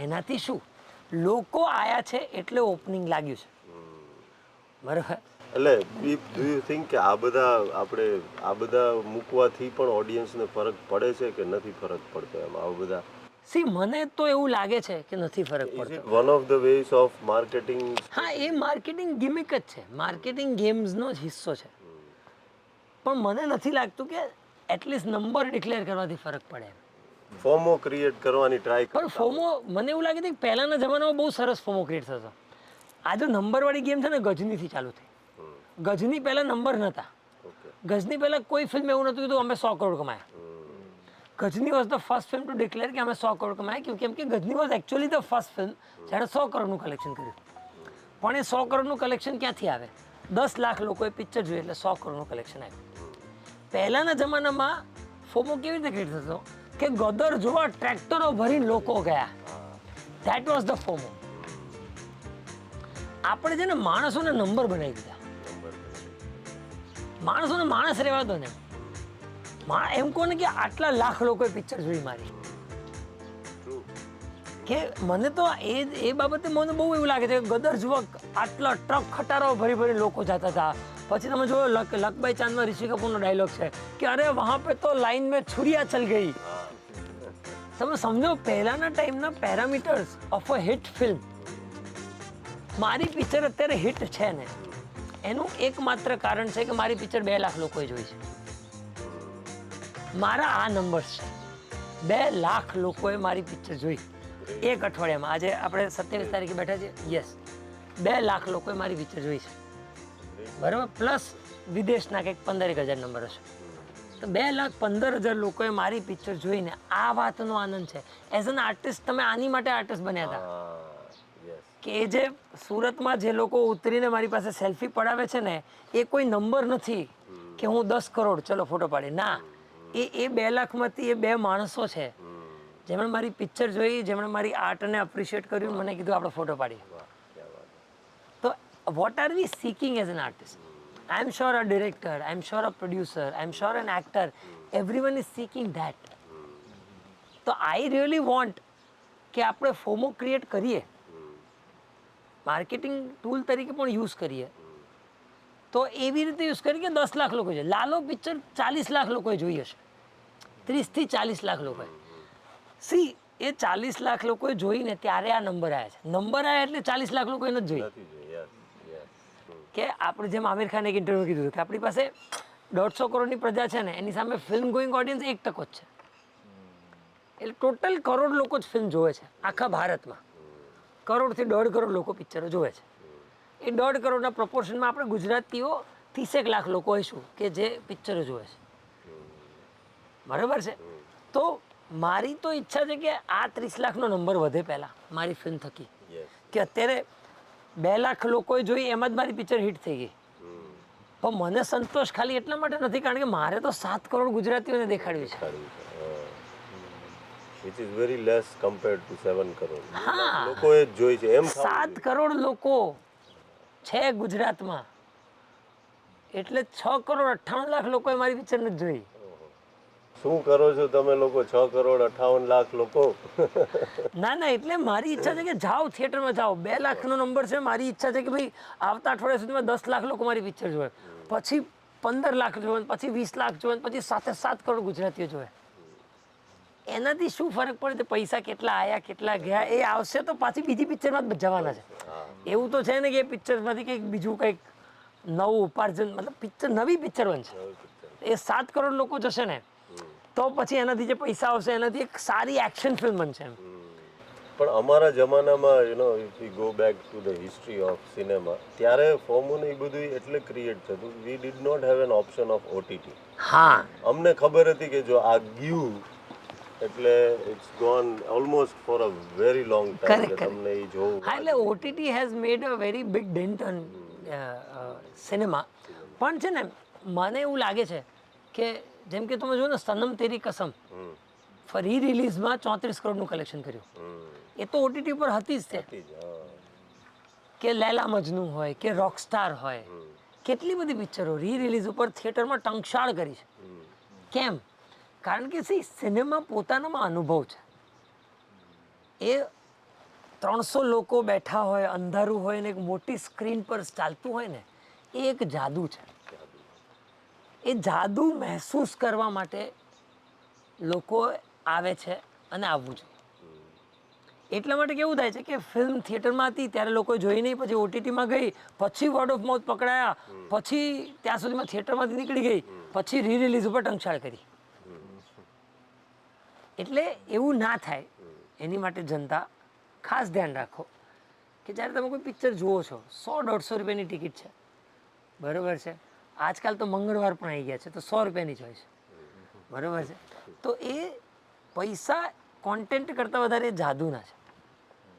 એનાથી શું? લોકો આયા છે એટલે ઓપનિંગ લાગ્યું છે, બરાબર? એટલે ડુ યુ થિંક કે આ બધા મૂકવાથી પણ ઓડિયન્સને ફરક પડે છે કે નથી ફરક પડતો એમ આ બધા? સી મને તો એવું લાગે છે કે નથી ફરક ઇઝ પડતો. It one of the ways of marketing? હા, એ માર્કેટિંગ ગિમિક જ છે, માર્કેટિંગ ગેમ્સનો જ હિસ્સો છે, પણ મને નથી લાગતું કે એટલીસ્ટ નંબર ડિક્લેર કરવાથી ફરક પડે એમ. ફોમો ક્રિએટ કરવાની ટ્રાય પણ ફોમો મને એવું લાગે છે કે પહેલાંના જમાનામાં બહુ સરસ ફોમો ક્રિએટ થતો. આ જો નંબરવાળી ગેમ છે ને ગજનીથી ચાલુ થઈ. ગજની પહેલાં નંબર નહોતા. ગજની પહેલાં કોઈ ફિલ્મ એવું નહોતું કીધું અમે 100 કરોડ કમાયા. Ghajini was the first film to declare કે અમે 100 કરોડ કમાયા, કેમ કે Ghajini was actually the first film જ્યારે 100 કરોડનું કલેક્શન કર્યું. પણ એ 100 કરોડનું કલેક્શન ક્યાંથી આવે? 10 લાખ લોકોએ પિક્ચર જોયું એટલે 100 કરોડનું કલેક્શન આવ્યું. પહેલાંના જમાનામાં ફોમો કેવી રીતે ક્રિએટ થતો કે ગદર જોવા ટ્રેક્ટરો ભરીને લોકો ગયા. That was the FOMO. આપણે છે ને માણસોને નંબર બનાવી દીધા. માણસોને માણસ રહેવા દો ને. એમ કોને કે આટલા લાખ લોકોએ પિક્ચર જોઈ મારી, કે મને તો એ બાબતે મને બહુ એવું લાગે છે કે ગદર જોવા આટલા ટ્રક ખટારાઓ ભરી ભરી લોકો જતા હતા. પછી તમે જો લકબાઈ ચાંદમાં ઋષિ કપૂરનો ડાયલોગ છે કે અરે વહાં પે તો લાઈન મેં છુરિયા ચલ ગઈ. તમે સમજો પહેલાના ટાઈમના parameters of a hit film. મારી પિક્ચર અત્યારે હિટ છે ને એનું એકમાત્ર કારણ છે કે મારી પિક્ચર 2 લાખ લોકોએ જોઈ છે. મારા આ નંબર્સ છે. 2 લાખ લોકોએ મારી પિક્ચર જોઈ એક અઠવાડિયામાં. આજે આપણે 27 તારીખે બેઠા છીએ. યસ, 2 લાખ લોકોએ મારી પિક્ચર જોઈ છે, બરાબર? પ્લસ વિદેશના કંઈક 15,000 નંબર હશે. તો 2,15,000 લોકોએ મારી પિક્ચર જોઈને આ વાતનો આનંદ છે. એઝ એન આર્ટિસ્ટ તમે આની માટે આર્ટિસ્ટ બન્યા હતા કે એ જે સુરતમાં જે લોકો ઉતરીને મારી પાસે સેલ્ફી પડાવે છે ને એ કોઈ નંબર નથી કે હું 10 કરોડ ચલો ફોટો પાડી. ના, એ 2 લાખમાંથી એ 2 માણસો છે જેમણે મારી પિક્ચર જોઈ, જેમણે મારી આર્ટને અપ્રિશિએટ કર્યું, મને કીધું આપણે ફોટો પાડીએ. તો what are we seeking as an artist? I am sure a director, I am sure a producer, I am sure an actor, everyone is seeking that. તો આઈ રિયલી વોન્ટ કે આપણે FOMO create કરીએ, marketing tool તરીકે પણ use કરીએ, તો એવી રીતે યુઝ કરીએ કે 10 લાખ લોકો છે. લાલો પિક્ચર 40 લાખ લોકોએ જોઈ હશે, 30 થી 40 લાખ લોકોએ. સી એ 40 લાખ લોકોએ જોઈને ત્યારે આ નંબર આવ્યા છે. નંબર આવ્યા એટલે 40 લાખ લોકોએ નથી જોઈ. કે આપણે જેમ આમિર ખાને એક ઇન્ટરવ્યુ કીધું કે આપણી પાસે 150 કરોડની પ્રજા છે ને એની સામે ફિલ્મ ગોઈંગ ઓડિયન્સ 1% જ છે. એટલે ટોટલ કરોડ લોકો જ ફિલ્મ જોવે છે આખા ભારતમાં. કરોડથી 1.5 કરોડ લોકો પિક્ચરો જોવે છે. એ 1.5 કરોડના પ્રપોર્શનમાં આપણે ગુજરાતીઓ 30 લાખ લોકો હોઈશું કે જે પિક્ચરો જોવે છે, બરાબર છે? તો મારી તો ઈચ્છા છે કે આ 30 લાખનો નંબર વધે પહેલાં મારી ફિલ્મ થકી, કે અત્યારે 2 લાખ લોકોએ જોઈ એમાં જ મારી પિક્ચર હિટ થઈ ગઈ. પણ મને સંતોષ ખાલી એટલા માટે નથી કારણ કે મારે તો 7 કરોડ ગુજરાતીઓને દેખાડ્યું છે. which is very less compared to 7 crore. લોકોએ જ જોઈ છે એમ. 7 કરોડ લોકો છે ગુજરાતમાં એટલે 6 કરોડ 58 લાખ લોકોએ મારી પિક્ચર નથી જોઈ. શું કરો છો તમે લોકો? 6 કરોડ 58 લાખ લોકો. ના, એટલે મારી ઈચ્છા છે કે જાઓ થિયેટરમાં જાઓ. 2 લાખનો નંબર છે. મારી ઈચ્છા છે કે ભાઈ આવતા અઠવાડિયા સુધીમાં 10 લાખ લોકો મારી પિક્ચર જોવે, પછી 15 લાખ જોવે, પછી 20 લાખ જોવે, પછી 7 કરોડ ગુજરાતીઓ જોવે. એનાથી શું ફરક પડે છે? પૈસા કેટલા આયા કેટલા ગયા એ આવશે તો પાછી બીજી પિક્ચરમાં જ જવાના છે. એવું તો છે ને કે એ પિક્ચરમાંથી કંઈક બીજું કંઈક નવું ઉપાર્જન, મતલબ પિક્ચર નવી પિક્ચર બનશે. એ 7 કરોડ લોકો જશે ને તો પછી એનાથી જે પૈસા આવશે એનાથી એક સારી એક્શન ફિલ્મ બનશે. પણ અમારા જમાનામાં if we go back to the history of cinema, ત્યારે ફોર્મુને એ બધું એટલે ક્રિએટ થતું. We did not have an option of OTT. હા, અમને ખબર હતી કે જો આ ગયું એટલે it's gone almost for a very long time કે તમને એ જોવું. હા, એટલે OTT has made a very big dent on cinema. પણ છે ને મને એવું લાગે છે કે જેમ કે તમે જુઓ ને સનમ તેરી કસમ ફરી રિલીઝમાં 34 કરોડનું કલેક્શન કર્યું. એ તો ઓટીટી પર હતી જ તે. હતી જ, હા. કે લૈલા મજનુ હોય કે રોકસ્ટાર હોય, કેટલી બધી પિક્ચરો રી રિલીઝ ઉપર થિયેટરમાં ટંકશાળ કરી છે. કેમ? કારણ કે સિનેમા પોતાનામાં અનુભવ છે. એ 300 લોકો બેઠા હોય, અંધારું હોય ને એક મોટી સ્ક્રીન પર ચાલતું હોય ને, એ એક જાદુ છે. એ જાદુ મહેસૂસ કરવા માટે લોકો આવે છે અને આવવું જોઈએ. એટલા માટે કેવું થાય છે કે ફિલ્મ થિયેટરમાં હતી ત્યારે લોકો જોઈ નહીં, પછી ઓટીટીમાં ગઈ, પછી વર્ડ ઓફ માઉથ પકડાયા, પછી ત્યાં સુધીમાં થિયેટરમાંથી નીકળી ગઈ, પછી રી રિલીઝ ઉપર ટંકશાળ કરી. એટલે એવું ના થાય એની માટે જનતા ખાસ ધ્યાન રાખો કે જ્યારે તમે કોઈ પિક્ચર જુઓ છો, 100-150 રૂપિયાની ટિકિટ છે, બરાબર છે. આજકાલ તો મંગળવાર પણ આવી ગયા છે, તો 100 રૂપિયાની જ હોય છે, બરાબર છે. તો એ પૈસા કોન્ટેન્ટ કરતાં વધારે જાદુના છે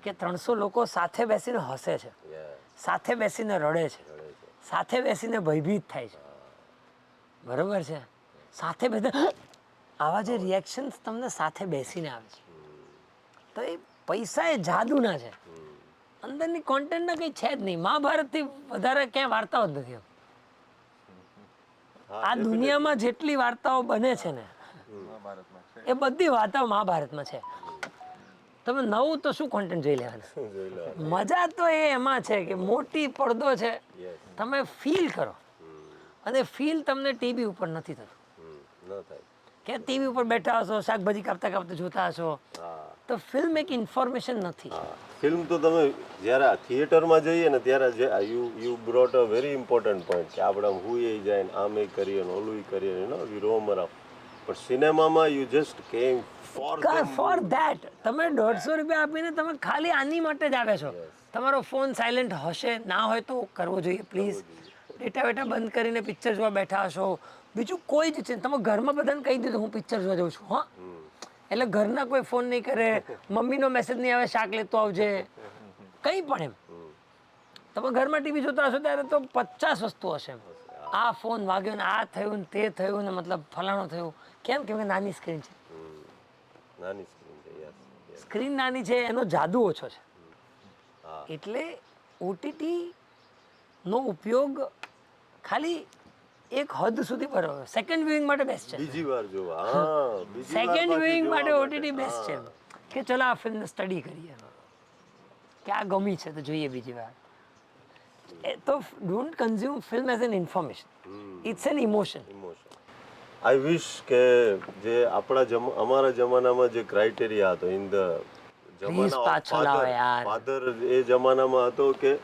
કે 300 લોકો સાથે બેસીને હસે છે, સાથે બેસીને રડે છે, સાથે બેસીને ભયભીત થાય છે, બરાબર છે. સાથે બેસીને આવા જે રિએક્શન્સ તમને સાથે બેસીને આવે છે, તો એ પૈસા એ જાદુના છે. અંદરની કોન્ટેન્ટના કંઈ છે જ નહીં. મહાભારતથી વધારે ક્યાંય વાર્તાઓ જ નથી. આ દુનિયામાં જેટલી વાર્તાઓ બને છે ને, મહાભારતમાં છે. એ બધી વાર્તાઓ મહાભારતમાં છે. તમે નવું તો શું કોન્ટેન્ટ જોઈ લેવાનું? જોઈ લો. મજા તો એ એમાં છે કે મોટી પડદો છે, તમે ફીલ કરો, અને ફીલ તમને ટીવી ઉપર નથી થતું. ન થાય. કે ટીવી ઉપર બેઠા હશો, શાકભાજી કાપતા કાપતા જોતા હશો, તો ફિલ્મ એક ઇન્ફોર્મેશન નથી. ફિલ્મ તો તમે જ્યારે થિયેટરમાં જઈએ ને ત્યારે જે you brought a very important point કે આપણે આમ હુઈ જાય ને આમ એ કરીએ ને ઓલું કરીએ ને વી રોમ અરાઉન્ડ. પણ સિનેમામાં યુ જસ્ટ કેમ ફોર ધેટ તમે 150 રૂપિયા આપીને તમે ખાલી આની માટે જ આવે છો. તમારો ફોન સાયલેન્ટ હશે, ના હોય તો કરવો જોઈએ પ્લીઝ. ડેટા વેટા બંધ કરીને પિક્ચર જોવા બેઠા હશો, બીજું કોઈ જ છે, તમે ઘરમાં બધાને કહી દીધું હું પિક્ચર જોવા જાઉં છું, હા, એટલે ઘરના કોઈ ફોન નહીં કરે, મમ્મીનો મેસેજ નહીં આવે શાક લેતો આવજે, કંઈ પણ એમ. તમે ઘરમાં ટીવી જોતા હશો ત્યારે તો 50 વસ્તુ હશે એમ. આ ફોન વાગ્યો ને આ થયું ને તે થયું ને મતલબ ફલાણું થયું. કેમ? કેમ કે નાની સ્ક્રીન છે. નાની સ્ક્રીન છે, યસ. સ્ક્રીન નાની છે, એનો જાદુ ઓછો છે. એટલે ઓટીટી નો ઉપયોગ ખાલી એક હદ સુધી બરાબર. સેકન્ડ વ્યુઇંગ માટે બેસ્ટ છે. બીજી વાર જોવા, હા, બીજી વાર સેકન્ડ પાછી વ્યુઇંગ જોવા માટે ઓટીટી બેસ્ટ છે કે ચલો આ ફિલ્મને સ્ટડી કરીએ કે આ ગમી છે તો જોઈએ બીજી વાર. તો don't consume film as an information, it's an emotion. Emotion. I wish કે જે અમારા જમાનામાં જે ક્રાઇટેરિયા હતો ઇન ધ Please પાછો લાવો યાર. ફાધર એ જમાનામાં હતો કે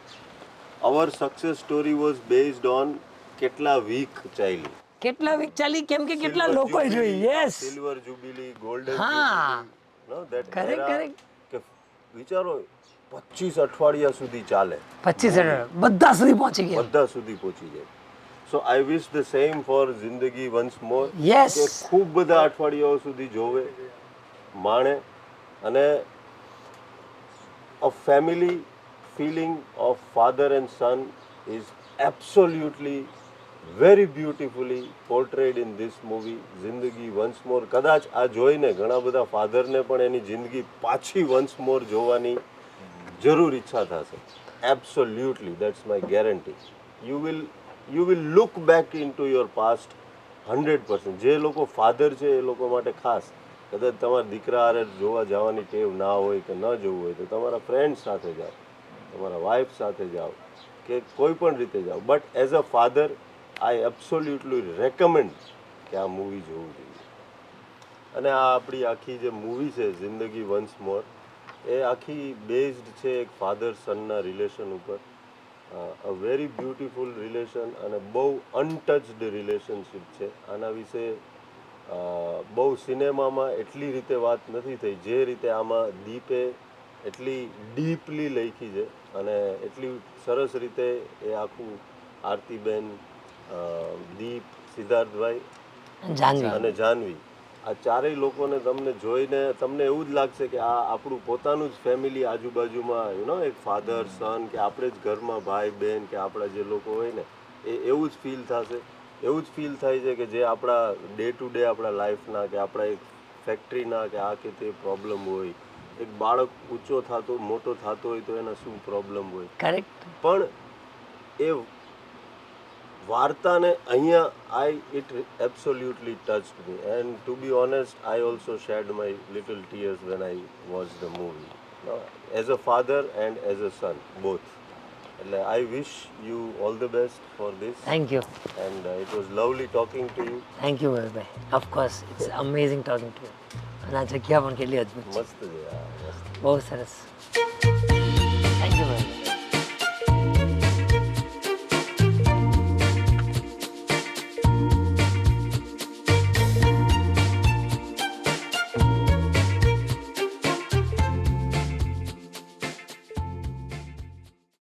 our success story was based on કેટલા વીક ચાલી, કેટલા વીક ચાલી, કેમ કે કેટલા લોકોએ જોઈ. યસ, સિલ્વર જુબિલી, ગોલ્ડન હા, correct. કે વિચારો 25 અઠવાડિયા સુધી ચાલે, 25 બધા સુધી પહોંચી ગયા. બધા સુધી પહોંચી જાય. સો આઈ વિશ ધ સેમ ફોર જિંદગી વન્સ મોર. Yes. કે ખૂબ બધા અઠવાડિયાઓ સુધી જોવે, માણે, અને a family feeling of father and son is absolutely very beautifully portrayed in this movie જિંદગી વન્સ મોર. કદાચ આ જોઈને ઘણા બધા ફાધરને પણ એની જિંદગી પાછી વન્સ મોર જોવાની જરૂર ઈચ્છા થશે. Absolutely, that's my guarantee. You will look back into your past 100%. જે લોકો ફાધર છે એ લોકો માટે ખાસ, કદાચ તમારા દીકરા હારે જોવા જવાની ટેવ ના હોય કે ન જવું હોય તો તમારા ફ્રેન્ડ્સ સાથે જાઓ, તમારા વાઈફ સાથે જાઓ, કે કોઈ પણ રીતે જાઓ. But as a father I absolutely recommend કે આ મૂવી જોવું જોઈએ. અને આ આપણી આખી જે મૂવી છે જિંદગી વન્સ મોર, એ આખી બેઝડ છે એક ફાધર સનના રિલેશન ઉપર. અ વેરી બ્યુટિફુલ રિલેશન અને બહુ અનટચડ રિલેશનશિપ છે. આના વિશે બહુ સિનેમામાં એટલી રીતે વાત નથી થઈ જે રીતે આમાં દીપે એટલી ડીપલી લખી છે, અને એટલી સરસ રીતે એ આખું આરતીબેન, દીપ, સિદ્ધાર્થભાઈ જાનવી અને જાનવી, આ ચારેય લોકોને તમને જોઈને તમને એવું જ લાગશે કે આ આપણું પોતાનું જ ફેમિલી આજુબાજુમાં એક ફાધર સન, કે આપણે જ ઘરમાં ભાઈ બહેન કે આપણા જે લોકો હોય ને એ એવું જ ફીલ થશે. એવું જ ફીલ થાય છે કે જે આપણા ડે ટુ ડે આપણા લાઈફના કે આપણા એક ફેક્ટરીના કે આ કે તે પ્રોબ્લેમ હોય, એક બાળક ઊંચો થતો મોટો થતો હોય તો એના શું પ્રોબ્લેમ હોય, કરેક્ટ. પણ એ વાર્તાને અહીંયા it absolutely touched me and to be honest I also shed my little tears when I watch the movie as a father and as a son both. એટલે I wish you all the best for this thank you. And it was lovely talking to you. Thank you Mayurbhai. Of course it's amazing talking to you. અને આ જગ્યા પણ કેટલી અદ્ભુત છે. મસ્ત છે આ મસ્ત. બહુ સરસ.